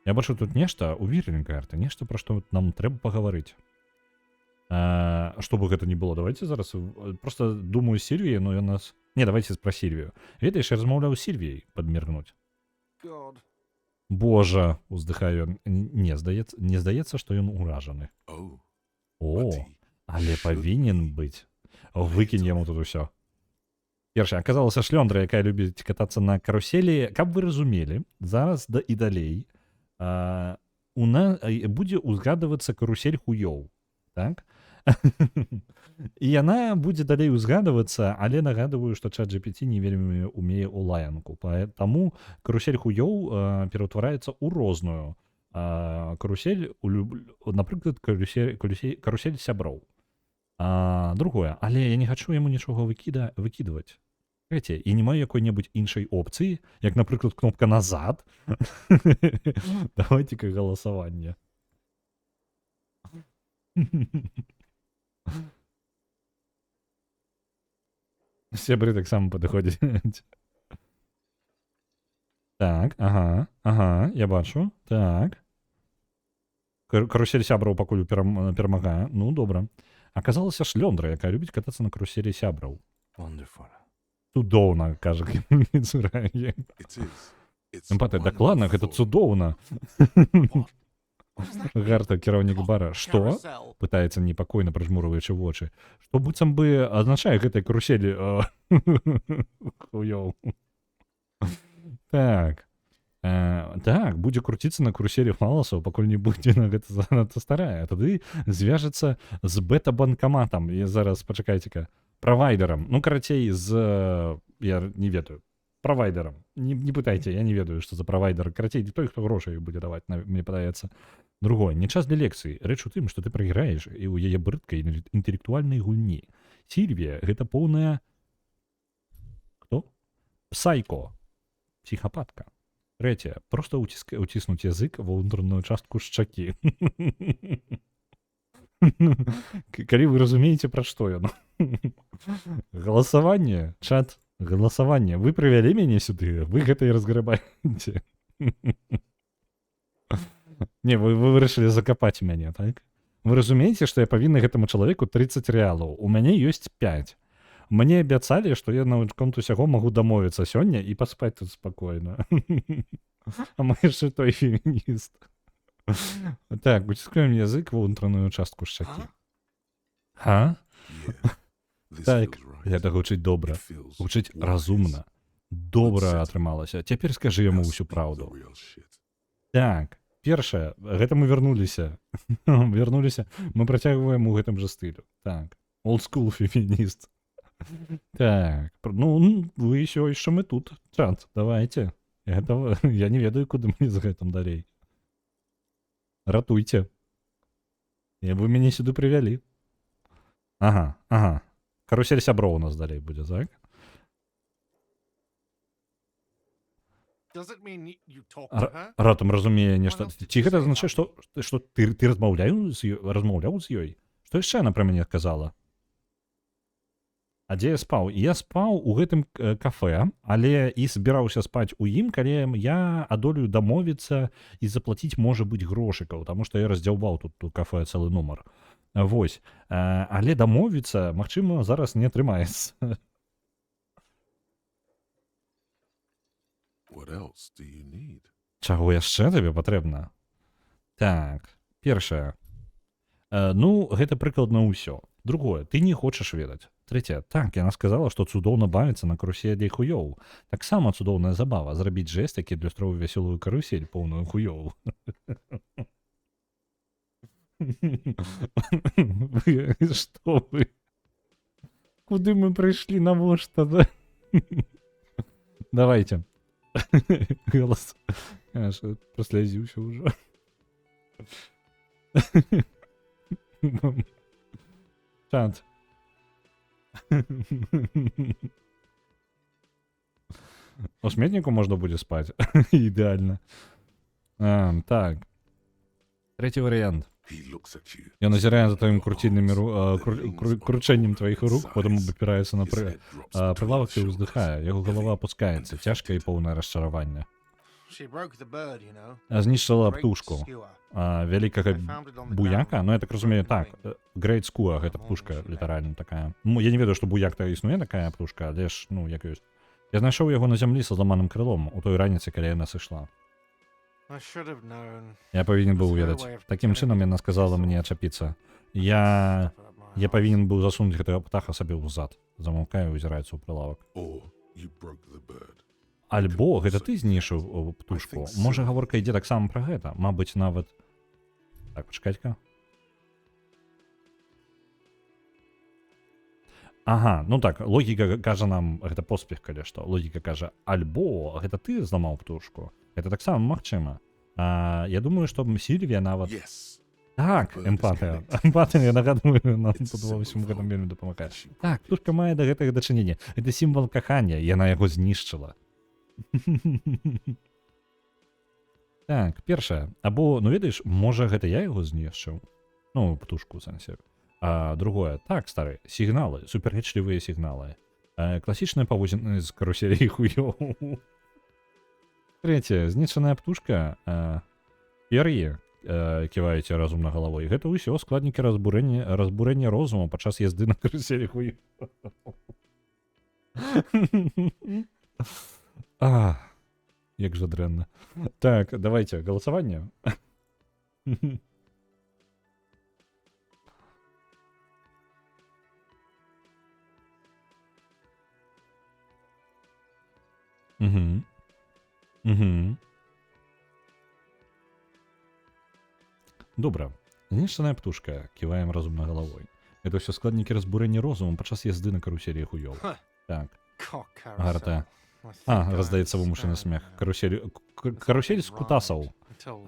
Я бачу тут нешта у Вірлінгарта, нешта, пра што нам трэба пагаварыць. Што бы гэта ни было, давайте зараз просто думаю Сільвіі, но ён нас... Не, давайте пра Сільвію. Ведаеш, я размаўляў з Сільвіяй падміргнуць. God. Божа, уздыхаю ён. Не здаецца, што ён уражаны. Oh, О, but he але should павінен be. быць. Выкінь яму тут усё. Першае, аказалася шлёндра, якая любіць катацца на каруселі. Каб вы разумелі, зараз і далей у нас будзе узгадвацца карусель хуёў. Так? І яна будзе далей узгадвацца, але нагадываю, што чат GPT не вельмі умее ў лаянку. Таму карусель хуёў пераўтвараецца ў розную карусель, напрыклад, карусель сяброў. Другое, але я не хачу яму нічога выкідваць. Трэцяе, і не маю якой-небудзь іншай опцыі, як, напрыклад, кнопка «Назад». Давайте-ка галасаванне. Сябры таксама падыходзяць. Так, ага, я бачу. Так. Карусель сябраў пакуль перамагае. Ну, добра. Аказалася шлёндра, якая любіць катацца на каруселі сябраў. Wonderful. Цудоўна, кажа Міцурае. It is. It's Эмпатыя, дакладна, гэта wonderful. цудоўна. Гарта, кіраўнік бара. Што? Carousel. Пытаецца непакойна, прыжмурваючы вочы. Што быццам бы азначае гэтай каруселі? Хуёў. Так. Так, будзе круціцца на каруселі фаласаў, пакуль не будзе на гэта занадта старая. Тады звяжацца з бета-банкаматам. І зараз, пачакайце-ка, правайдерам. Ну, карацей, я не ведаю. Правайдерам. Не пытайце, я не ведаю, што за правайдер. Карацей, той, хто грошай будзе даваць, мне падаецца. Другое, не час для лекцыі. Рэч у тым, што ты прайграеш і ў яе брыдкай інтэлектуальнай гульні. Сільвія, гэта поўная... Хто? Псайко. Псіхапатка. Третье. Просто утиснуть язык ва ўнутраную частку шчакі. Калі вы разумееце, пра што яно. Галасаванне, чат, галасаванне. Вы прывялі мяне сюды, вы гэта і разграбаеце. Не, вы вырашылі закапаць мяне, так? Вы разумееце, што я павінна гэтаму чалавеку 30 рэалаў. У мяне ёсць 5. Мне абяцалі, што я наконт усяго магу дамовіцца сёння і паспаць тут спакойна. А мы яшчэ той фемініст. Так, уціскаем язык ва ўнутраную частку шчакі. Га? Yeah. This Так, feels right. гэта гучыць добра. It feels Гучыць wise. разумна. Добра атрымалася. Цяпер скажы яму Now ўсю speak the праўду. real shit. Так, першае, гэта мы вярнуліся. Вярнуліся, мы працягваем у гэтым жа стылю. Так, old school фемініст. Так, ну, вы ўсё яшчэ мы тут. Чат, давайте. Я не ведаю, куды мы з гэтым далей. Ратуйце. Вы мяне сюды прывялі. Ага. Карусель сяброў у нас далей будзе, так? Does it mean you talk to her? Ратам разумее нешта. Ці гэта азначае, што ты размаўляў з ёй? Што яшчэ яна пра мяне казала? А дзе я спаў? Я спаў у гэтым кафэ, але і збіраўся спаць у ім, калі я адолею дамовіцца і заплаціць, можа быць, грошыкаў, таму што я раздзяўбаў тут у кафэ цэлы нумар. Вось. Але дамовіцца, магчыма, зараз не атрымаецца. What else do you need? Чаго яшчэ табе патрэбна? Так, першае. Ну, гэта прыкладна ўсё. Другое, ты не хочаш ведаць. Трэцяе, так, яна сказала, што цудоўна бавіцца на каруселі хуёў. Таксама цудоўная забава зрабіць жэст, які адлюстроўвае вясёлую карусель, поўную хуёў. Што вы? Куды мы прыйшлі, навошта, да? Давайте. Голос. Аж прослезился уже. Чат. У сметнику можно будет спать. Идеально. Так. Третий вариант. He looks at you. Я назираю за твоим крутильным кручением твоих рук, потом опирается на прилавок и вздыхая. Его голова опускается, тяжкое и полное расчарование. She broke the bird, you know. Знищила Great птушку. skewer. Великого I found it on the буяка, ground. ну я так разумею, так. Broken Great Skua, гэта птушка літаральна такая. Я не ведаю, што буяк-то існуе такая птушка, але ж, ну, як ёсць. Я знайшоў яго на зямлі са зламаным крылом у той раніцы, калі яна сышла. I should have known. Я павінен быў ведаць. Такім чынам яна сказала мне ачапіцца. Я павінен быў засунуць гэтага птаха сабе ў зад. Замаўкаю, узіраецца ў прылавак. Or you broke the bird. Альбо гэта ты знішыў птушку. Можа, гаворка ідзе таксама пра гэта. Мабыць, нават... Так, пачакайка. Ага, ну так, логіка кажа нам, гэта поспех, калі што. Логіка кажа, альбо гэта ты зламаў птушку. Гэта таксама магчыма. Я думаю, што Сільвія нават... Yes. Так, эмпатыя. Эмпатыя, я нагадую, нам тут ва ўсім гэтым вельмі дапамагае. Так, птушка мае да гэтага дачынення. Гэта сімвал кахання, яна яго знішчыла. Так, першае. Або, ну ведаеш, можа гэта я яго знішчыў? Ну, птушку, у сэнсе. А другое, так, стары, сігналы, супярэчлівыя сігналы. Классичная павузина из карусели хуёў. Третье. Знішчаная птушка. Пер'е. Ківаеце разумна галавой. Гэта ўсё складнікі разбурэння розуму падчас язды на каруселі хуёў. Як жа дрэнна. Так, давайте, голосование. Угу. Угу. Добра. Знішчаная птушка. Ківаем разумна галавой. Гэта ўсё складнікі разбурэння розуму падчас язды на каруселі хуёў. Ха. Так. Cock carousel. Гарта. I think I Раздаецца вымушаны смех. Карусель з кутасаў. Until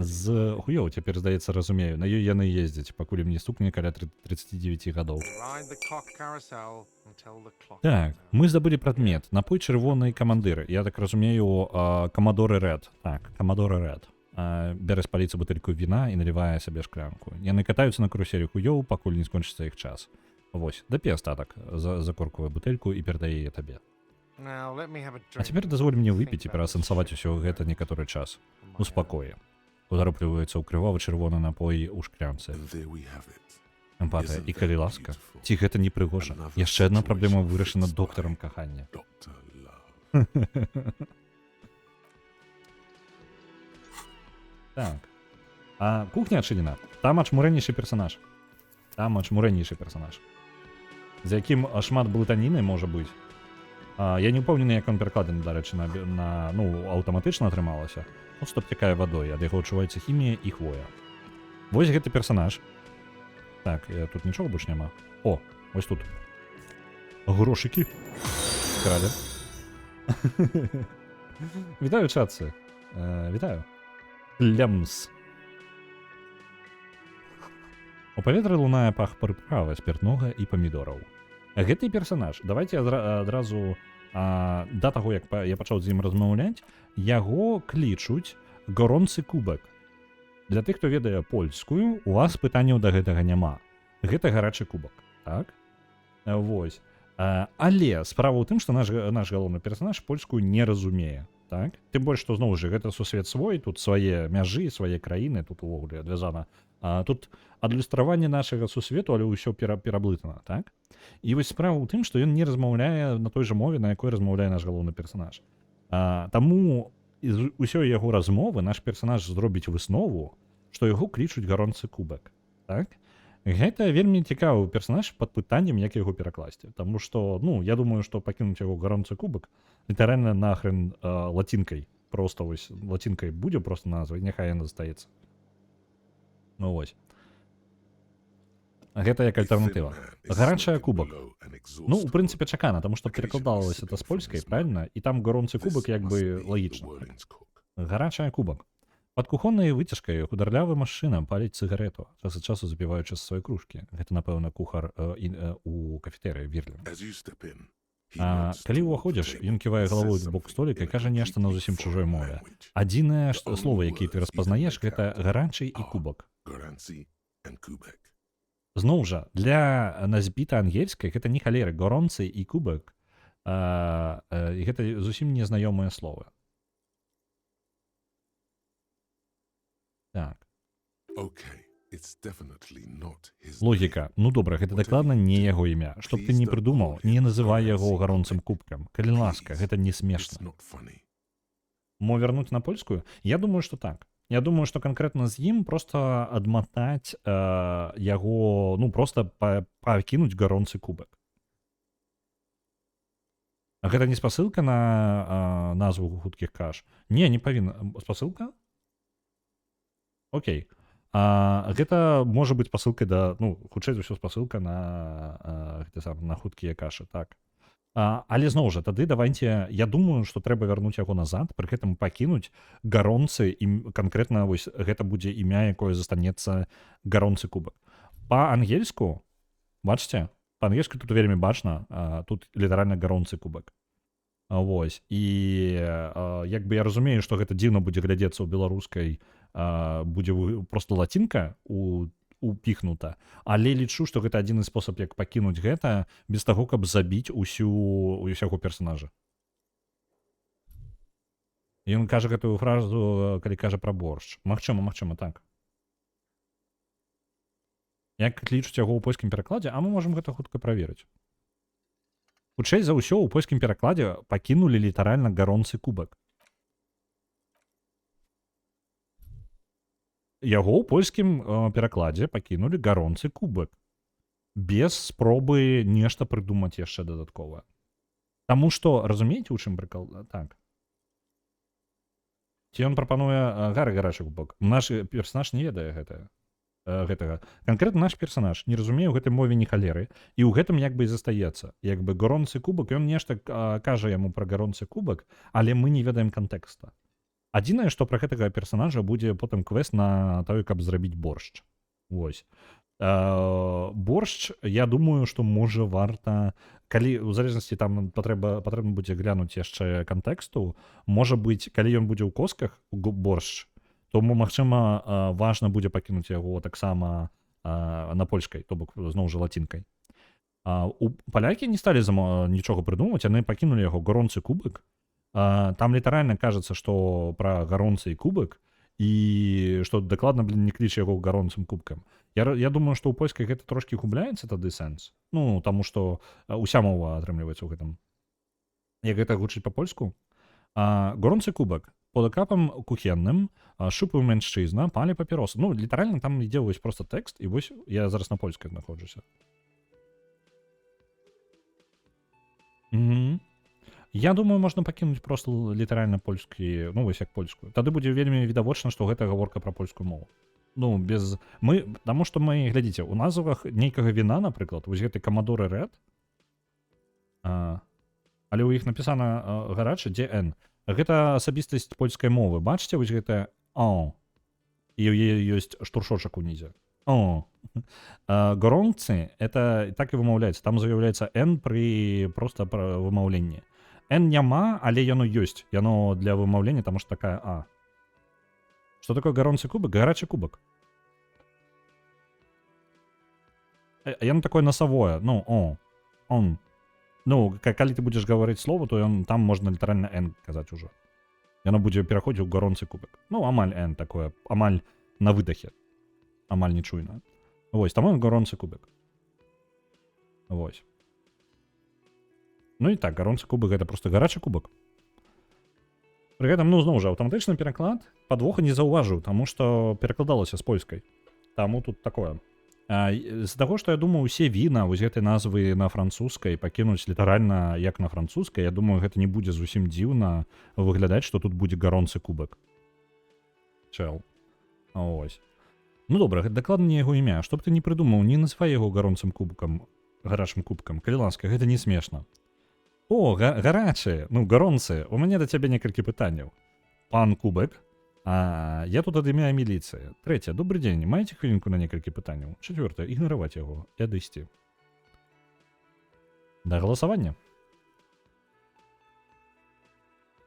З хуёў цяпер, здаецца, разумею. На ёй яны ездзяць, пакуль ім не стукне каля 39 гадоў. ride the cock carousel until the clock. Так, мы здабылі прадмет. Напой чырвонай камандыры. Я так разумею, камадоры Ред. Так, камадоры Ред. Бярэ з паліцы бутэльку віна і налівае сабе шклянку. Яны катаюцца на каруселі хуёў, пакуль не скончыцца іх час. Вось, дапі астатак, закоркавую бутэльку і перадае яе табе. Now let me have a А drink цяпер and дазволь мне think выпіць і about пераасэнсаваць this усё гэта некаторы час. on my У спакоі. Ударопліваецца ў крывова-чырвоны напой у шклянцы. And there we have it. Эмпатыя. І Isn't калі that ласка, beautiful? ці гэта не прыгожа? Яшчэ адна праблема вырашана доктарам кахання. Dr. Love. Так. А кухня адчынена. Там ачмурэннейшы персанаж. За якім шмат блытаніны можа быць. Я не ўпэўнены, як ён перакладзены, дарэчы, на ну, аўтаматычна атрымалася. Просто абцякае вадой, ад яго адчуваецца хімія і хвоя. Вось гэты персанаж. Так, тут нічога больш няма. О, вось тут. Грошыкі. Кралі. Вітаю, чатцы. Вітаю. Лямс. У паветры лунае пах прыправы, спіртнога і памідораў. Гэты персанаж, давайте адразу да таго, як я пачаў з ім размаўляць, яго клічуць горонцы кубак. Для тых, хто ведае польскую, у вас пытанняў да гэтага няма. Гэта гарачы кубак, так? Вось. Але справа ў тым, што наш галоўны персанаж польскую не разумее, так? Тым больш, што зноў жа гэта сусвет свой, тут свае мяжы, свае краіны, тут увогуле адвязана. Тут адлюстраванне нашага сусвету, але ўсё пераблытана, так? І вось справа ў тым, што ён не размаўляе на той жа мове, на якой размаўляе наш галоўны персанаж. Таму ўсёй яго размовы наш персанаж зробіць выснову, што яго клічуць гаронцы кубак, так? Гэта вельмі цікавы персанаж пад пытаннем, як яго перакласці. Таму што, ну, я думаю, што пакінуць яго гаронцы кубак літаральна нахрен лацінкай. Просто вось лацінкай будзе просто назва, няхай яна застаецца. Ну вось. Гэта як альтэрнатыва. Гарачая кубак. Ну, у прынцыпе, чакана, таму што перакладалася это з польскай, правильно? І там гаронцы кубак як бы лагічна. Гарачая кубак. Пад кухоннай выцяжкай хударлявы мужчына паліць цыгарету, час ад часу запіваючы з сваёй кружкі. Гэта, напэўна, кухар у кафетэрыі Вірлін. Калі ўваходзіш, ён ківае галавой з бок століка і кажа нешта на зусім чужой мове. Адзінае слова, які ты распазнаеш, гэта гарачы і кубак. Зноў жа, для назбіта ангельскай гэта не халеры, горонцы і кубак. Гэта зусім незнаёмыя словы. Так. Логіка. Ну добра, гэта дакладна не яго імя. Што б ты не прыдумаў, не называй яго гаронцым кубкам. Калі ласка, гэта не смешна. Мо вярнуць на польскую? Я думаю, што так. Я думаю, што канкрэтна з ім проста адматаць яго, ну проста пакінуць гаронцы кубак. Гэта не спасылка на назву хуткіх каш? Не, не павінна. Спасылка? Окей. Гэта можа быць спасылкай да, ну, хутчэй за ўсё спасылка на хуткія кашы, так. Але зноў жа, тады давайте, я думаю, што трэба вярнуць яго назад, пры гэтым пакінуць гаронцы, і канкрэтна вось гэта будзе імя, якое застанецца гаронцы кубак. Па-ангельску, бачыце, па-ангельску тут вельмі бачна, тут літаральна гаронцы кубак. Вось, і як бы я разумею, што гэта дзіўна будзе глядзецца ў беларускай, будзе просто лацінка у упіхнута. Але лічу, што гэта адзіны спосаб, як пакінуць гэта, без таго, каб забіць усяго персонажа. Ён кажа гэтую фразу, калі кажа пра боршч. Магчыма, так. Як лічуць яго ў польскім перакладзе, а мы можам гэта хутка праверыць. Хутчэй за ўсё, у польскім перакладзе пакінулі літаральна гаронцы кубак. Яго ў польскім перакладзе пакінулі гаронцы кубак. Без спробы нешта прыдумаць яшчэ дадаткова. Таму што, разумееце, у чым прыкол? Так. Ці ён прапануе гарачы кубак? Наш персонаж не ведае гэтага. Канкрэтна наш персонаж не разумее ў гэтай мове ні халеры, і ў гэтым як бы і застаецца. Як бы гаронцы кубак, ён нешта кажа яму пра гаронцы кубак, але мы не ведаем кантэкста. Адзінае, што пра гэтага персонажа будзе потым квест на тое, каб зрабіць боршч. Вось. Боршч, я думаю, што можа варта, калі у залежнасці там патрэбна будзе глянуць яшчэ кантэксту, можа быць, калі ён будзе ў косках боршч, то магчыма важна будзе пакінуць яго таксама на польскай, то бок зноў жа лацінкай. Палякі не сталі нічога прыдумваць, яны пакінулі яго гаронцы кубак. Там літаральна кажацца, што пра гаронцы і кубак, і што дакладна, не кліча яго гаронцым кубкам. Я думаю, што ў польскай гэта трошкі губляецца тады сэнс. Ну, таму што уся мова атрымліваецца ў гэтым. Як гэта гучыць па-польску? Гаронцы кубак. Под капам кухенным, шупы мяншчызна, палі папіросы. Ну, літаральна там ідзе вось проста тэкст, і вось я зараз на польскай знаходжуся. Я думаю, можна пакінуць проста літаральна польскі, ну, вось як польскую. Тады будзе вельмі відавочна, што гэта гаворка пра польскую мову. Ну, без... Таму што мы, глядзіце, у назвах нейкага віна, напрыклад, вось гэты Камадоры Ред, але ў іх напісана гарачы, дзе N. Гэта асабістасць польскай мовы. Бачыце, вось гэта «о». І ў яе ёсць штуршочак унізе. «О». Гаронцы, это так і вымаўляецца. Там з'яўляецца «N» пры проста вымаўленні. N няма, але яно ёсць. Яно для вымаўлення, таму што такая «а». Што такое гаронцы кубак? Гарачы кубак. Яно такое насавое. Ну, «о». «Он». Ну, калі ты будзеш гаварыць слова, то там можна літаральна «n» казаць ужо. Яно будзе пераходзіць у гаронцы кубак. Ну, амаль «n» такое, амаль на выдахе. Амаль нечуйна. Вось, таму гаронцы кубак. Вось. Ну і так, гаронцы кубак гэта проста гарачы кубак. Пры гэтым, ну, зноў жа, аўтаматычны пераклад падвоха не заўважыў, таму што перакладалася з польскай. Таму тут такое. З-за таго, што я думаю, усе віна вось гэтай назвы на французскай пакінуць літаральна як на французскай, я думаю, гэта не будзе зусім дзіўна выглядаць, што тут будзе гаронцы кубак. Чэл. Ось. Ну добра, гэта дакладна не яго імя. Што б ты не прыдумаў, не называй яго гаронцым кубкам, гарачым кубкам. Калі ласка, гэта не смешна. О, гарачы, ну, гаронцы, у мяне да цябе некалькі пытанняў. Пан Кубак, я тут ад імя міліцыя. Трэця, добрый дзень, маеце хвілінку на некалькі пытанняў? Чацвёртае, ігнараваць яго і адысці. Да галасавання.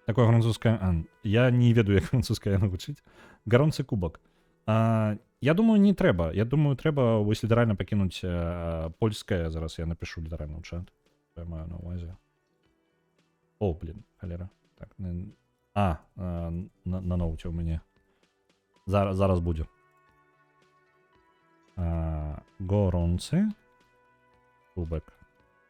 Такое французскае... Я не ведаю, як французская яна гучыць. Гаронцы кубак. Я думаю, не трэба. Я думаю, трэба вось літаральна пакінуць польскае. Зараз я напишу літаральна ў чат. Я маю на увазе. О, блин, халера. Так, на ноуце у мяне. Зараз будзе. Горонцы. Кубак.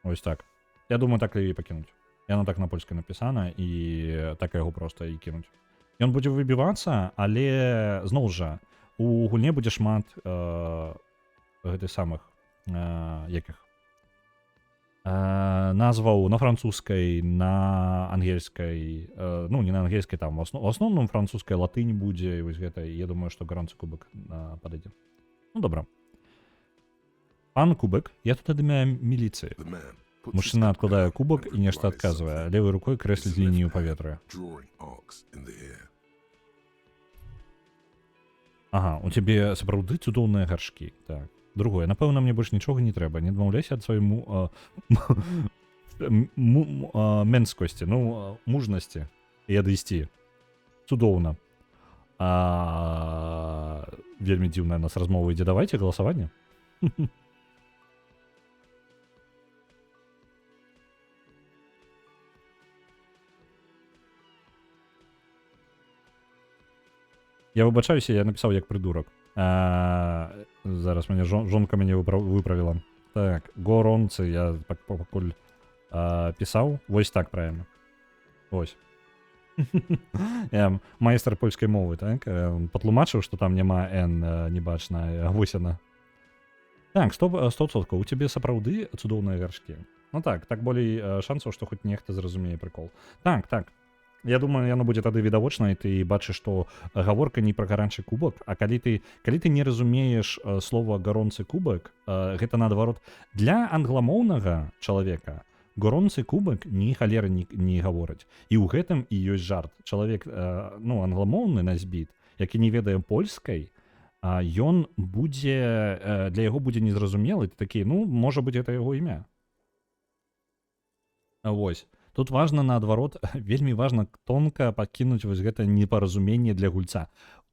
Ось так. Я думаю, так і пакінуць. Яно так на польскай напісана, і так яго проста і кінуць. Ён будзе выбівацца, але зноў жа, у гульне будзе шмат гэтых самых, якіх назваў на французскай, на ангельскай, ну, не на ангельскай, там, у асноўным французскай латынь будзе, і вось гэта, я думаю, што гаронцы кубак падыдзе. Ну, добра. Пан Кубак, я тут ад імя міліцыі. Мужчына адкладае кубак і нешта адказвае, левай рукой крэсліць лінію паветра. Ага, у цябе сапраўды цудоўныя гаршкі. Так. Другое, напэўна, мне больш нічога не трэба. Не адмаўляйся ад сваёй мэнскасці, ну, мужнасці і адысці. Цудоўна. вельмі дзіўная нас размова ідзе. Давайте галасаванне. Я выбачаюся, я напісаў як прыдурак. Зараз мяне жонка мяне выправіла. Так, горонцы я пакуль пісаў. Вось так правильно. Вось. Я майстар польскай мовы, так? Патлумачыў, што там няма N небачная, вось яна. Так, 100%. У цябе сапраўды цудоўныя гаршкі. Ну так болей шансаў, што хоць нехта зразумее прыкол. Так. Я думаю, яно будзе тады відавочна, і ты бачыш, што гаворка не пра гарачы кубак, а калі ты не разумееш слова гаронцы кубак, гэта наадварот. Для англамоўнага чалавека горонцы кубак ні халеры не гавораць. І ў гэтым і ёсць жарт. Чалавек, англамоўны назбіт, які не ведае польскай, ён будзе, для яго будзе незразумелы, такі, можа быць, гэта яго імя. Вось. Тут важна, наадварот, вельмі важна тонка пакінуць вось гэта непаразуменне для гульца.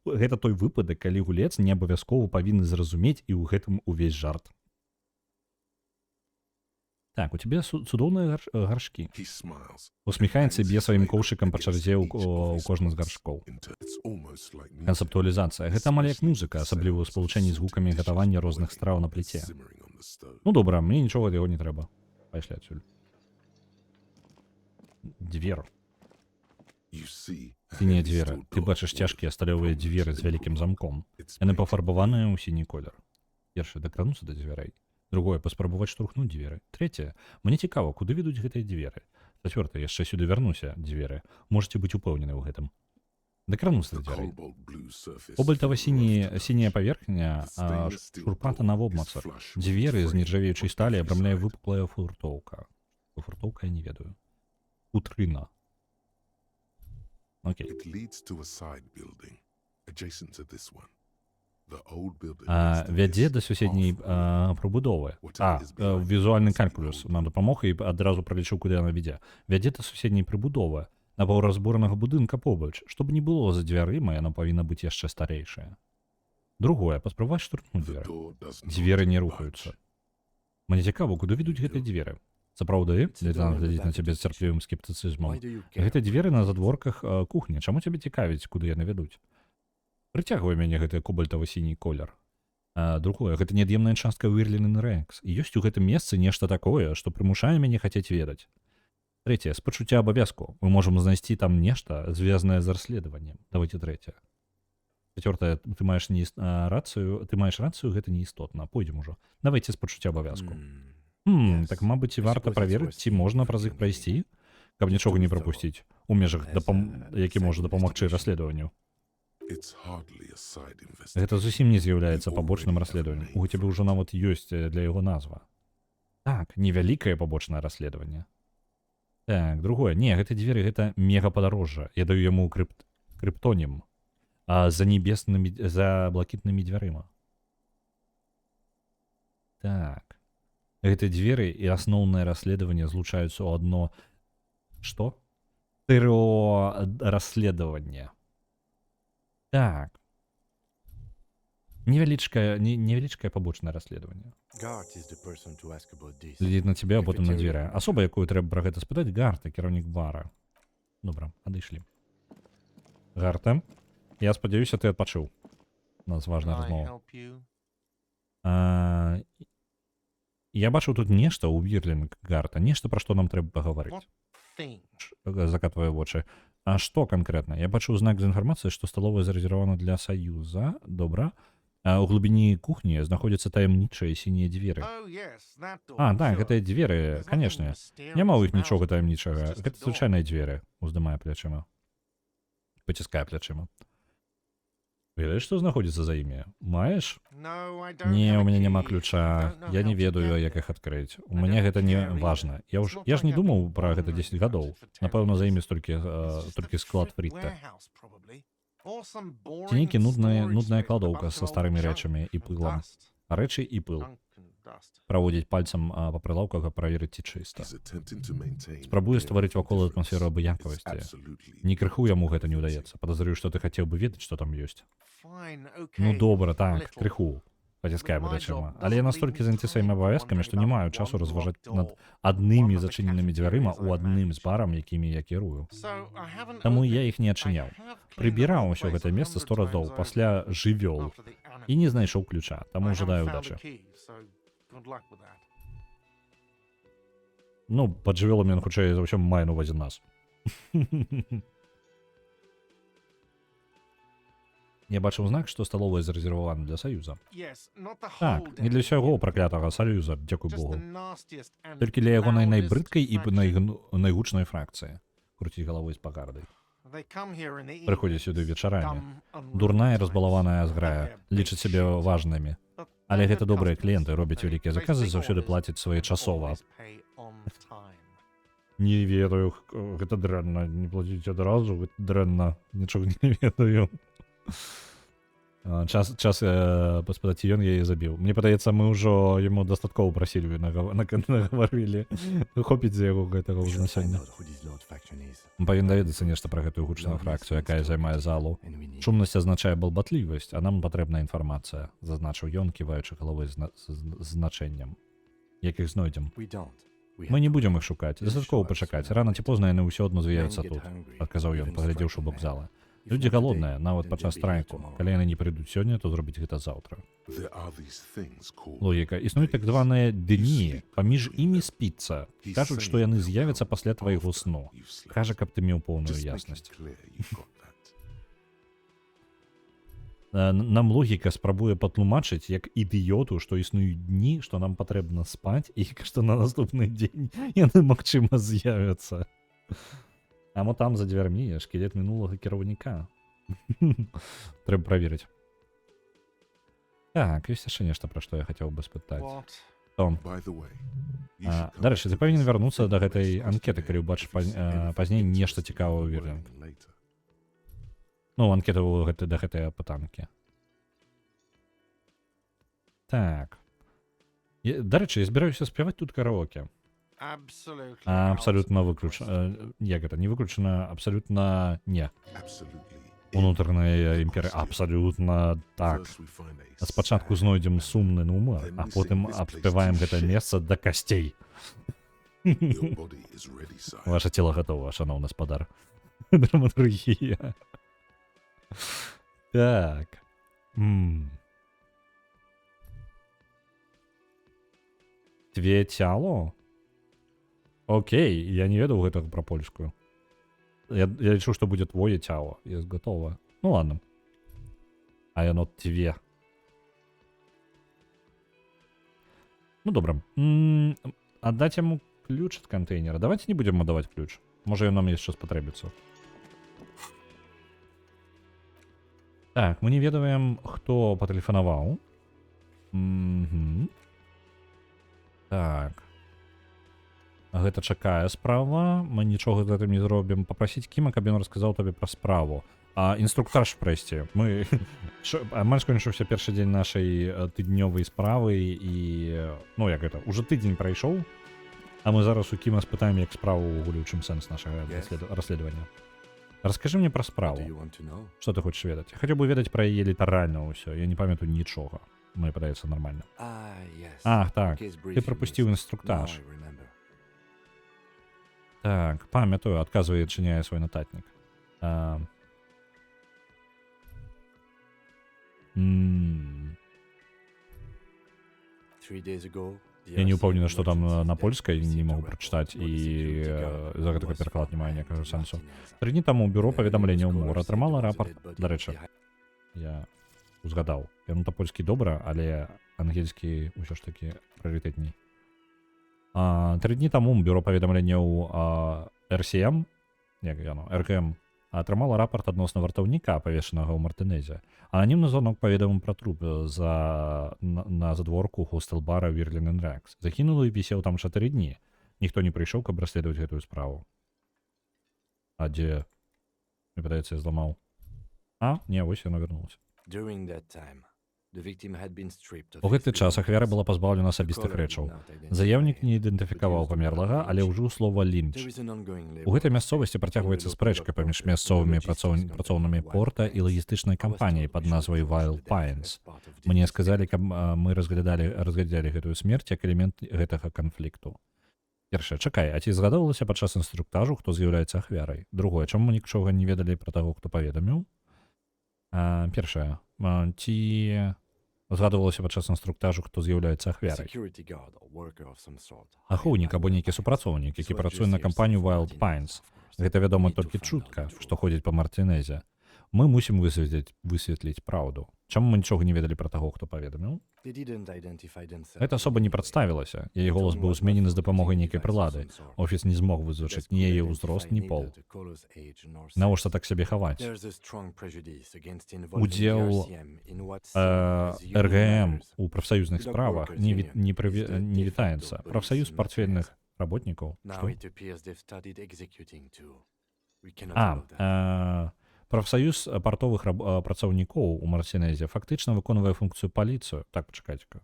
Гэта той выпадак, калі гулец не абавязкова павінны зразумець, і ў гэтым увесь жарт. Так, у тебе цудоўныя гаршкі. He smiles. Усміхаецца і б'е сваім коўшыкам па чарзе ў кожны з гаршкоў. It's almost like music Канцэптуалізацыя. Гэта амаль як музыка, асабліва ў спалучэнні з гукамі гатавання розных страў на пліце. simmering on the stove. Ну добра, мне нічога ад яго не трэба. Пайшлі адсюль. Дзверы. You see, a Сінія heavy дзверы. steel Ты door бачыш with цяжкія сталёвыя prominent дзверы з steel вялікім wood. замком. It's Яны painted пафарбаваныя ў сіні колер. Першае, дакрануцца да дзвярэй. Другое, паспрабаваць штурхнуць дзверы. Трэцяе, мне цікава, куды ведуць гэтыя дзверы. Чацвёртае, яшчэ сюды вярнуся дзверы. Можаце быць упэўнены ў гэтым. Дакрануцца the да дзвярэй. cobalt blue surface Кобальтава-сіняя паверхня, шурпата на вобмацах. Дзверы з нержавеючай сталі абрамляе выпуклая фуртоўка. Фуртоўка я не ведаю. Утрына. Окей. It leads to a side building adjacent to this one. The old building is the Вядзе east да суседняй half wall. прыбудовы. Візуальны калькулюс нам дапамог і адразу пралічыў, куды яна вядзе. Вядзе да суседняй прыбудовы, напаўразбуранага будынка побач. Што б не было за дзвярыма, яно павінна быць яшчэ старэйшае. Другое, паспрабаваць штурхнуць The дзверы. door does not Дзверы не budge. рухаюцца. Мне цікава, куды ведуць гэтыя дзверы. Сапраўды, лейтенант глядзіць на цябе з цярплівым скептыцызмам. Why do you care? Гэта дзверы на задворках кухні. Чаму цябе цікавіць, куды яны вядуць? Прыцягвае мяне гэты кобальтава-сіні колер. Другое, гэта неад'емная частка Уірлін & Рекс. І ёсць у гэтым месцы нешта такое, што прымушае мяне хацець ведаць. Трэцяе, з пачуцця абавязку. Мы можам знайсці там нешта, звязанае з расследаваннем. Давайте трэцяе. Чацвёртае, ты маеш рацыю, гэта неістотна. Пойдзем ужо. Давайте з пачуцця абавязку. Yes. Так, мабыць, I варта suppose it's праверыць, ці worth можна seeing праз if іх you прайсці, may. каб нічога не Though, прапусціць у межах, які можа side дапамагчы investigation. расследаванню. It's hardly a side Гэта investigation. зусім не з'яўляецца пабочным расследаваннем. У цябе ўжо нават ёсць для яго назва. Так, невялікае пабочнае расследаванне. Так, другое. Не, гэта дзверы, гэта мегападарожжа. Я даю яму крыптонім за блакітнымі дзвярыма. Так. Гэты дзверы і асноўнае расследаванне злучаюцца ў адно... Што? Стэрэорасследаванне. Так. Невялічкае пабочнае расследаванне. Gart is the person to ask about this. Глядзіць на цябе, а потым на дзверы. Асоба, якую трэба пра гэта спытаць, Гарта, кіраўнік бара. Добра, адышлі. Гарта, я спадзяюся, ты адпачыў. У нас важная Can I размова. help you? Я бачыў тут нешта ў Вірлінг Гарта, нешта, пра што нам трэба пагаварыць. What thing? Закатвае вочы. А што канкрэтна? Я бачыў знак з інфармацыяй, што сталовая зарэзервавана для Саюза. Добра. У глыбіні кухні знаходзяцца таямнічыя сінія дзверы. Oh, yes, that door. Так, sure. гэтыя дзверы, There's nothing канешне. mysterious Няма ў іх about нічога it. таямнічага. It's just Гэта a door. звычайныя дзверы, уздымае плячыма. Паціскае плячыма. Ведаеш, што знаходзіцца за імі? Маеш? No, I don't Не, have у a мяне няма key. ключа. I don't know Я не how to ведаю, get як there. іх адкрыць. У I мяне don't гэта не care either. важна. Я It's ж not не like I've думаў been пра гэта wandering 10 about гадоў. it for 10 Напэўна, за імі years. столькі It's just a склад friggin' фріта. warehouse, probably. Or some Ці нейкі boring storage нудная space with a кладоўка bunch са of old старымі junk рэчамі і and пылам. dust. Рэчы і пыл. Junk and dust. Праводить пальцем по прилавках і перевірити, чи чисто. He's attempting to maintain Спрабуе the стварыць air of вакол indifference. атмасферу It's абыякавасці. absolutely Ні крыху яму гэта не unconvincing. ўдаецца. Падазрую, што ты хацеў бы ведаць, што там ёсць. Fine, okay. Ну добра, так, little. крыху. Паціскае But my плечыма. job Але я doesn't настолькі leave me заняты сваімі time for абавязкамі, што не wondering маю about часу one разважаць locked над door, аднымі one of the зачыненымі дзвярыма cafeterias ў I адным з manage. барам, якімі я кірую. So I haven't Таму opened я іх не it. I адчыняў. have cleaned the Прыбіраў whole усё place гэтае месца 100 разоў 100 times пасля over жывёл after the і не anarchy. знайшоў ключа, таму I жадаю haven't found удачы. a key, so good luck with that. Ну, пад жывёламі ён хутчэй за ўсё мае на ўвазе нас. Я бачыў знак, што сталовая зарэзервавана для Саюза. Yes, not the Так, whole не для damn ўсяго thing. праклятага Саюза, дзякуй Just Богу. the nastiest and Толькі для яго loudest найбрыдкай і faction. найгучнай фракцыі. Круціць галавой з пагардай. They come here in the Прыходзіць evenings, сюды вечарамі. dumb, unruly Дурная, types. разбалаваная зграя, лічыць сябе важнымі. But Але they гэта have добрыя customers. кліенты, робяць They вялікія place заказы, big заўсёды orders плацяць and своечасова. always pay on time. Не ведаю, гэта дрэнна, не плаціць адразу, гэта дрэнна, нічога не ведаю. Час паспадаць ён яе забіў. Мне падаецца, мы ўжо яму дастаткова прасілі нагаварылі. Хопіць за яго гэтага We ўжо на should find сёння. out who this Lord faction is. Павінен даведацца нешта пра гэтую гучную фракцыю, якая займае залу. And we need. Шумнасць азначае балбатлівасць, а нам патрэбна інфармацыя, зазначыў ён, ківаючы галавой з значэннем. Як іх знойдзем? We don't. We Мы have не to. будзем іх шукаць. Дастаткова пачакаць. Рана ці позна яны ўсё адно з'явяцца Men get тут, hungry, адказаў ён, even паглядзеўшы ў бок striking зала. men. If Людзі not today, галодныя, нават then падчас they'll be here страйку. tomorrow. Калі яны не прыйдуць сёння, то зробіць гэта заўтра. There are these things called Логіка. Існуюць так званыя дні, паміж імі спіцца. Кажуць, што яны з'явяцца пасля твайго сну. Кажа, каб ты меў поўную Just make it яснасць. clear you've got that. Нам логіка спрабуе патлумачыць як ідыёту, што існуюць дні, што нам патрэбна спаць і што на наступны дзень яны магчыма з'явяцца. А мо там за дзвярмі шкілет мінулага кіраўніка. Трэба праверыць. Так, ёсць яшчэ нешта, пра што я хацеў бы спытаць. What? Том, By the way, you should come дарэчы, ты back to павінен this вярнуцца да place гэтай once анкеты, today калі ўбачыш if you see anything пазней interesting нешта цікавае ў worth Вірлінг. learning later. Ну, анкета да гэтай апытанкі. Так. Дарэчы, я збіраюся спяваць тут караоке. Absolutely. Абсалютна out of the выключана. question. Як гэта? Не выключана, абсалютна не. Absolutely. Унутраная імперыя. Абсалютна так. First we find a Спачатку sad знойдзем place. сумны нумар, а потым абспяваем гэта месца да касцей. Your body is ready, sire. Ваша цела гатова, шаноўны спадар. Драматургія. Так. Тве цяло? Окей, я не ведаў гэтага пра польскую. Я лічу, што будзе твоє цяло. Я гатова. Ну ладно. А яно тве. Ну добра. Аддаць яму ключ ад кантэйнера. Давайте не будем аддаваць ключ. Можа, ён нам яшчэ спатрэбіцца. Так, мы не ведаем, хто патэлефанаваў. Так. Гэта чакае справа. Мы нічога з гэтым не зробім. Папрасіць Кіма, каб ён расказаў табе пра справу. Інструктаж прэсці. Мы амаль скончыўся першы дзень нашай тыднёвай справы і ну як гэта, уже тыдзень прайшоў. А мы зараз у Кіма спытаем, як справу ўвогуле, у чым сэнс нашага расследавання. Раскажы мне пра Do справу. you want to know? Што ты хочаш ведаць? Я хацеў бы ведаць пра яе літаральна ўсё. Я не памятаю нічога. Мне падаецца нармальна. Yes. Ах, так. Case Ты briefing прапусціў list. інструктаж. Now I remember. Так, памятаю, адказвае, адчыняе свой нататнік. Я не ўпэўнены, што там на польскай не магу прачытаць і за гэтага пераклад не мае ніякага сэнсу. 3 дні таму бюро паведамленняў МОР атрымала рапарт. Дарэчы, я узгадаў. Яно то польскі добра, але ангельскі ўсё ж такі прыярытэтней. 3 дні таму бюро паведамленняў РСМ, як яно, РКМ, атрымала рапарт адносна вартаўніка, павешанага ў Мартынезе. Ананімны звонок паведаміў пра труп на задворку хостел-бара Вірлін & Рекс. Загінула і вісеў там 4 дні. Ніхто не прыйшоў, каб расследаваць гэтую справу. А дзе? Мне падаецца, я зламаў. Не, вось яно вярнулася. During that time, У гэты час ахвяра была пазбаўлена асабістых рэчаў. Заяўнік не ідэнтыфікаваў памерлага, але ўжыў слова лінч. У гэтай мясцовасці працягваецца спрэчка паміж мясцовымі працоўнымі порта і лагістычнай кампаніяй пад назвай Wild Pines. Мне сказалі, каб мы разглядалі гэтую смерць як элемент гэтага канфлікту. Першае, чакай, а ці згадавалася падчас інструктажу, хто з'яўляецца ахвярай? Другое, чаму мы нічога не ведалі пра таго, хто паведаміў? Першае, ці згадвалася падчас інструктажу, хто з'яўляецца ахвярай? Ахоўнік або нейкі супрацоўнік, які працуе на кампанію Wild Pines. Гэта вядома толькі чутка, што ходзіць па Мартынезе. Мы мусім высветліць праўду. Чаму мы нічога не ведалі пра таго, хто паведаміў? Гэта асоба не прадставілася. Яе голас быў зменены з дапамогай нейкай прылады. Офіс не змог вызначыць ні яе ўзрост, ні пол. Навошта так сябе хаваць? Удзел РГМ у прафсаюзных справах не вітаецца. Прафсаюз партфельных работнікаў? Прафсаюз партовых працаўнікоў у Мартынезе фактычна выконвае функцыю паліцыю. Так, пачакайце-ка.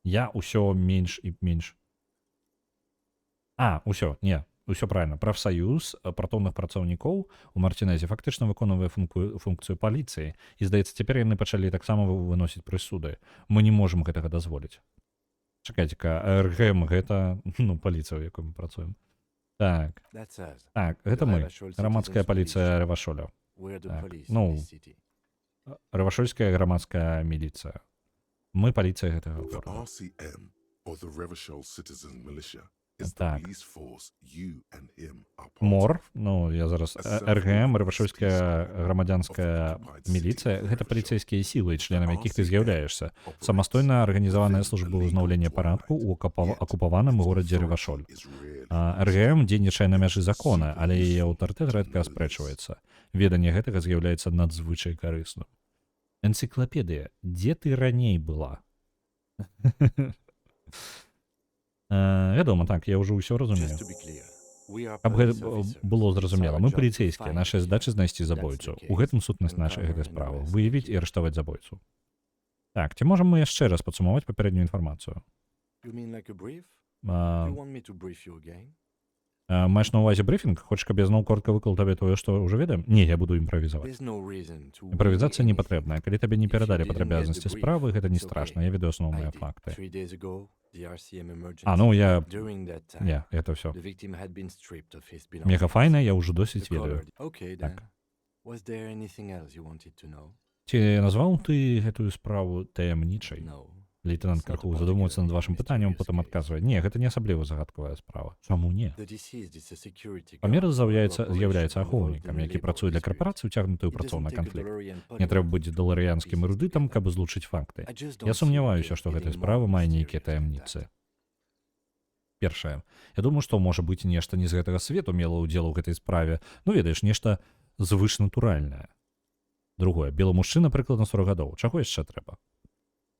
Я ўсё менш і менш. Усё правильно. Прафсаюз партоўных працаўнікоў у Мартынезе фактычна выконвае функцыю паліцыі. І, здаецца, цяпер яны пачалі таксама выносіць прысуды. Мы не можам гэтага дазволіць. Чакайце-ка, РГМ гэта, паліцыя, у якой мы працуем. Так, гэта мы. Грамадская паліцыя Рэвашоля. Рэвашольская грамадская міліцыя. Мы паліцыя гэтага The гораду. RCM, or the Revachol Citizen Militia, is Так. the police force you and him are part МОР, of. я зараз РГМ, Рэвашольская грамадзянская міліцыя, гэта паліцэйскія сілы, членам якіх ты з'яўляешся. Самастойна арганізаваная служба ўзнаўлення парадку ў акупаваным горадзе Рэвашоль. РГМ дзейнічае на мяжы закона, але яе аўтарытэт рэдка аспрэчваецца. Веданне гэтага з'яўляецца надзвычай карысным. Энцыклапедыя, дзе ты раней была? Вядома, так, я ўжо ўсё разумею. Каб гэта было зразумела, мы паліцэйскія, наша задача знайсці забойцу. У гэтым сутнасць нашай гэтай справы. Выявіць і арыштаваць забойцу. Так, ці можам мы яшчэ раз падсумаваць папярэднюю інфармацыю? Маеш на ўвазе брыфінг? Хочаш, каб я зноў коротка выклаў табе тое, што ўжо ведаем? Не, я буду імправізаваць. Імправізацыя не патрэбная. Калі табе не перадалі падрабязнасці справы, гэта не страшна. Я ведаю асноўныя факты. Это ўсё. Мега файна, я ўжо досыць ведаю. Так. Ці назваў ты гэтую справу таямнічай? Лейтенант крыху задумваецца над вашым пытаннем, потым адказвае: не, гэта не асабліва загадкавая справа. Чаму не? Памер з'яўляецца ахоўнікам, які працуе для карпорацыі, уцягнуты ў працоўны канфлікт. Не трэба быць даларыянскім эрудытам, каб злучыць факты. Я сумняваюся, што гэтай справы мае нейкія таямніцы. Першае. Я думаю, што, можа быць, нешта не з гэтага свету мела ўдзел у гэтай справе. Ведаеш, нешта звышнатуральнае. Другое. Белы мужчына прыкладна 40 гадоў. Чаго яшчэ трэба?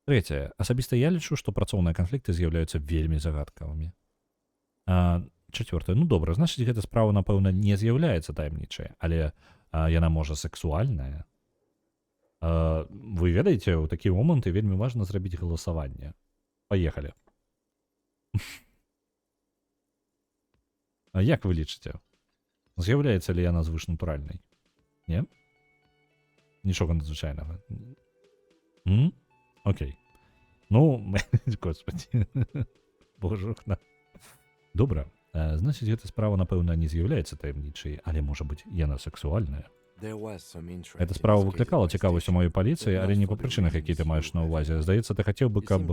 Трэцяе. Асабіста я лічу, што працоўныя канфлікты з'яўляюцца вельмі загадкавымі. Чацвёртае. Добра, значыць, гэта справа, напэўна, не з'яўляецца таямнічай, але яна можа сексуальная. Вы ведаеце, у такі моманты вельмі важна зрабіць галасаванне. Паехалі. Як вы лічыце? З'яўляецца ли яна звышнатуральнай? Не? Нічога надзвычайнага. Окей. Господи. Божухна. Добра. Значыць, гэта справа, напэўна, не з'яўляецца таямнічай, але, можа быць, яна сексуальная. Эта справа выклікала цікавасць у маёй паліцыі, але не па прычынах, які ты маеш на ўвазе. Здаецца, ты хацеў бы, каб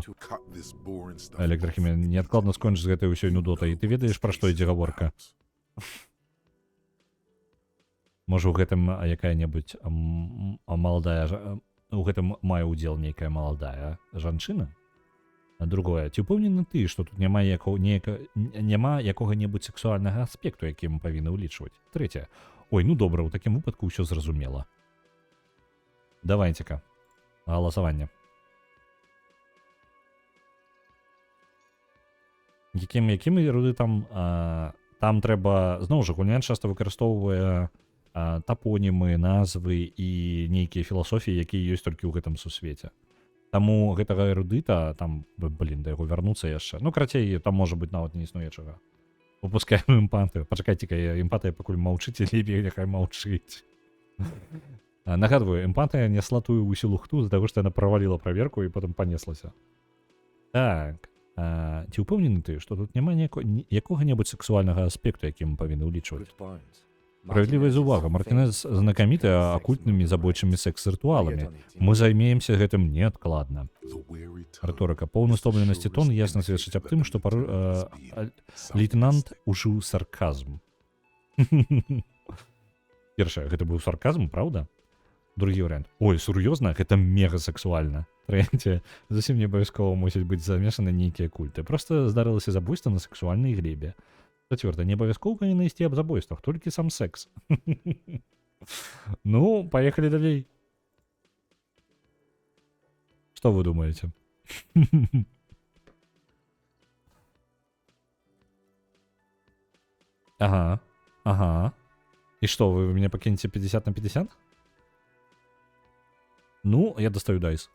электрахімія неадкладна скончыць з гэтай усёй нудотай. І ты ведаеш, пра што ідзе гаворка? Можа, у гэтым якая-небудзь маладая... У гэтым мае ўдзел нейкая маладая жанчына? Другое. Ці ўпэўнены ты, што тут няма якога-небудзь сексуальнага аспекту, які мы павінны ўлічваць? Трэцяе. Добра, у такім выпадку ўсё зразумела. Давайце-ка. Галасаванне. Якім руды там трэба... Зноў жа, гульня часта выкарыстоўвае тапонімы, назвы і нейкія філасофіі, якія ёсць толькі ў гэтым сусвеце. Таму гэтага эрудыта там, блін, да яго вярнуцца яшчэ. Ну, карацей, там можа быць нават не існуючага. Выпускаем імпантыю. Пачакайце-ка, імпатыя пакуль маўчыце, лепей няхай маўчыць. Нагадваю, імпатыя несла тую ўсю лухту з-за таго, што яна праваліла праверку і потым панеслася. Так. Ці ўпэўнены ты, што тут няма якога-небудзь сексуальнага аспекту, які мы павінны ўлічваць? Good point. Справедливая увага. Мартинез знакомиты оккультными забойчими секс-ритуалами. Мы займемся гэтым неадкладна. The weary tongue Рыторыка. Поўны стомленасці тон ясна сведчыць аб тым, што лейтенант ужыў сарказм. Першае, гэта быў сарказм, правда? Другі варыянт. Ой, сур'ёзна, гэта мега сексуальна. Трэцяе, зусім не абавязкова мусяць быць замешаны нейкія культы. Проста здарылася забойства на сексуальнай глебе. Чацвёрта, не абавязкова павінна ісці аб забойствах, толькі сам секс. Ну, паехалі далей. Што вы думаеце? Ага, ага. І што, вы мяне пакінеце 50 на 50? Ну, я дастаю дайс.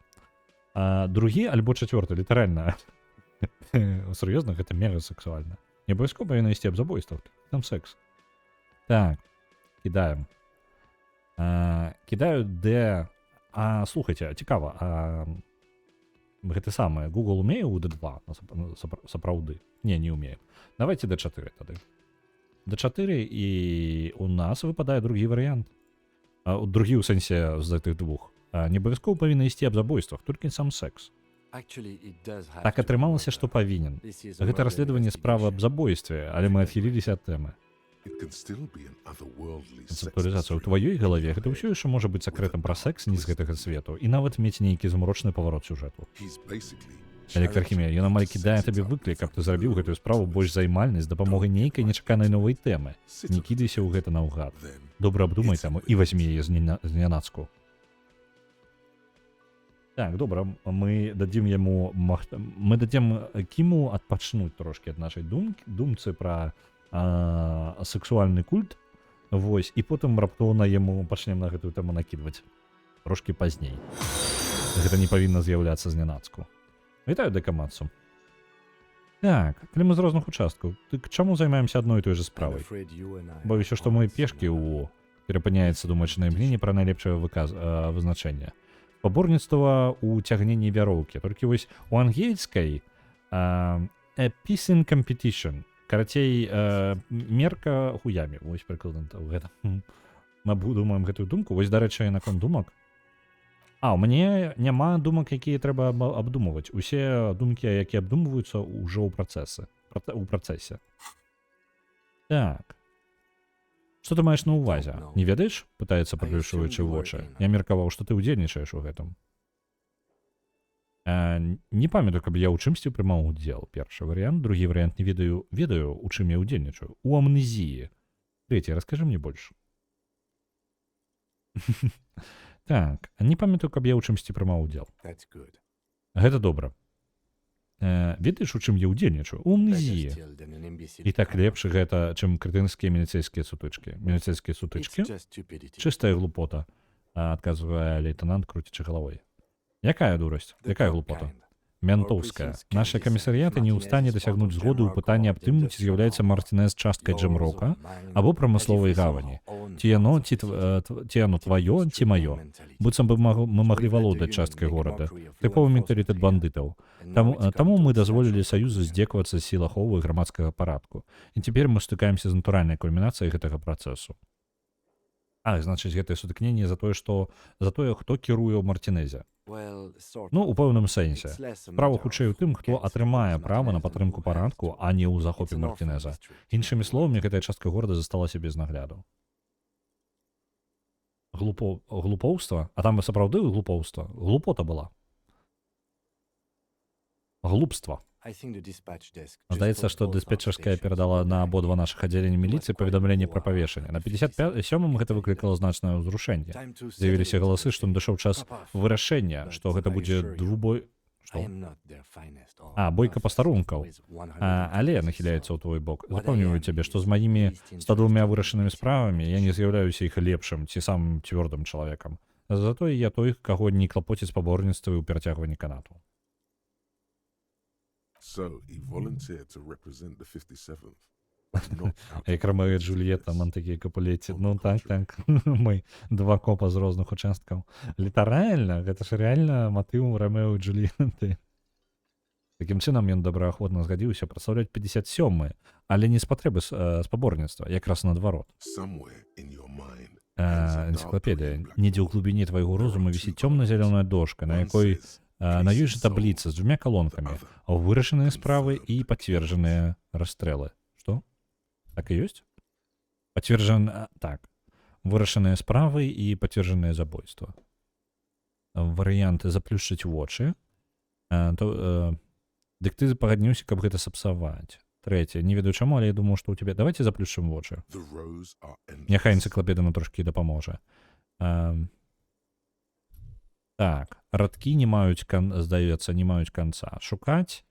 Другі альбо чацвёрты, літаральна. Сур'ёзна, гэта мега сексуальна. Не абавязкова павінна ісці аб забойствах, там секс. Так, кідаем. Кідаю Д. Слухайце, цікава, гэты самае, Google умее у D2 сапраўды? Не умее. Давайте D4 тады. D4 і у нас выпадае другі варыянт. Другі ў сэнсе з гэтых двух. Не абавязкова павінна ісці аб забойствах, толькі сам секс. Так атрымалася, што павінен. Гэта расследаванне справы аб забойстве, але мы адхіліліся ад тэмы. it can still be an otherworldly sex Канцэптуалізацыя ў тваёй галаве гэта ўсё яшчэ можа быць сакрэтам пра секс не з гэтага свету і нават мець нейкі змрочны паварот сюжэту. He's basically Электрахімія, ён амаль кідае табе выклік, каб ты зрабіў гэтую справу больш займальнай з дапамогай нейкай нечаканай новай тэмы. Не кідайся ў гэта наўгад. then Добра абдумай таму і вазьмі яе знянацку. Так, добра, мы дадзім яму мы дадзім Кіму адпачнуць трошкі ад нашай думцы пра сексуальны культ. Вось, і потым раптоўна яму пачнем на гэтую тэму накідваць. Трошкі пазней. Гэта не павінна з'яўляцца знянацку. Вітаю дэкамацу. Так, калі мы з розных участкаў, ты к чаму займаемся адной і той же справай? Боюся, што мои пешкі ў перапыняецца думачнае мненне пра найлепшае вызначэнне. Паборніцтва ў цягненні вяроўкі. Толькі вось у ангельскай a pissing competition. Карацей, мерка хуямі. Вось прыкладна гэта. Мы думаем гэтую думку. Вось, дарэчы, наконт думак. У мяне няма думак, якія трэба абдумваць. Усе думкі, якія абдумваюцца ўжо ў працэсе. Так. Што ты маеш на ўвазе? Не ведаеш? Пытаецца, прыплюшчваючы вочы. Я меркаваў, што ты ўдзельнічаеш у гэтым. Не памятаю, каб я ў чымсьці прымаў удзел. Першы варыянт. Другі варыянт не ведаю, у чым я ўдзельнічаю. У амнезіі. Трэці, раскажы мне больш. Так, не памятаю, каб я ў чымсьці прымаў удзел. Гэта добра. Ведаеш, у чым я ўдзельнічаю? У амнезіі. І так лепш гэта, чым крэтынскія міліцэйскія сутычкі. Міліцэйскія сутычкі? Чыстая глупота, адказвае лейтенант, круцячы галавой. Якая дурасць? Якая глупота? Мянтоўская. Нашы камісарыяты не ў стане дасягнуць згоды ў пытанні аб тым, ці з'яўляецца Мартинез часткай джемрока або прамысловай гавані. Ці яно тваё, ці маё. Быццам бы мы маглі валодаць часткай горада. Тыповы менталітэт бандытаў. Таму мы дазволілі саюзу здзекавацца з сіл аховы грамадскага парадку. І цяпер мы стыкаемся з натуральнай кульмінацыяй гэтага працэсу. Значыць, гэтае сутыкненне за тое, хто кіруе ў Мартинезе. Ну, у пэўным сэнсе. Справа хутчэй у тым, хто атрымае права на падтрымку парадку, а не ў захопе Мартинеза. Іншымі словамі, гэтая частка горада засталася без нагляду. Глупоўства? А там сапраўды глупоўства? Глупота была. Глупства. Здаецца, што дыспетчерская перадала на абодва нашых аддзелення міліцыі паведамленне пра павешанне. На 57-м гэта выклікала значнае ўзрушэнне. З'явіліся галасы, што надышоў час вырашэння, што гэта будзе бойка пастарункаў. Але нахіляецца ў твой бок. Запомніваю цябе, што з маімі 102 вырашанымі справамі я не з'яўляюся іх лепшым ці самым цвёрдым чалавекам. Затое я той, каго не клапоціць спаборніцтвы ў перацягванні канату. So he volunteered to represent the 57th. but not out Як of Ромео і his Джульєта, choice. Монтегі і Капулеті. On Ну the так, contrary. так. Мы два копа з розных участкаў. Літаральна, гэта ж рэальна матыў Ромео і Джульєты. Такім чынам ён добраахвотна згадзіўся прадстаўляць 57-й, але не з патрэбы спаборніцтва, якраз наадварот. Somewhere in your mind, hangs a dark Энцыклапедыя. green black Недзе ў book. глыбіні твайго розуму There are вісіць two цёмна-зялёная columns. дошка, на One якой says, на ёй "Case же табліца з двумя solved", калонкамі, the other, вырашаныя справы і "Confirmed пацверджаныя расстрэлы. Што? Так і ёсць? Так. Вырашаныя справы і пацверджаныя забойства. Варыянты заплюшчыць вочы. Дык ты пагадніўся, каб гэта сапсаваць. Трэцяе, не ведаю чаму, але я думаю, што ў тебе... Давайте заплюшчым вочы. The rows are endless. Няхай энцыклапедыя нам трошкі дапаможа. Так, радкі не маюць, здаецца, не маюць канца. Шукаць.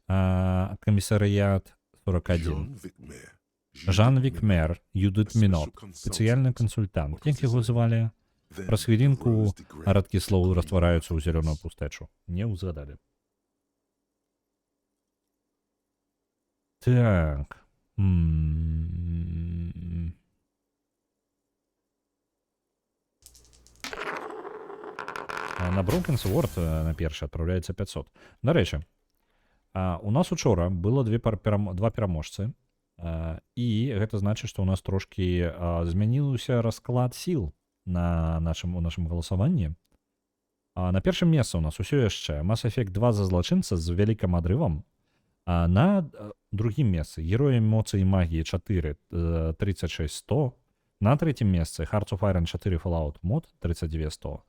Камісарыят 41. Жан Вікмер, Юдит Мінот, спецыяльны кансультант. Як яго звалі? Праз хвілінку радкі слоў раствараюцца ў зялёную пустэчу. Не ўзгадалі. Так. На Broken Sword на першы адпраўляецца 500. Дарэчы, у нас учора было два пераможцы. І гэта значыць, што ў нас трошкі змяніўся расклад сіл у нашым галасаванні. На першым месцы ў нас усё яшчэ Mass Effect 2 за злачынца з вялікім адрывам. На другім месцы Героі эмоцый і магіі 4 36100. На трэцім месцы Hearts of Iron 4 Fallout мод 32100.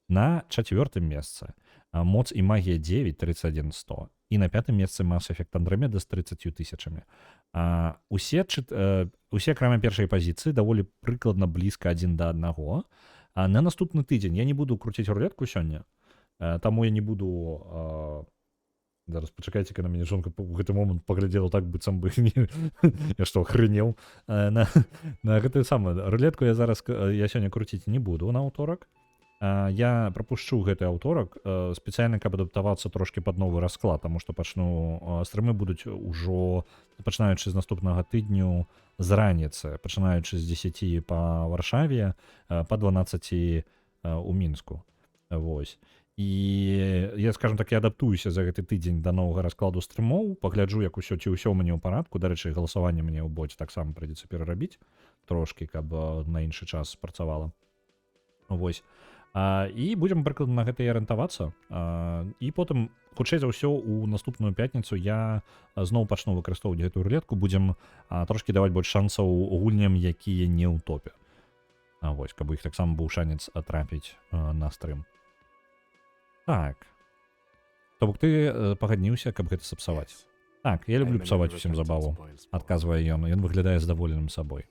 На чацвёртым месцы Моц і магія 9 31100. І на пятым месцы Mass Effect Andromeda з 30 тысячамі. Усе акрамя першай пазіцыі даволі прыкладна блізка адзін да аднаго. На наступны тыдзень я не буду круціць рулетку сёння, таму я не буду... Зараз пачакайце, калі на мяне жонка ў гэты момант паглядзела так, быццам бы я што, охрэнеў. На гэтую самую рулетку я сёння круціць не буду на аўторак. Я прапушчу гэты аўторак спецыяльна, каб адаптавацца трошкі пад новы расклад, таму што стрымы будуць ужо пачынаючы з наступнага тыдню з раніцы, пачынаючы з 10 па Варшаве, па 12 у Мінску. Вось. І я, скажем так, я адаптуюся за гэты тыдзень да новага раскладу стрымоў, пагляджу, як усё, ці ўсё ў мяне ў парадку. Дарэчы, галасаванне мне ў боце таксама прыйдзецца перарабіць трошкі, каб на іншы час працавала. Вось. І будзем прыкладна на гэта і арыентавацца. І потым, хутчэй за ўсё, у наступную пятніцу я зноў пачну выкарыстоўваць гэтую рулетку, будзем трошкі даваць больш шансаў гульням, якія не ў топе. Вось, каб іх таксама быў шанец трапіць на стрым. Так. То бок ты пагадніўся, каб гэта сапсаваць. Так, я люблю псаваць усім забаву, адказвае ён. Ён выглядае задаволеным сабой.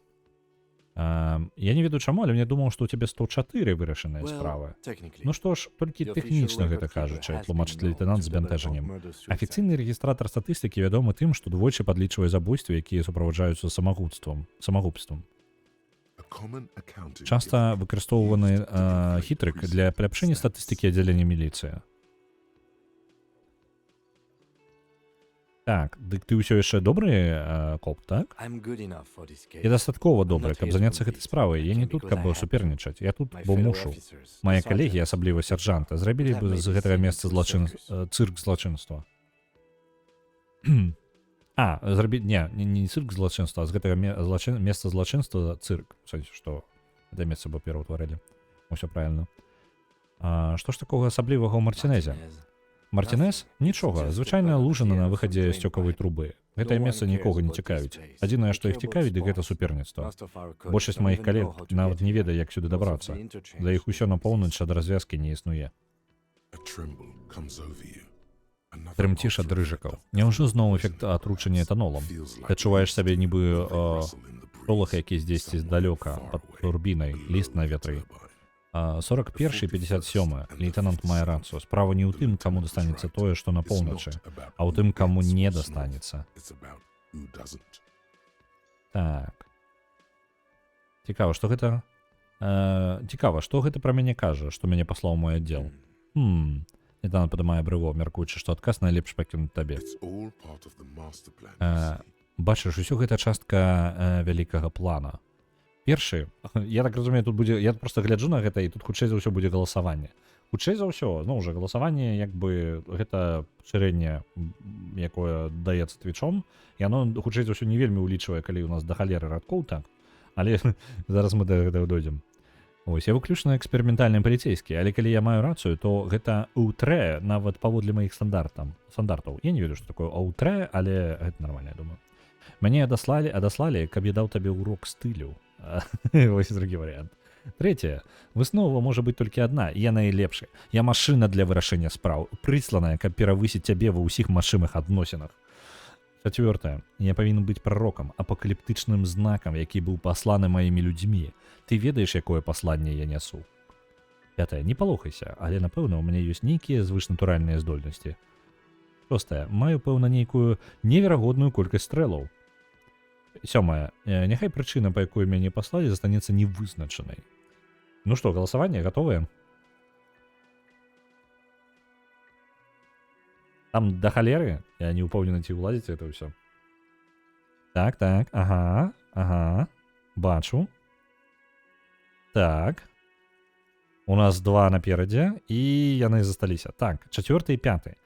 Я не ведаю чаму, але мне думаў, што ў цябе 104 вырашаныя справы. Ну што ж, толькі тэхнічна гэта кажучы, тлумачыць лейтэнант з бянтэжаннем. Афіцыйны рэгістратар статыстыкі вядомы тым, што двойчы падлічвае забойствы, якія суправаджаюцца самагубствам. Часта выкарыстоўваны хітрык для паляпшэння статыстыкі аддзялення міліцыі. Так, дык ты ўсё яшчэ добры коп, так? Я дастаткова добры, каб заняцца гэтай справай. Я не тут, каб супернічаць. Я тут, бо мушу. Мае калегі, асабліва сяржанта, зрабілі б з гэтага месца цырк злачынства. Не цырк злачынства, а з гэтага месца злачынства цырк. Што гэта месца бы пераўтварылі. Усё правильно. Што ж такога асаблівага ў Мартінезе? Мартінез? Нічога, звычайная лужына на выхадзе сцёкавай трубы. Гэтае месца нікога не цікавіць. Адзінае, што іх цікавіць, дык гэта суперніцтва. Большасць маіх калег нават не ведае, як сюды дабрацца. Для іх усё на поўнач ад развязкі не існуе. Трымціш ад рыжыкаў. Няўжо зноў эфект атручання этанолам? Ты адчуваеш сабе нібы пролах, які здзесьці здалёка пад турбінай, ліст на ветры. 41 і 57. Лейтенант мае рацыю. Справа не ў тым, каму дастанецца тое, што на поўначы, а ў тым, каму не дастанецца. Так. Цікава, што гэта? Цікава, што гэта пра мяне кажа, што мяне паслаў мой аддзел? Нетана падымае брыво, мяркуючы, што адказ найлепш пакінуць табе. It's all part of the master plan, you see. Бачыш, усё гэта частка вялікага плана. Першы, я так разумею, тут будзе, я просто гляджу на гэта, і тут хутчэй за ўсё будзе галасаванне. Хутчэй за ўсё, зноў жа, галасаванне, як бы, гэта пашырэнне, якое даецца твічом, і оно, хутчэй за ўсё, не вельмі улічвае, калі у нас да халеры радкоў, так, але зараз мы да гэтага дойдзем. Ось, я выключна эксперыментальны паліцейскі, але калі я маю рацыю, то гэта ўтрэ нават паводле маіх стандартаў. Я не ведаю, што такое ўтрэ, але гэта нармальна, я думаю. Мяне адаслалі, каб я даў табе урок стылю. Вось другі варыянт. Трэцяе. Выснова можа быць толькі адна, і я найлепшы. Я машына для вырашэння спраў, прысланая, каб перавысіць цябе ва ўсіх магчымых адносінах. Чацвёртае. Я павінен быць прарокам, апакаліптычным знакам, які быў пасланы маімі людзьмі. Ты ведаеш, якое пасланне я нясу. Пятае. Не палохайся, але, напэўна, у мяне ёсць нейкія звышнатуральныя здольнасці. Шостае. Маю, пэўна, нейкую неверагодную колькасць стрэлаў. Сёмае. Няхай прычына, па якой мяне паслалі, застанецца невызначанай. Ну што, галасаванне гатовае? Там да халеры? Я не упэўнены, ці ўладзіць гэта ўсё. Так, ага. Бачу. Так. У нас 2 наперадзе, і яны засталіся. Так, 4 і 5.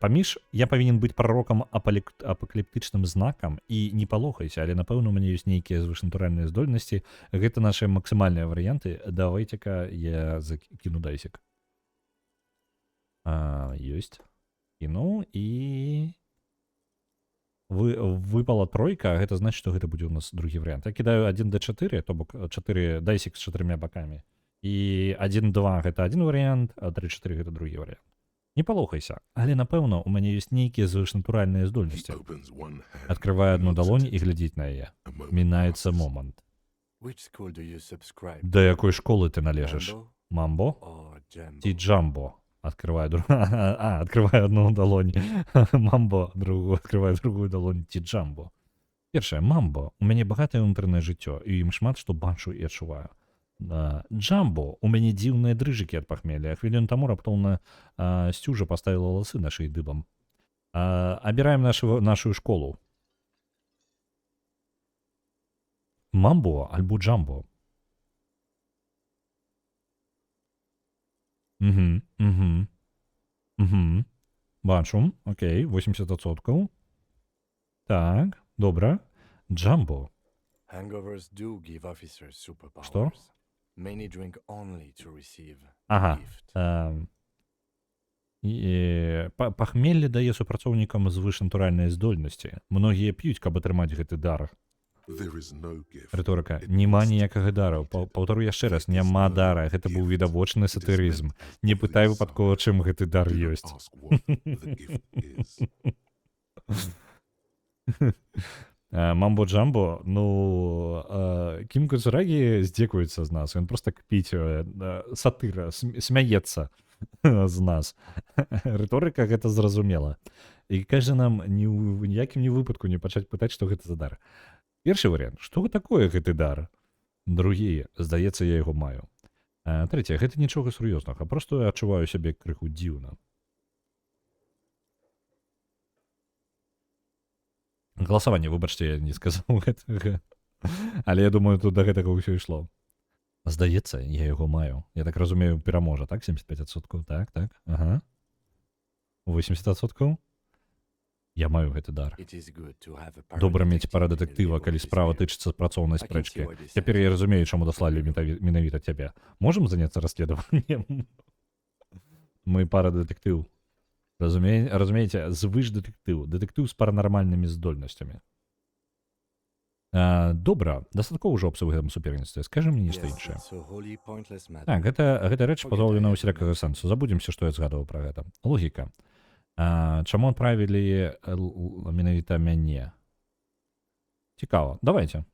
Паміж я павінен быць прарокам апакаліптычным знакам, і не палохайся, але, напэўна, у мяне ёсць нейкія звышнатуральныя здольнасці. Гэта нашы максімальныя варыянты. Давайце-ка я закіну дайсік. Ёсць. Кіну, і... Выпала тройка, гэта значыць, што гэта будзе у нас другі варыянт. Я кідаю 1d4, то бок 4 дайсік з 4 бакамі. І 1-2 гэта адзін варыянт, а 3-4 гэта другі варыянт. Не палохайся, але, напэўна, у мяне ёсць нейкія звышнатуральныя He здольнасці. opens one hand Адкрывае адну and looks далонь at і it. глядзіць на яе. A moment Мінаецца passes. момант. Which school do you subscribe? Да якой школы ты належыш? Rambo Мамбо? or Jambo? Ці Джамбо? Открывае одну далонь. Мамбо, другую, открывае другую далонь. Ці Джамбо. Першае, Мамбо. У мяне багатае ўнутранае жыццё, і ім шмат што бачу і адчуваю. Джамбо. У мяне дзіўныя дрыжыкі ад пахмелля. Хвілін таму раптоўна Сцюжа паставіла ласы на шыі дыбам. Абіраем нашу школу. Мамбо альбо Джамбо? Бачу. Окей, 80%. Так, добра. Джамбо. Hangovers do give officers superpowers. Што? Many drink only to receive Ага. gift. Пахмелле дае супрацоўнікам звышнатуральныя здольнасці. Многія п'юць, каб атрымаць гэты дар. There is no gift. Рыторыка. It Нема must ніякага дару. Паўтару яшчэ раз, няма дара. Гэта быў відавочны сатырызм. Не пытай выпадкова, чым гэты дар Do not ёсць. ask what the gift is. Мамбо Джамбо, ну, Кім Куцурагі здзекуецца з нас. Ён просто кпіць, сатыра, смяецца з нас. Рыторыка гэта зразумела. І кажа нам ні ў ніякім ні выпадку не пачаць пытаць, што гэта за дар. Першы варыянт, што такое гэты дар? Другі, здаецца, я яго маю. Трэцяе, гэта нічога сур'ёзнага, просто я адчуваю сябе крыху дзіўна. Галасаванне, выбачце, я не сказаў гэтага. Але я думаю, тут да гэтага ўсё ішло. Здаецца, я яго маю. Я так разумею, пераможа, так? 75%? Так. Ага. 80%? Я маю гэты дар. It is good to have a Добра мець paradetective пара in your дэтэктыва, legal калі справа dispute. тычыцца працоўнай I can see спрэчкі. why this Цяпер я happens. разумею, чаму даслалі менавіта цябе. Можам заняцца расследаваннем? Мы пара дэтэктыў. Разумееце, звыш дэтэктыў. Дэтэктыў з паранармальнымі здольнасцямі. Добра, дастаткова ўжо аб гэтым суперніцтве. Скажы мне нешта Yes, іншае. it's a wholly pointless matter. Так, гэта рэч пазбаўлена ўсялякага сэнсу. Забудземся, што я згадваў пра гэта. Логіка. Чаму адправілі менавіта мяне? Цікава. Давайце.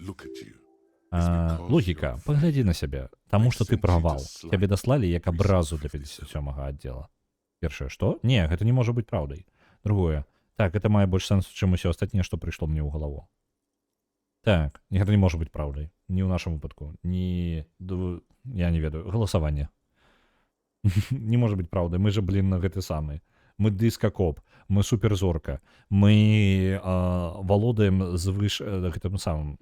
Look at you. Логіка. Паглядзі на сябе. Таму што ты правал. Цябе даслалі як абразу для 57-га аддзела. Першае, што? Не, гэта не можа быць праўдай. Другое. Так, гэта мае больш сэнсу, чым усё астатняе, што прыйшло мне ў галаву. Так, гэта не можа быць праўдай. Ні ў нашым выпадку, ні... Я не ведаю, галасаванне. Не можа быць праўдай, мы же, блин, гэты самы. Мы дыскакоп, мы суперзорка, мы валодаем гэтым самым,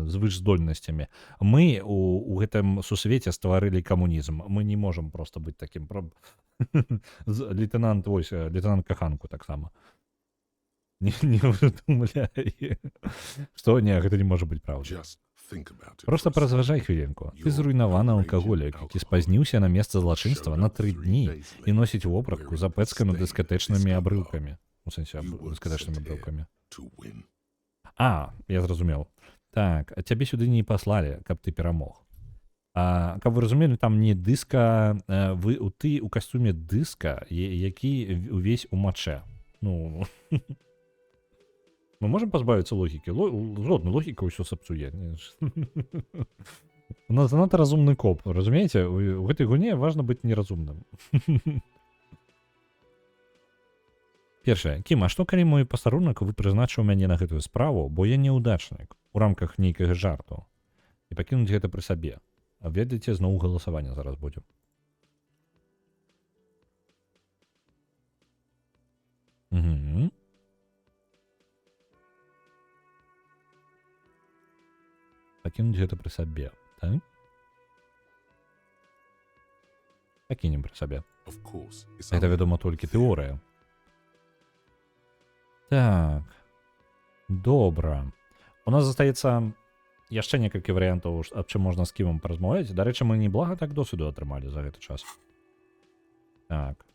звыш здольнасцямі. Мы у гэтым сусвеце стварылі камунізм. Мы не можам проста быць такім... Лейтенант, вось, лейтенант Каханку таксама. Не выдумляй. Што? Не, гэта не можа быць праўдай. Just think about it. Просто for a паразважай second. хвілінку. Ты зруйнаваны алкаголік, які спазніўся на месца злачынства на 3 дні і носіць вопратку з апэцкамі дыскатэчнымі абрыўкамі. У сэнсе, дыскатэчнымі абрыўкамі. To win. Я зразумеў. Так, цябе сюды не паслалі, каб ты перамог. Каб вы разумелі, там не дыска, ты ў касцюме дыска, які увесь у мачэ. Ну... Мы можем пазбавіцца логікі? Жодна логіка ўсё сапсуе. У нас занадта разумны коп, разумееце? У гэтай гульне важна быць неразумным. Першае. Кім, а што калі мой пастарунак вы прызначыў мяне на гэтую справу, бо я неўдачнік у рамках нейкага жарту і пакінуць гэта пры сабе? Ведаеце, зноў галасаванне зараз будзе. Угу. Пакінуць гэта пры сабе, так? Пакінем пры сабе. Of course, it's Гэта, вядома, толькі тэорыя. Так. Добра. У нас застаецца яшчэ некалькі варыянтаў, аб чым можна з кімам паразмаўляць. Дарэчы, мы неблага так досведу атрымалі за гэты час. Так.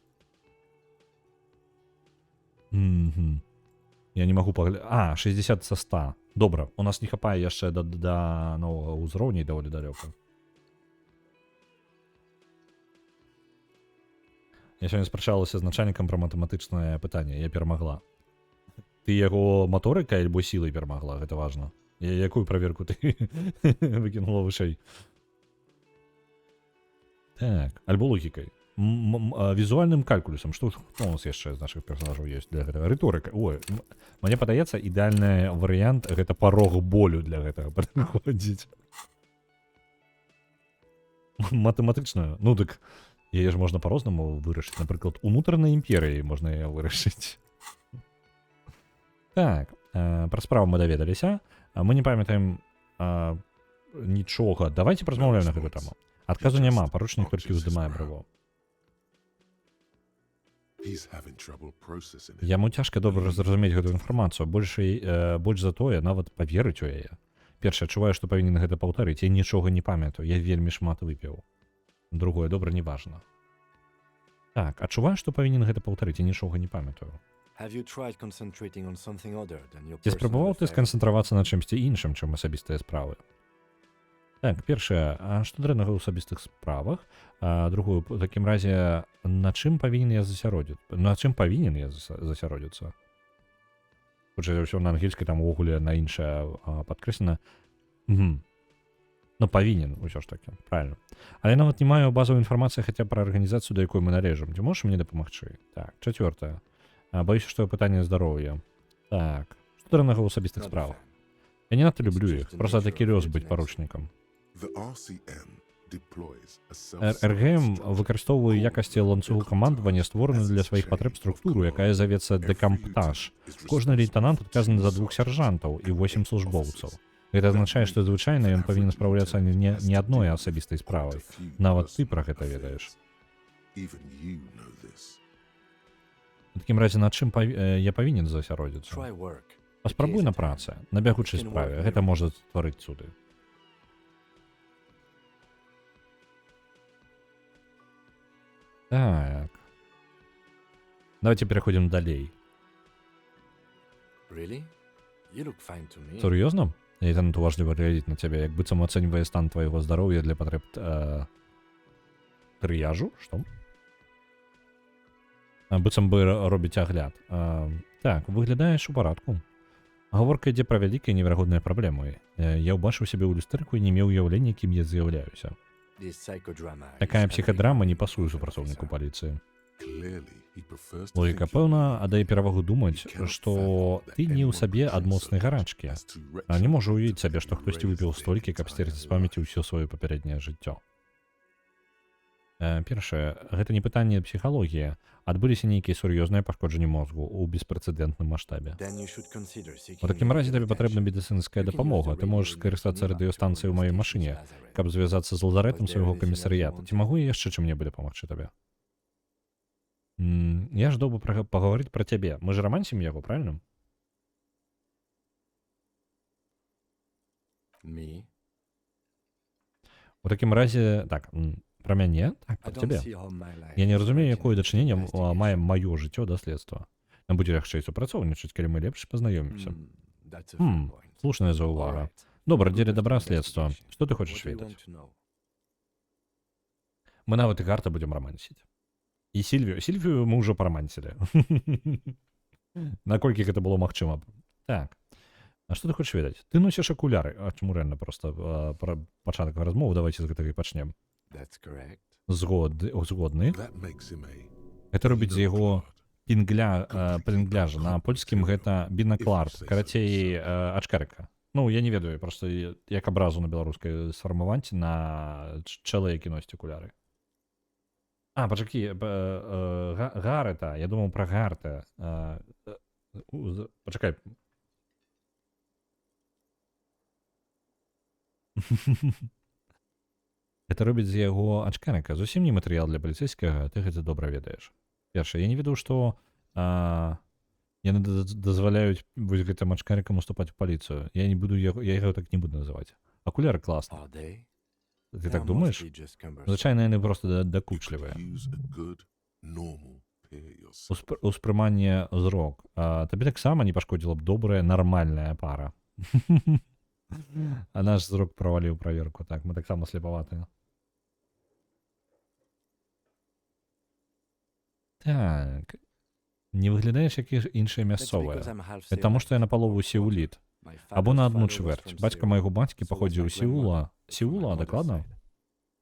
Я не магу паглядаць. 60 са 100. Добра, у нас не хапае яшчэ да новага ўзроўня і даволі далёка. Я сёння спрачалася з начальнікам пра матэматычнае пытанне. Я перамагла. Ты яго маторыкай альбо сілай перамагла, гэта важна. Якую праверку ты выкінула вышэй? Так, альбо логікай. Візуальным калькулюсам. Што у нас яшчэ з нашых персонажаў ёсць для гэтага? Рыторыка. Ой, мне падаецца, ідэальны варыянт — гэта парог болю для гэтага падыходзіць. Матэматычную? Ну, дык яе ж можна па-рознаму вырашыць. Напрыклад, унутранай імперыяй можна яе вырашыць. Так, пра справу мы даведаліся. Мы не памятаем нічога. Давайте празмаўляем на гэту тэму. Адказу няма, паручнік толькі ўздымае брыво. Яму цяжка добра зразумець гэту інфармацыю, больш за тое, нават паверыць у яе. Першае, адчуваю, што павінен гэта паўтарыць, я нічога не памятаю, я вельмі шмат выпіў. Другое, добра, неважна. Так, адчуваю, што павінен гэта паўтарыць, я нічога не памятаю. Ці спрабаваў ты сканцэнтравацца на чымсьці іншым, чым асабістыя справы? Так, першае, а што дрэннага ў асабістых справах? Другую, у такім разе, на чым павінен я засяродзіцца? Хутчэй за ўсё, на ангельскай там увогуле на іншае падкрэслена. Ну, павінен, усё ж такі, правильно. Але я нават не маю базовай інфармацыі хаця пра арганізацыю, да якой мы належым. Ці можаш мне дапамагчы? Так, чацвёртае. Баюся, што пытанне здароўя. Так, што дрэннага ў асабістых справах? Я не надта люблю іх, проста такі лёс быць паручнікам. РГМ выкарыстоўвае якасці ланцугу камандавання створаную для сваіх патрэб структуру, якая завецца дэкамптаж. Кожны лейтенант адказаны за 2 сяржантаў і 8 службоўцаў. Гэта азначае, што звычайна ён павінен спраўляцца не адной асабістай справай. Нават ты пра гэта ведаеш. У такім разе, над чым я павінен засяродзіцца? Паспрабуй на працы, на бягучай справе. Гэта можа стварыць цуды. Так. Давайте переходим далей. Сур'ёзна? Лейтенант уважліва глядзіць на цябе, як быццам ацэньвае стан твайго здароўя для патрэб трыяжу? Што? Быццам бы робіць агляд. Так, выглядаеш у парадку. Гаворка ідзе пра вялікія неверагодныя праблемы. Я ўбачыў сябе ў люстэрку і не меў уяўлення, кім я з'яўляюся. Такая псіхадрама не пасуе супрацоўніку паліцыі. He prefers to Логіка think пэўна аддае перавагу думаць, You cannot што fathom that ты не ў anyone сабе could ад drink моцнай so much гарачкі, as to а не можа retrograde ўявіць сабе, што and хтосьці erase выпіў their столькі, каб стерці з entire памяці life. ўсё сваё папярэдняе жыццё. Першае, гэта не пытанне псіхалогіі. Адбыліся нейкія сур'ёзныя пашкоджанні мозгу ў беспрэцэдэнтным маштабе. Then you should consider seeking У такім разе medical табе патрэбна attention. медыцынская You can use дапамога. the Ты можаш radio скарыстацца unit радыёстанцыяй у to маёй radio машыне, stations каб звязацца з лазарэтам Was there свайго anything камісарыяту. else Ці you магу я яшчэ чым-небудзь дапамагчы табе? Я ждаў бы паговорыць пра цябе. Мы ж рамансім яго, правильно? Me? У такім разе, так, пра мяне, так, I пра don't цябе. see how my life Я не is разумею, threatened якое with дачыненне мае investigation. маё жыццё да следства. Нам будзе лягчэй супрацоўнічаць, калі мы лепш пазнаёмімся. That's a fair point. Слушная заўвага. Alright. Добра, Good дзеля of добра the следства. investigation. Што ты What хочаш do you ведаць? want to know? Мы нават і гарта будзем рамансіць. І Сільвію мы ўжо парамансілі. Наколькі гэта было магчыма. Так. А што ты хочаш ведаць? Ты носіш акуляры. А чаму рэальна проста пра пачатак размовы давайце з гэтага і пачнем. That's correct. Згодны. That makes him a Гэта робіць з яго binocular. пінгляжа. На польскім гэта бінаклард, карацей ачкарыка. Ну, я не ведаю, проста як абразу на беларускай сфармаваць на чэлы, які носіць акуляры. А, пачакі, гарета, я думаў пра гарта. Пачакай. Гэта робіць з яго ачкарыка. Зусім не матэрыял для паліцэйскага, ты гэта добра ведаеш. Першае, я не ведаў, што яны дазваляюць вось гэтым ачкарыкам уступаць у паліцыю. Я яго так не буду называць. Акуляры класна. Are they? Ты They так are думаеш? mostly just cumbersome. Звычайна яны проста дакучлівыя. Use a good, normal pair yourself. Успрыманне зрок. Табе таксама не пашкодзіла б добрая, нармальная пара. А наш зрок праваліў праверку. Так, мы таксама слепаватыя. Так. Не выглядаеш, як іншыя That's мясцовыя. because I'm half Это таму, што я Seoulite. напалову сеуліт. My Або father's на адну father was чвэрць. from Бацька Seoul, майго бацькі so was паходзіў my з Сеула. grandmother from Сеула, my mother's дакладна? side.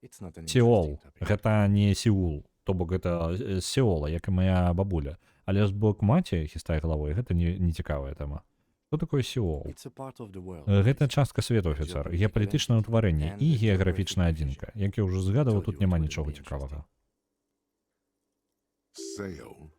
It's not an Сеул. interesting topic. Гэта не Сеул. То бок гэта з Сеула, як і моя бабуля. Але з бок маці, хістае галавой, гэта не цікавая тэма. Што такое Сеул? It's a part of the world. Гэта частка свету, афіцэр. Геапалітычнае ўтварэнне і геаграфічная адзінка. Як я ўжо згадаваў, тут няма нічога цікавага. Seoul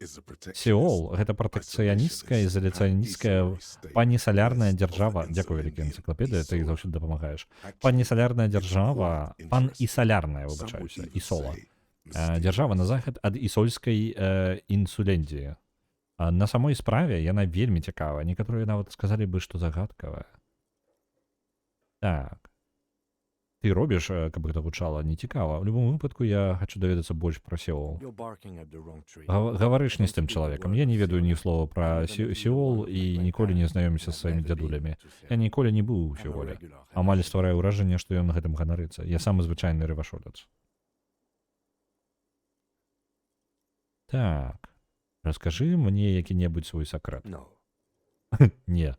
is a protectionist, Сеул гэта пратэкцыянісцкая, ізаляцыянісцкая панісалярная дзяржава. Дзякую, вялікая энцыклапедыя, ты заўсёды дапамагаеш. Панісалярная дзяржава, панісалярная, выбачаюся, ісола. Дзяржава на захад ад ісольскай інсулендзіі. На самой справе яна вельмі цікавая. Некаторыя нават сказалі бы, што загадкавая. Так. Ты робіш, каб гэта гучала, не цікава. У любом выпадку я хочу даведацца больш пра Сеул. You're barking at the wrong tree. Гаварыш не з тым чалавекам. Я не ведаю ні слова пра Сеул і ніколі не знаёмся з сваімі дзядулямі. Я ніколі не быў у Сеуле. Амаль ствараю ўражанне, што ён гэтым ганарыцца. Я самы звычайны рывашолец. Так. Раскажы мне які-небудзь свой сакрэт. No. Не.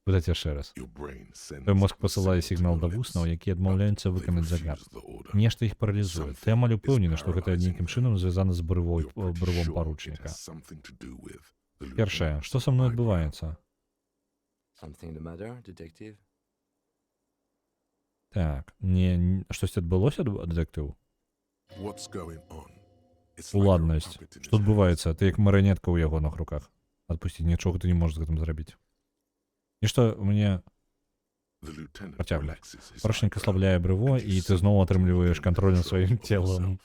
Спытаць яшчэ раз. Your brain sends Твой мозг a пасылае signal to сігнал your да lips, вуснаў, якія but адмаўляюцца they выканаць refuse загад. the order. Нешта іх паралізуе. Ты амаль упэўнены, што гэта нейкім чынам звязана з You're pretty брывом sure it паручніка. has something to do with the Першае, lieutenant's што са мной eyebrow. адбываецца? Something the matter, detective? Так, штосьці адбылося, дэтэктыў? What's going on? It's like you're a Уладнасць. puppet in Што his адбываецца? Ты як марынетка ў ягоных руках. Адпусці, нічога ты не можаш з гэтым зрабіць. Нешта мне hands. The lieutenant Працягвай. relaxes his паручнік eyebrow аслабляе брыво, and і you ты зноў suddenly атрымліваеш gain кантроль над control сваім of целам.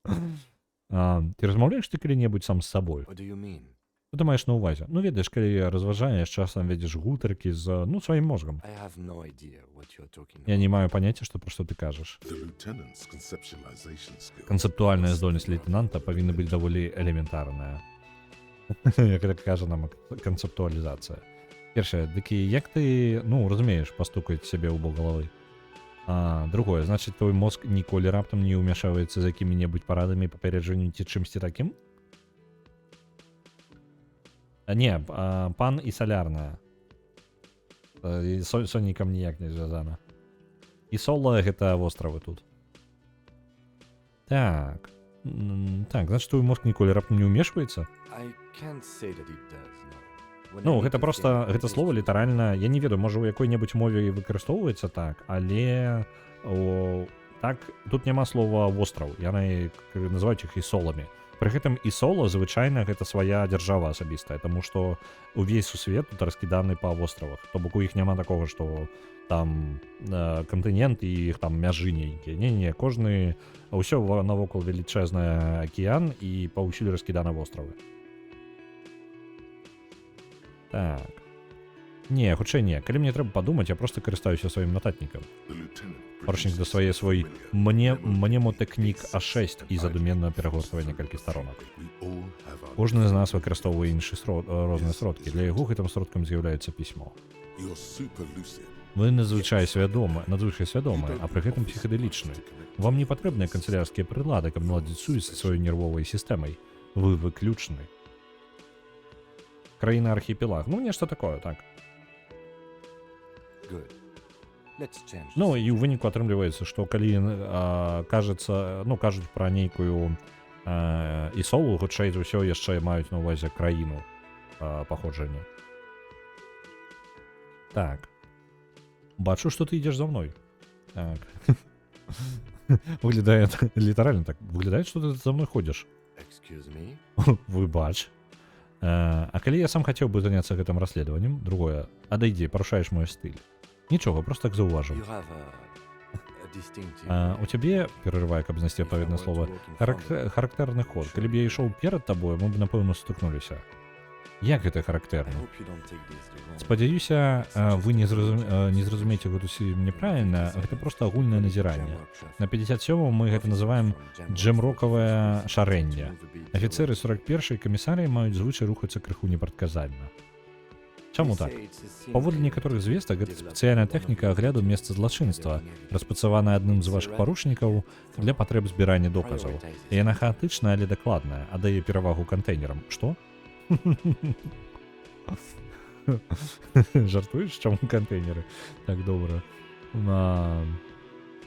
yourself. Ты размаўляеш ты калі-небудзь сам з сабой? What do you mean? Што ты маеш на ўвазе? Ну, ведаеш, калі разважаеш, часам ведзеш гутаркі з, сваім мозгам. I have no idea what you're talking Я about. не маю паняцця, што пра што ты кажаш. The lieutenant's conceptualization skills Канцэптуальная must здольнасць be лейтенанта павінна быць даволі элементарная. Як гэта кажа нам канцэптуалізацыя. Першае, дык і як ты, разумееш, пастукаць сябе ў бок галавы? Другое, значыць, твой мозг ніколі раптам не ўмяшваецца з якімі-небудзь парадамі, папярэджаннем ці чымсьці такім? Не, пан і салярная. Сонікам ніяк не звязана. І Сола гэта востравы тут. Так. Так, значит, твой мозг ніколі раптам не ўмешваецца? I can't say that it does, no. When I Ну, need гэта to просто, think, I гэта just слово do it. літаральна, я не ведаю, можа, у якой-небудзь мове і выкарыстоўваецца так, але так, тут няма слова востраў, яны называюць іх ісоламі. Пры гэтым ісола, звычайна, гэта свая дзяржава асабістая, таму што увесь сусвет тут раскіданы па востравах, то бок у іх няма такога, што там кантынент і іх там мяжы нейкія. Не-не, кожны, ўсё навокал велічэзны акіян і паўсюль раскіданы востравы. Так. Не, хутчэй не. Калі мне трэба падумаць, я проста карыстаюся сваім нататнікам. The lieutenant Паручнік produces дастае свой familiar мнемотэкнік А6 і задуменна перагортвае некалькі старонак. We all have our Кожны з нас выкарыстоўвае розныя сродкі. Для яго гэтым сродкам з'яўляецца пісьмо. You're super lucid. Вы надзвычай свядомы, а пры гэтым псіхадэлічны. Вам не патрэбныя канцылярскія прылады, каб наладзіць сувязь са сваёй нервовай сістэмай. Вы выключны. Краіна архіпелаг. Ну, нешта такое, так. Good. Let's change Ну, the і ў выніку атрымліваецца, што калі кажуць пра нейкую ісолу, хутчэй за ўсё яшчэ маюць на ўвазе краіну паходжання. Так. Бачу, што ты ідзеш за мной. Так. Выглядае літаральна так. Выглядае, што ты за мной ходзіш. Excuse me? Выбач. А калі я сам хацеў бы заняцца гэтым расследаваннем, другое, адайдзі, парушаеш мой стыль. Нічога, проста так заўважыў. You have a distinctive... У цябе, перарывае, каб знайсці адпаведнае слова, характэрны ход. Калі б я ішоў перад табою, мы б, напэўна, сутыкнуліся. Як гэта I характэрна? hope you don't take this the wrong way. Спадзяюся, вы не зразумееце гэта неправільна, гэта проста агульнае назіранне. На 57-м мы гэта называем джем-рокавае шарэнне. Афіцэры 41-й камісарыі маюць звычай рухацца крыху непрадказальна. Чаму так? Паводле некаторых звестак, гэта спецыяльная тэхніка агляду месца злачынства, распрацаваная адным з вашых парушнікаў для патрэб збірання доказаў. Яна хаатычная, але дакладная, аддае перавагу кантэйнерам. Што? Жартуеш, чаму кантэйнеры? Так, добра.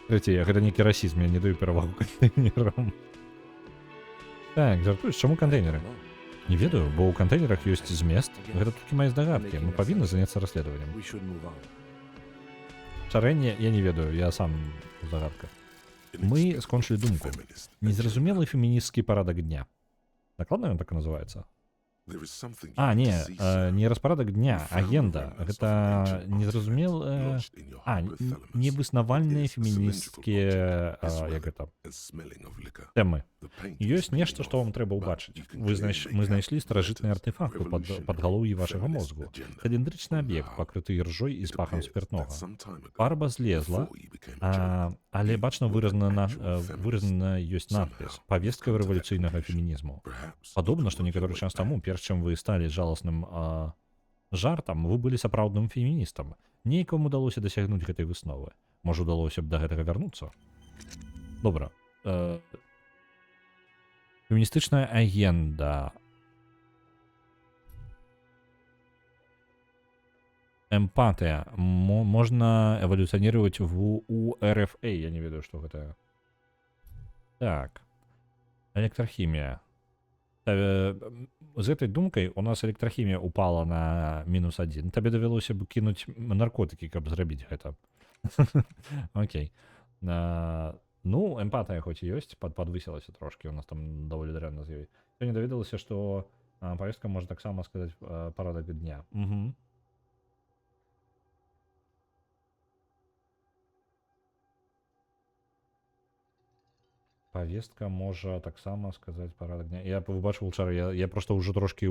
Трэцяе, гэта нейкі расізм, я не даю перавагу кантэйнерам. Так, жартуеш, чаму кантэйнеры? Не ведаю, бо ў кантэйнерах ёсць змест. Гэта толькі мае здагадкі. Мы павінны заняцца расследаваннем. We should move on. Шарэнне, я не ведаю, я сам у загадках. Мы скончылі думку. Незразумелы феміністскі парадак дня. Дакладна ён так і называецца? There is something А, you не, can see, sir. не распарадак дня, агенда. Гэта незразумелы... Lodged in your hypothalamus. Невызнавальныя It is a фемінісцкія... cylindrical як гэта? and smelling of liquor. Тэмы. The paint Ёсць is нешта, peeling што вам off, трэба but ўбачыць. you can Мы clearly знайшлі make out старажытныя letters, артефакты пад revolutionary галоўі вашага feminist мозгу. agenda. Цыліндрычны аб'ект, Now, пакрыты іржой і з It пахам appears спиртнога. that some time ago, Фарба злезла, before you became a journalist, але бачна you were an выразана actual feminist. ёсць надпіс Somehow, «Павестка you've come to that рэвалюцыйнага conclusion. фемінізму». Perhaps Падобна, you што can work некаторы your way час таму, back. перш чым вы сталі жаласным жартам, вы былі сапраўдным феміністам. Нейкому удалося дасягнуць гэтай высновы. Можа, удалося б да гэтага вярнуцца? Добра. Феміністычная агенда. Эмпатыя. Можна эвалюцыянировать у РФА. Я не ведаю, што гэта. Так. Электрахімія. З гэтай думкай у нас электрахімія упала на -1. Табе давялося б кінуць наркотыкі, каб зрабіць гэта. Окей. Ну, эмпатыя хоць і ёсць, падвысілася трошкі, у нас там даволі дрэнна з ёй. Сёння даведалася, што павестка можа таксама сказаць парадак дня. Угу. Павестка можа таксама сказаць парадак дня. Я выбачыў чары, я проста ўжо трошкі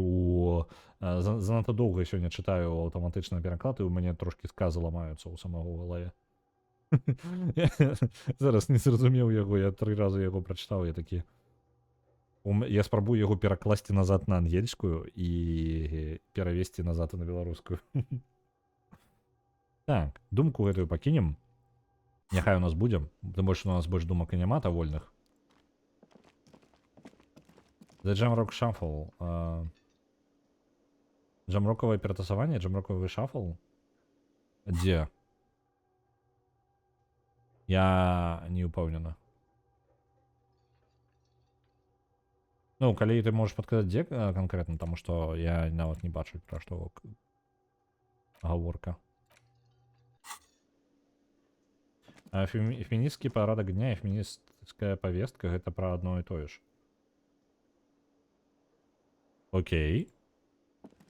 занадта доўга сёння чытаю аўтаматычны пераклад, і ў мяне трошкі сказы ламаюцца ў самого галаве. Зараз не зразумеў яго, я 3 разы яго прачытаў, я такі... Я спрабую яго перакласці назад на ангельскую і перавесці назад на беларускую. Так, думку гэтую пакінем. Няхай у нас будзе, тым больш у нас больш думак і няма вольных. The Jamrock Shuffle. Джамроковое перетасование, джамроковый шафл. Где? Я не упомнена. Ну, калі ты можаш падказаць, дзе канкрэтна, таму што я нават не бачу, пра што гаворка. Феміністскі парадак дня і фемінісцкая павестка — гэта пра адно і тое ж. Окей.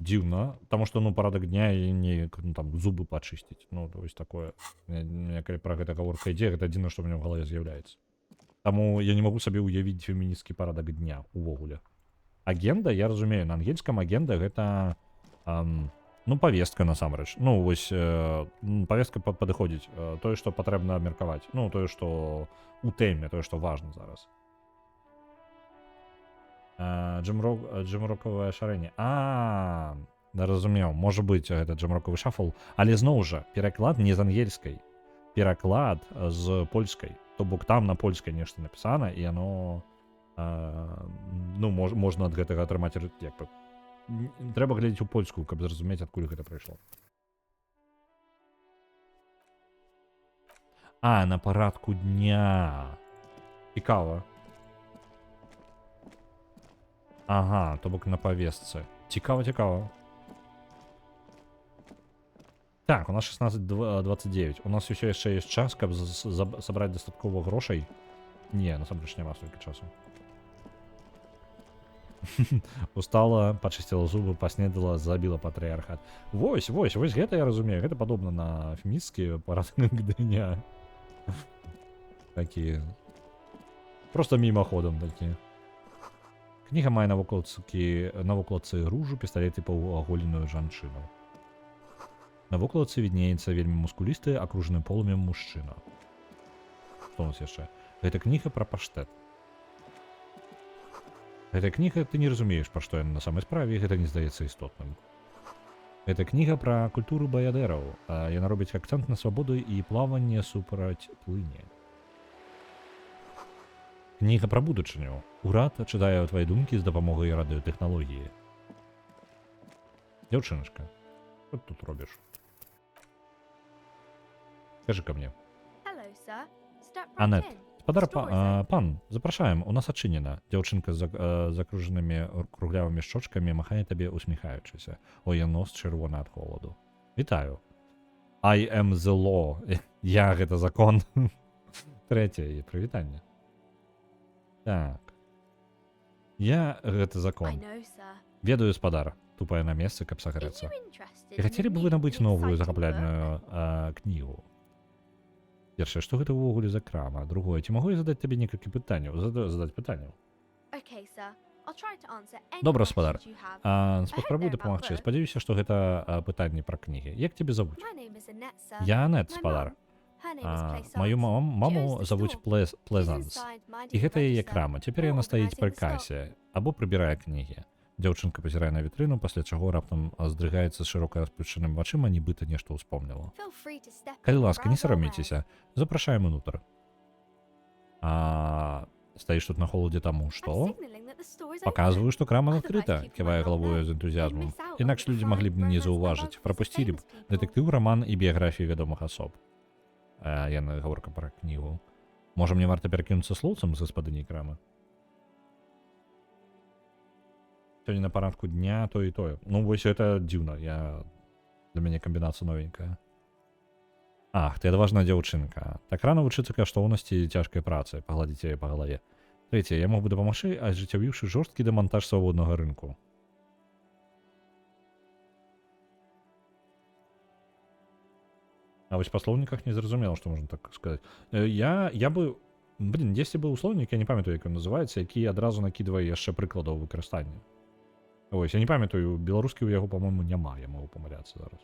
Дзіўна, таму што, ну, парадак дня і не, ну, там, зубы пачысціць. Ну, то есть такое. Калі пра гэта гаворка ідзе, гэта адзіна, што ў мяне ў галаве з'яўляецца. Таму я не магу сабе ўявіць феміністскі парадак дня увогуле. Агенда, я разумею, на ангельском агенда гэта, ну, павестка насамрэч. Ну, вось, павестка падыходзіць. Тое, што патрэбна абмеркаваць. Ну, тое, што у тэме, тое, што важна зараз. Джемрокавае шарэнне. Разумеў, можа быць, гэта джемрокавы шафл, але зноў жа, пераклад не з ангельскай. Пераклад з польскай. То бок там на польскай нешта напісана, і яно, ну, можна ад гэтага атрымаць, як бы, трэба глядзець у польскую, каб зразумець, адкуль гэта прыйшло. На парадку дня. Цікава. Ага, то бок на павестцы. Цікава. Так, у нас 16:29. У нас усё яшчэ ёсць час, каб сабраць дастаткова грошай. Не, насамрэч няма столькі часу. Устала, пачысціла зубы, паснедала, забіла патрыархат. Вось гэта я разумею. Гэта падобна на феміністскі парадак дня. Такі. Просто мімаходам такі. Кніга мае на вокладцы ружу, пісталет і паўаголеную жанчыну. На вокладцы віднеецца вельмі мускулісты, акружаны полымем мужчына. Што у нас яшчэ? Гэта кніга пра паштет. Гэта кніга, ты не разумееш, пра што яна на самай справе, гэта не здаецца істотным. Гэта кніга пра культуру баядэраў. Яна робіць акцэнт на свабоду і плаванне супраць плыні. Кніга пра будучыню. Урад чытае твае думкі з дапамогай радыётэхналогіі. Дзяўчыначка, што ты тут робіш? Скажи ко мне. Анет, спадар пан, запрашаем, у нас адчынена. Дзяўчынка з закружанымі круглявымі шчочкамі махае табе, усміхаючыся. Ой, нос чырвоны ад холаду. Вітаю. I am the law. Я гэта закон. Трэцяе прывітанне. Так. Я гэта закон. Ведаю, спадар. Тупая на месцы, каб сагрэцца. І хацелі б вы набыць новую захапляльную кнігу? Першае, што гэта ўвогуле за крама? Другое, ці магу я задаць табе некалькі пытанняў? Задаць пытанняў. Добра, спадар. Паспрабуй дапамагчы. Спадзяюся, што гэта пытанне пра кнігі. Як цябе завуць? Я Анет, спадар. Маю маму завуць Плезанс. І гэта яе крама. Цяпер яна стаіць пры касе або прыбірае кнігі. Дзяўчынка пазірае на вітрыну, пасля чаго раптам здрыгаецца з шырока расплюшчаным вачыма, нібыта нешта ўспомніла. Калі ласка, не саромейцеся, запрашаем унутр. Стаіш тут на холадзе таму, што? Паказваю, што крама адкрыта, ківае галавою з энтузіязмам. Інакш людзі маглі б не заўважыць, прапусцілі б дэтэктыў, раман і біяграфіі вядомых асоб. Яна гаворка пра кнігу. Можа, мне варта перакінуцца слоўцам з гаспадыняй крамы? Сёння на парадку дня то і тое. Ну, вось это дзіўна. Для мяне камбінацыя новенькая. Ах, ты адважная дзяўчынка. Так рана вучыцца каштоўнасці цяжкай працы, пагладзіць яе па галаве. Трэцяе, я мог бы дапамагчы, ажыццявіўшы жорсткі дэмантаж свабоднага рынку. А вось па слоўніках не зразумела, што можна так сказаць. Я бы... Дзесьці быў слоўнік, я не памятаю, як ён называецца, які адразу накідвае яшчэ прыкладаў выкарыстання. Ось, я не памятаю, беларускі ў яго, па-мойму, няма, я магу памыляцца зараз.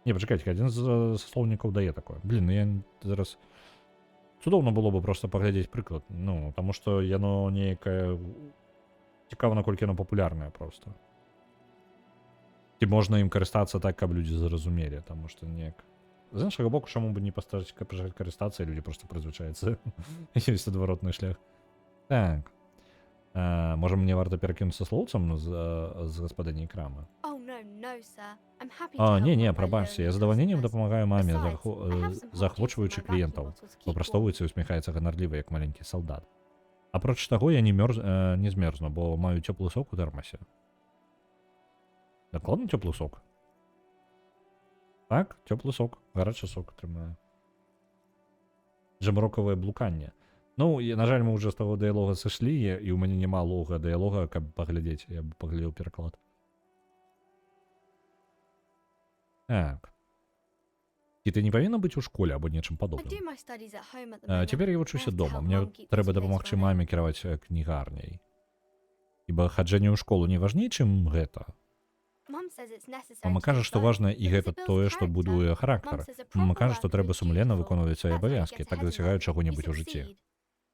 Не, пачакайце, адзін з слоўнікаў дае такое. Я зараз... Цудоўна было бы проста паглядзець прыклад. Ну, таму што яно нейкае... Цікава, наколькі яно папулярнае проста. Ці можна ім карыстацца так, каб людзі зразумелі, таму што неяк... З іншага боку, чаму бы не пастараць карыстацца, і людзі проста прызвычаюцца. Ёсць адваротны шлях. Так. Можа, мне варта перакінуцца слоўцам з гаспадыняй крамы? Не, прабачце, я з задавальненнем дапамагаю маме, захвочваючы кліентаў. Выпрастоўваецца і усміхаецца ганарліва, як маленькі салдат. Апроч таго, я не змерзну, бо маю цёплы сок у тэрмасе. Дакладна цёплы сок? Так, цёплы сок, гарачы сок атрымаю. Жамрокавае блуканне. Ну, і, на жаль, мы уже з таго дыялога сышлі, і ў мяне няма лога дыялога, каб паглядзець. Я б паглядзеў пераклад. Так. І ты не павінна быць у школе або нечым I do падобным? my studies at home at the moment. Цяпер я I вучуся have to дома. help Мне Mum keep трэба this place дапамагчы running. маме кіраваць кнігарняй. Ібо хаджэнне ў школу не важней, чым гэта. Mum says it's necessary Мама to кажа, do што both, важна і because гэта it builds тое, што character. будуе Mum характар. says a Мама proper кажа, што worker трэба is сумленна dutiful. выконваць свае That's how he абавязкі, gets так ahead in дасягаю life. You чаго-небудзь у жыцці. succeed.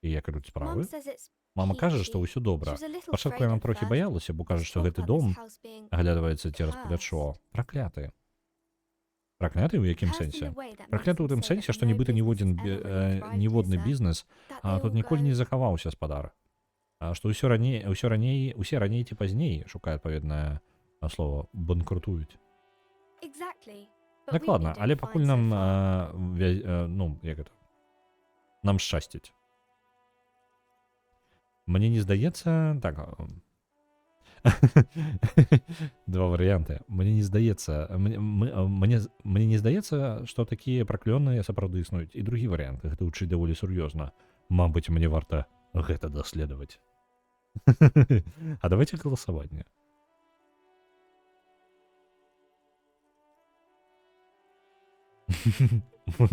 І як ідуць Mum справы? says it's Мама кажа, peachy. што ўсё добра. She was a little Спачатку afraid яна at трохі first. баялася, бо кажа, She што talked гэты about this дом house being аглядваецца цераз cursed. плячо. Пракляты. Пракляты ў якім Cursed in сэнсе? the way that Пракляты ў makes тым them say сэнсе, that што no нібыта business is ever really thrived ніводны here, бізнес that а they тут all ніколі не go, захаваўся спадар. А што усе раней ці пазней, шукае адпаведнае слово, банкрутуюць. Exactly. But we've Дакладна, been але doing пакуль fine so нам far. ну, як гэта? Нам шчасціць. Мне не здаецца, так. Два варыянты. Мне не здаецца, мне не здаецца, што такія праклённыя сапраўды існуюць. І другі варыянт, гэта гучыць даволі сур'ёзна. Мабыць, мне варта гэта даследаваць. А давайте галасаванне.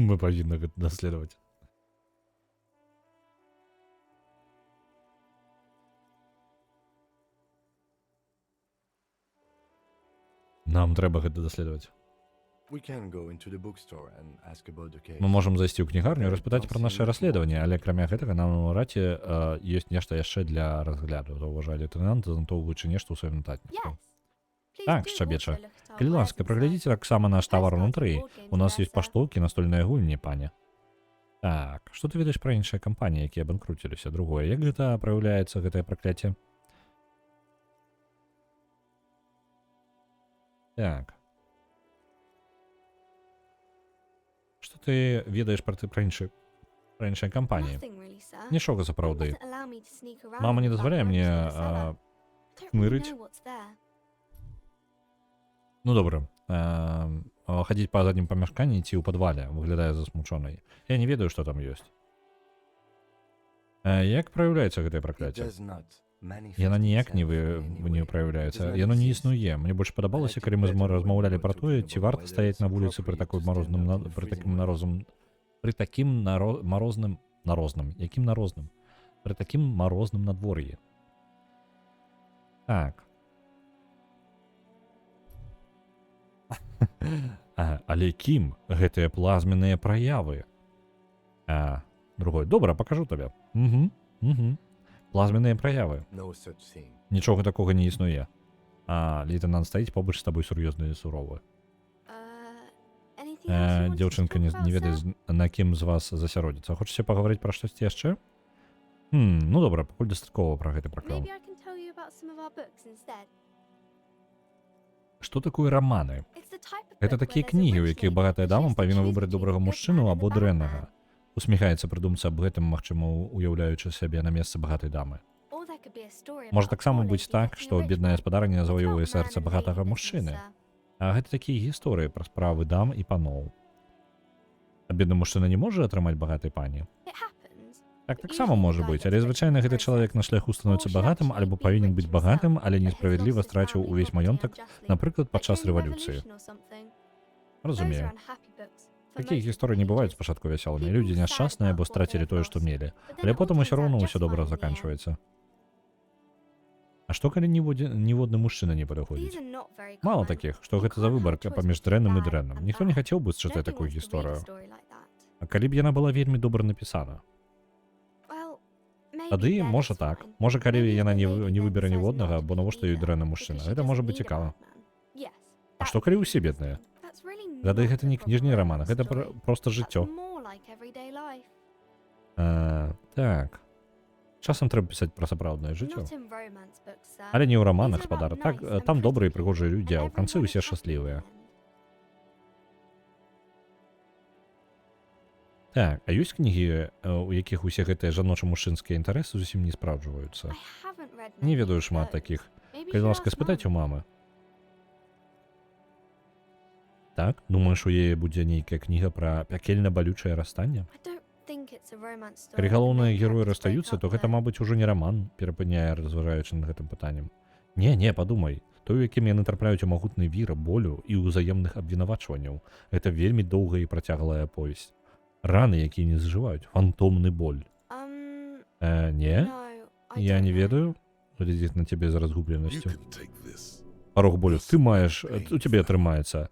Мы павінны гэта даследаваць. Нам трэба гэта даследаваць. We can go into the bookstore and ask about the case. Мы можам зайсці ў кнігарню і распытаць пра наша расследаванне, але акрамя гэтага нам у раце ёсць нешта яшчэ для разгляду, заўважае лейтэнант, занатоўваючы нешта ў сваім нататніку. Yes. Please Так, do шчабеча. also look at our Калі wares ласка, inside. праглядзіце таксама наш тавар Postcards, унутры. board games, У нас there, ёсць sir. паштоўкі, настольныя гульні, пане. Так, што ты ведаеш пра іншыя кампаніі, якія банкруціліся? Другое, як гэта праяўляецца, гэтае пракляцце? Так. Што ты ведаеш пра іншыя кампаніі? Nothing really, sir. Нічога Mum сапраўды. doesn't allow me to sneak around Мама не without дазваляе going мне to the cellar. I don't really хмырыць. know what's there. Ну добра. Хадзіць па заднім памяшканні ці ў падвале, выглядае засмучонай. Я не ведаю, што там ёсць. Як праяўляецца гэтае It пракляцце? does not manifest Яна ніяк не itself in any way. праяўляецца. It does not Яно не exist. існуе. Мне больш падабалася, калі мы размаўлялі пра тое, ці варта стаяць на вуліцы пры такой марозным пры такім марозным надвор'і. Так. Але кім гэтыя плазменныя праявы? Другой. Добра, пакажу табе. Плазменныя праявы. No such thing. Нічога такога не існуе. Лейтенант стаіць побач з табой сур'ёзны і суровы. Anything else you wanted to Дзяўчынка talk about, не ведае, sir? на кім з вас засяродзіцца. Хочаце пагаварыць пра штосьці яшчэ? Ну добра, пакуль дастаткова пра гэты праклён. Maybe I can tell you about some of our books instead. Што такое раманы? It's the type of Гэта book такія where there's a кнігі, у rich якіх lady багатая who дама chooses to павінна choose выбраць between добрага the good мужчыну man and або the bad дрэннага. man. Усміхаецца прыдумца аб гэтым, магчыма, уяўляючы сябе на месцы багатай дамы. Or there could be a story Можа about a таксама poor быць lady так, getting a што rich бедная man. гаспадарня It's заваёўвае about man сэрца and багатага lady мужчыны. business, sir. Гэта такія гісторыі пра справы дам і паноў. А бедны мужчына не можа атрымаць багатай пані? It happens. Так таксама можа быць, але звычайна гэты чалавек на шляху становіцца багатым альбо павінен быць багатым, але несправядліва страціў увесь маёнтак, напрыклад, падчас рэвалюцыі. Разумею. Такія гісторыі не бываюць спачатку вясёлымі. Людзі няшчасныя, бо страцілі тое, што мелі. Але потым усё роўна ўсё добра заканчваецца. А што калі ніводны мужчына не падыходзіць? Мала такіх, што гэта за выбарка паміж дрэнным і дрэнным. Ніхто не хацеў бы чытаць такую гісторыю. А калі б яна была вельмі добра напісана? Тады, можа так. Можа, калі яна не выбере ніводнага, бо навошта ёй дрэнны мужчына. Гэта можа быць цікава. А што калі ўсе бедныя? Тады гэта не кніжні раман, гэта проста жыццё. Так. Часам трэба пісаць пра сапраўднае жыццё. Але не ў раманах, спадар. Так, там добрыя і прыгожыя людзі, а ў канцы ўсе шчаслівыя. Так, а ёсць кнігі, у якіх усе гэтыя жаноча-мужчынскія інтарэсы зусім не спраўджваюцца? I haven't read Не many ведаю of шмат those. такіх. Maybe Калі you ласка, should ask спытаць у Mum. мамы. Так, думаеш, у яе будзе нейкая кніга пра пякельна-балючае расстанне? I don't think it's a romance story. Калі where the галоўныя main героі characters break расстаюцца, up то гэта, though. мабыць, ужо не раман, перапыняе, разважаючы над гэтым пытаннем. Не, падумай. Той, у якім яны трапляюць у магутны вір болю і ўзаемных абвінавачванняў. Гэта вельмі доўгая і працяглая аповесць. Раны, якія не зажываюць. Фантомны боль. Не? No, I Я don't не know. ведаю. Глядзіць на цябе з You разгубленасцю. can take this. Парог болю. Ты маеш, у цябе атрымаецца.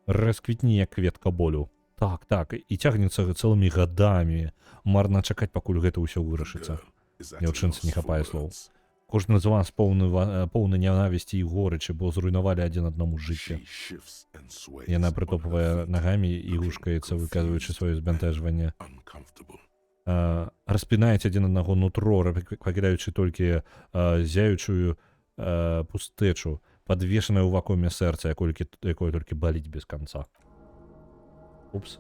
Расквітні, як кветка болю. Так, і цягнецца цэлымі гадамі. Марна чакаць, пакуль гэта ўсё вырашыцца. Girl is at a Дзяўчынцы loss не for хапае слоў. words. Кожны з вас поўны нянавісці і горычы, бо зруйнавалі адзін аднаму жыццё. She shifts and sways Яна on прытопвае her feet, нагамі і looking гушкаецца, confused выказваючы сваё збянтэжванне. and uncomfortable. Распінаець адзін аднаго нутро, пакідаючы толькі зяючую пустэчу, падвешанае ў вакууме сэрца, якое толькі баліць без канца. Упс.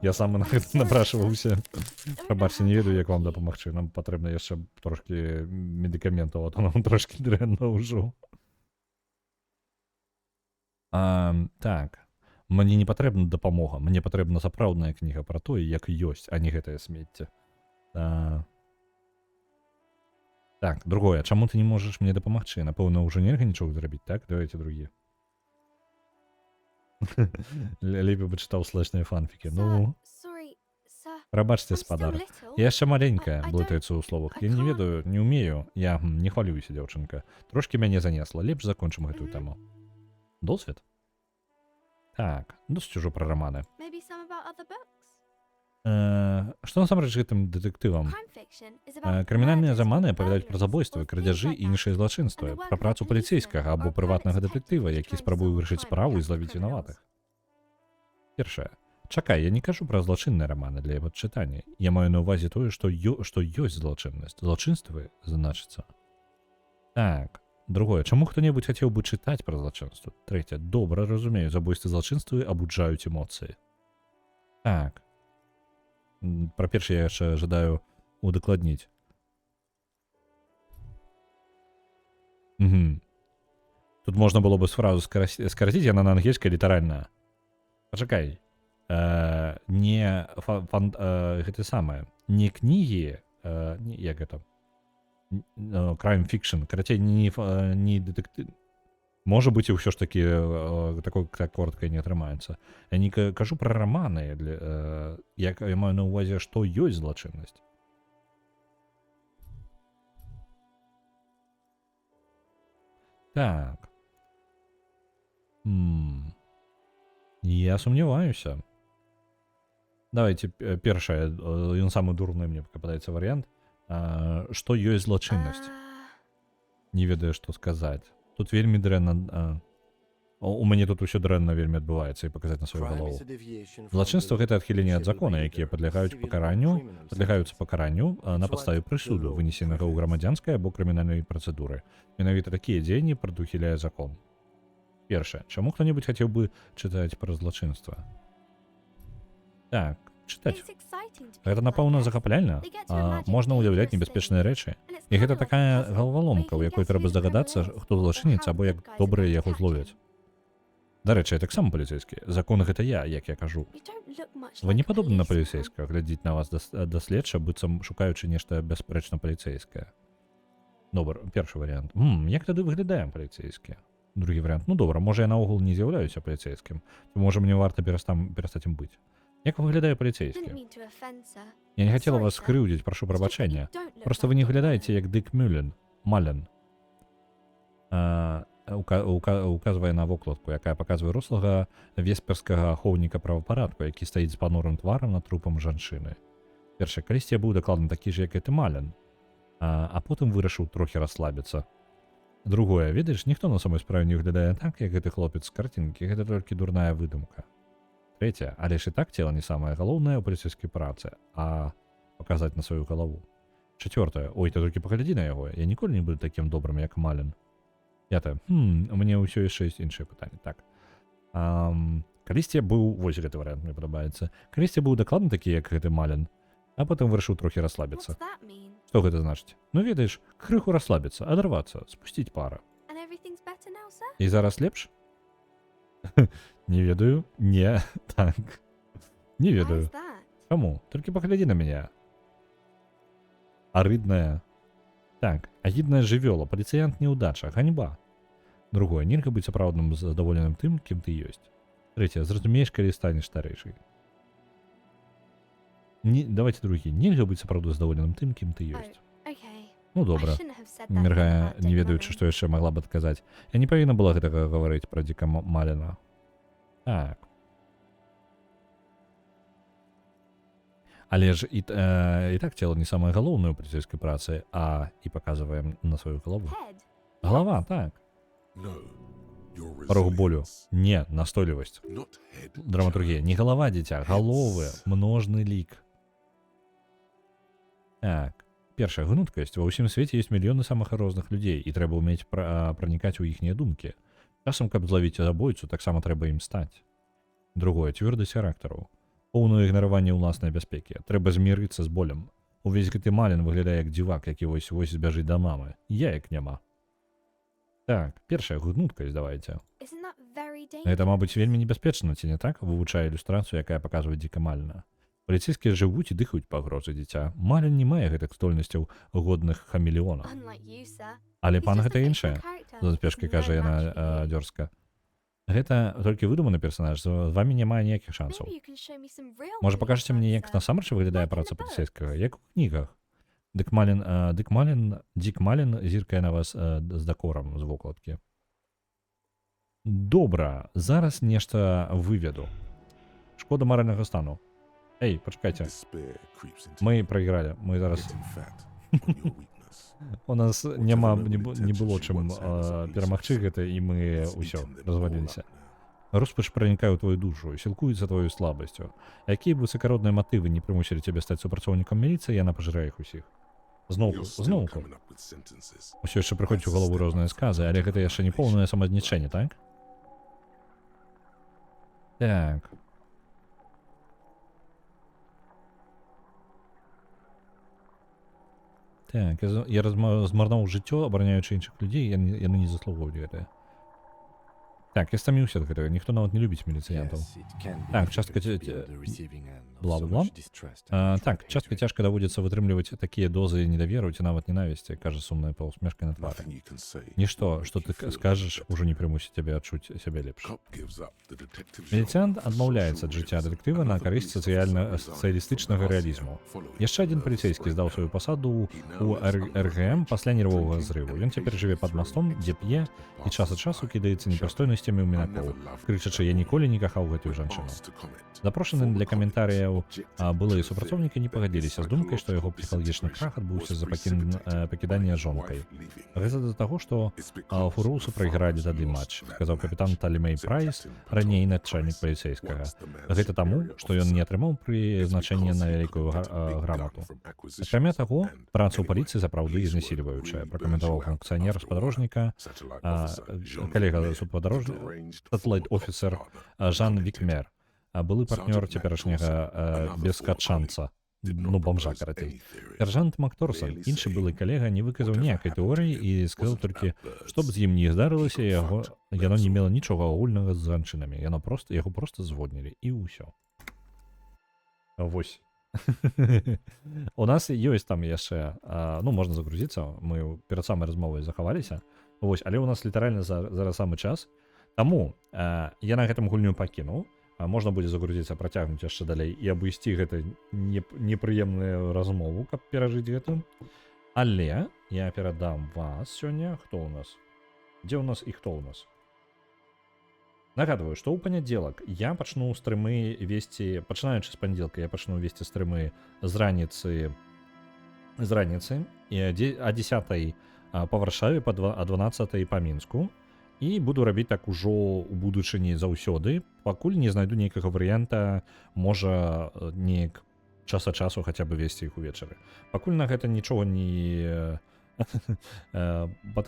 Я сам на гэта напрашваўся. Прабачце, не ведаю, як вам дапамагчы. Нам патрэбна яшчэ трошкі медыкаментаў, а то нам трошкі дрэнна ўжо. Так. Мне не патрэбна дапамога. Мне патрэбна сапраўдная кніга пра тое, як ёсць, а не гэтае смецце. Так, другое. Чаму ты не можаш мне дапамагчы? Напэўна, ўжо нельга нічога зрабіць, так? Давайте другі. Лепей бы чытаў слэшныя фанфікі. Ну, Sorry, sir. прабачце, I'm still спадар. little. Я яшчэ маленькая, I don't- блытаецца ў словах. Я I не can't- ведаю, не ўмею. Я не хвалююся, дзяўчынка. Трошкі мяне занесла. Лепш закончым гэтую тэму. Досвед? Так, досыць ужо пра раманы. Maybe some about other books. Што насамрэч гэтым дэтэктывам? Crime fiction is about Крымінальныя murders, заманы апавядаюць пра burglaries, забойствы, or things крадзяжы like і that. іншыя злачынствы, And the пра work працу of паліцейскага policemen або or прыватнага private дэтэктыва, detectives які trying to спрабуе solve вырашыць crime справу і against злавіць criminals. вінаватых. Першае. Чакай, я не кажу пра злачынныя раманы для яго чытання. Я маю на ўвазе тое, што ёсць злачыннасць. Злачынствы, значыцца. Так. Другое. Чаму хто-небудзь хацеў бы чытаць пра злачынства? Трэцяе. Добра, разумею, забойствы злачынствы абуджаюць эмоцыі. Так. Пра першае я яшчэ жадаю удакладніць. Тут можна было бы фразу скараціць, яна на ангельскай літаральна. Пачакай. Не гэта самае. Не кнігі, як гэта? Crime fiction. Карацей, не дэтэктыў. Можа быць, і ўсё ж такі такое коротка не атрымаецца. Я не кажу пра раманы, як я маю на ўвазе, што ёсць злачыннасць. Так. Я сумняваюся. Давайте першае, ён самы дурны мне пападаецца варыянт. Што ёсць злачыннасць? Не ведаю, што сказаць. Тут вельмі дрэнна. У мяне тут усё дрэнна вельмі адбываецца і паказаць на сваю галову. Злачынства гэта адхіленне ад закона, якія падлягаюцца пакаранню на падставе прысуду, вынесенага ў грамадзянскай або крымінальнай працэдуры. Менавіта такія дзеянні прадухіляе закон. Першае. Чаму хто-небудзь хацеў бы чытаць пра злачынства? Так, чытаць. Гэта, напэўна, захапляльна. Можна ўяўляць небяспечныя рэчы. І гэта такая галаваломка, у якой трэба здагадацца, хто злачынец, або як добрыя яго зловяць. Дарэчы, я таксама паліцейскі. Закон гэта я, як я кажу. Вы не падобны на паліцейскага, глядзіць на вас даследча, быццам шукаючы нешта бясспрэчна паліцейскае. Добра, першы варыянт. Як тады выглядаем паліцейскія? Другі варыянт. Ну добра, можа я наогул не з'яўляюся паліцейскім. Ці можа мне варта перастаць ім быць. Як выглядае паліцейскі? Я не хацела вас скрыўдзіць, прашу прабачэння. Проста вы не выглядаеце як Дык Мален. Указвае на вокладку, якая паказвае рослага весперскага ахоўніка правапарадку, які стаіць з панурым тварам над трупам жанчыны. Першае, калісьці я быў дакладна такі ж, як і ты, Мален, а потым вырашыў трохі расслабіцца. Другое, ведаеш, ніхто на самой справе не выглядае так, як гэты хлопец з карцінкі, гэта толькі дурная выдумка. Трэцяе, але ж і так цела не самае галоўнае ў паліцейскай працы, а паказаць на сваю галаву. Чацвёртае, ой, ты толькі паглядзі на яго, я ніколі не буду такім добрым, як Мален. Пятае, у мяне ўсё яшчэ ёсць іншыя пытанні. Так. Калісьці быў, вось гэты варыянт мне падабаецца. Калісьці быў дакладна такі, як гэты Малін, а потым вырашыў трохі What's расслабіцца. that mean? Што гэта значыць? Ну ведаеш, крыху расслабіцца, адарвацца, спусціць пара. And everything's better now, sir? І зараз лепш? Не ведаю. Не, так. Не Why ведаю. is that? Чаму? Толькі паглядзі на мяне. Арыдная. Так, агідная жывёла, паліцыянт неудача, ганьба. Другое, нельга быць сапраўдным задаволеным тым, кім ты ёсць. Трэцяе, зразумееш, калі станеш старэйшай. Давайте другі. Нельга быць сапраўды задаволеным тым, кім ты ёсць. Okay. Ну I добра. shouldn't have said that thing Міргае, about не Dick ведаючы, Murray. што яшчэ магла б адказаць. Я не павінна была гэтага гаварыць пра Дзіка Маліна. Так. Але ж і так цела не самае галоўнае ў паліцэйскай працы, а і паказваем на сваю галаву. Head. Галава, так. No, your Парог болю. resilience, Не, настойлівасць. not head. Драматургія. Не галава, дзіця, галовы, множны лік. Так. Першая, гнуткасць. Ва ўсім свеце ёсць мільёны самых розных людзей, і трэба ўмець пранікаць у іхнія думкі. Часам, каб злавіць забойцу, таксама трэба ім стаць. Другое, цвёрдасць характару. Поўнае ігнараванне ўласнай бяспекі. Трэба змірыцца з болем. Увесь гэты Малін выглядае як дзівак, які вось збяжыць да мамы. Яек няма. Так, першая, гнуткасць давайце. Isn't that very dangerous? Гэта, мабыць, вельмі небяспечна, ці не так? Вывучае ілюстрацыю, якая паказвае Дзіка Маліна. Паліцейскія жывуць і дыхаюць пагрозы, дзіця. Малін не мае гэтых здольнасцяў годных хамелеонаў. Unlike you, sir. Але He's пан just a гэта fictional іншае. character. З спешкай There's кажа no яна match for you. дзёрзка. Гэта толькі выдуманы персанаж, з вамі няма ніякіх шансаў. Maybe you can show me some real Можа, police пакажаце мне, як work, sir. насамрэч выглядае Like in праца the паліцейскага, як у кнігах. Дзік Малін зіркае на вас з дакорам з вокладкі. Добра, зараз нешта выведу. Шкода маральнага стану. Эй, пачакайце. Despair creeps into Мы прайгралі. Мы зараз... getting fat on your weakness. У нас няма, не было чым перамагчы гэта, і мы ўсё, разваліліся. Роспач пранікае ў твою душу, сілкуецца твою слабасцю. Якія б высакародныя матывы не прымусілі цябе стаць супрацоўнікам міліцыі, яна пажырае іх усіх. You're still Зноўку. coming up with sentences. Усё яшчэ прыходзіць у галаву розныя сказы, але гэта яшчэ не поўнае самазнічэнне, так? Так. Так, я змарнуў жыццё, абараняючы іншых людзей, яны не заслугоўвалі гэтае. Так, я стаміўся ад гэтага, ніхто нават не любіць міліцыянтаў. Yes, it can be Так, частка difficult to be on the receiving end of so бла-бла-бла. much distrust and Так, hatred. частка цяжка даводзіцца вытрымліваць такія дозы недаверу ці нават ненавісці, кажа сумная паўсмешка на твары. Nothing you can say. Нішто, will што make ты you feel скажаш, better. ужо не прымусіць цябе адчуць сябе лепш. Cop gives up the detective Міліцыянт genre for адмаўляецца ад social жыцця realism. дэтэктыва на Another карысць police officer сацыялістычнага resigns from рэалізму. RCM following Яшчэ адзін nervous паліцейскі здаў сваю breakdown. пасаду He ў now lives under a РГМ bridge, пасля нервовага drinking зрыву. and Ён цяпер жыве пад мастом, дзе п'е і час ад часу кідаецца непрыстойнасцямі ў мінакоў, крычачы «Я ніколі не кахаў гэтую жанчыну». Запрошаны для каментарыяў былыя супрацоўнікі не пагадзіліся з думкай, што яго псіхалагічны крах адбыўся з-за пакідання жонкай. Гэта з-за таго, што Фуроусу прайгралі тады матч, сказаў капітан Талімей Прайс, раней начальнік паліцейскага. Гэта таму, што ён не атрымаў прызначэнне на вялікую грамату. Акрамя таго, праца ў паліцыі сапраўды знесільваючая, пракаментаваў функцыянер спадарожніка, калега сападарожніка, Жан Вікмер, былы партнёр цяперашняга бескачанца, ну, бомжа, карацей. Сержант Макторсон, іншы былы калега, не выказаў ніякай тэорыі і сказаў толькі, што б з ім не здарылася, яно не мела нічога агульнага з жанчынамі. Яго проста зводнілі, і ўсё. Вось. У нас ёсць там яшчэ, ну, можна загрузіцца, мы перад самай размовай захаваліся, вось, але ў нас літаральна зараз самы час. Таму я на гэтым гульню пакінуў, можна будзе загрузіцца, працягнуць яшчэ далей і абысці гэта непрыемную размову, каб перажыць гэту. Але я перадам вас сёння, хто ў нас? Дзе ў нас і хто ў нас? Нагадваю, што ў панядзелак я пачну стрымы весці, пачынаючы з панядзелка, я пачну весці стрымы з раніцы і о 10 па Варшаве, а 12 па Мінску. І буду рабіць так ужо ў будучыні заўсёды, пакуль не знайду нейкага варыянта, можа неяк час ад часу хаця бы весці іх увечары. Пакуль на гэта нічога не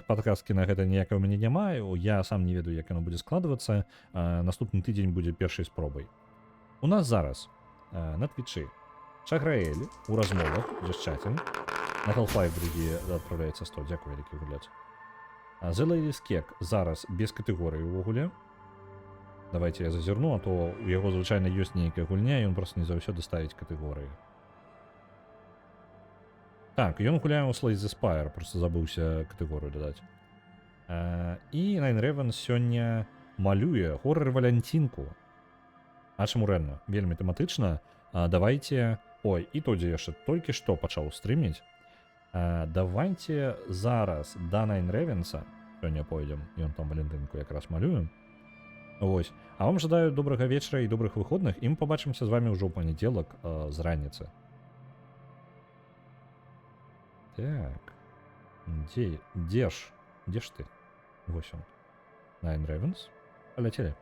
Падказкі на гэта ніякай у мяне не маю. Я сам не ведаю, як яно будзе складвацца. Наступны тыдзень будзе першай спробай. У нас зараз на твічы Шаграэль у размовах Just на Half-Life другі адпраўляецца 100. Дзякую, вялікі гуляць. The Ladies Cake зараз без катэгорыі ўвогуле. Давайте я зазірну, а то у яго звычайна ёсць нейкая гульня, і ён просто не заўсёды ставіць катэгорыі. Так, ён гуляе ў Slay the Spire, просто забыўся катэгорыю дадаць. І Nine Ravens сёння малюе хоррор-валянцінку. А чаму рэдна? Вельмі тэматычна. Давайте... Ой, і то, дзе яшчэ толькі што пачаў стрыміць. Давайте зараз да Nine Ravens'a сёння пойдзем, ён там валентынку якраз малюе. Вось. А вам жадаю добрага вечара і добрых выходных, і мы пабачымся з вамі ўжо ў панядзелак з раніцы. Так. Дзе ж ты? Вось он. Nine Ravens. Паляцелі.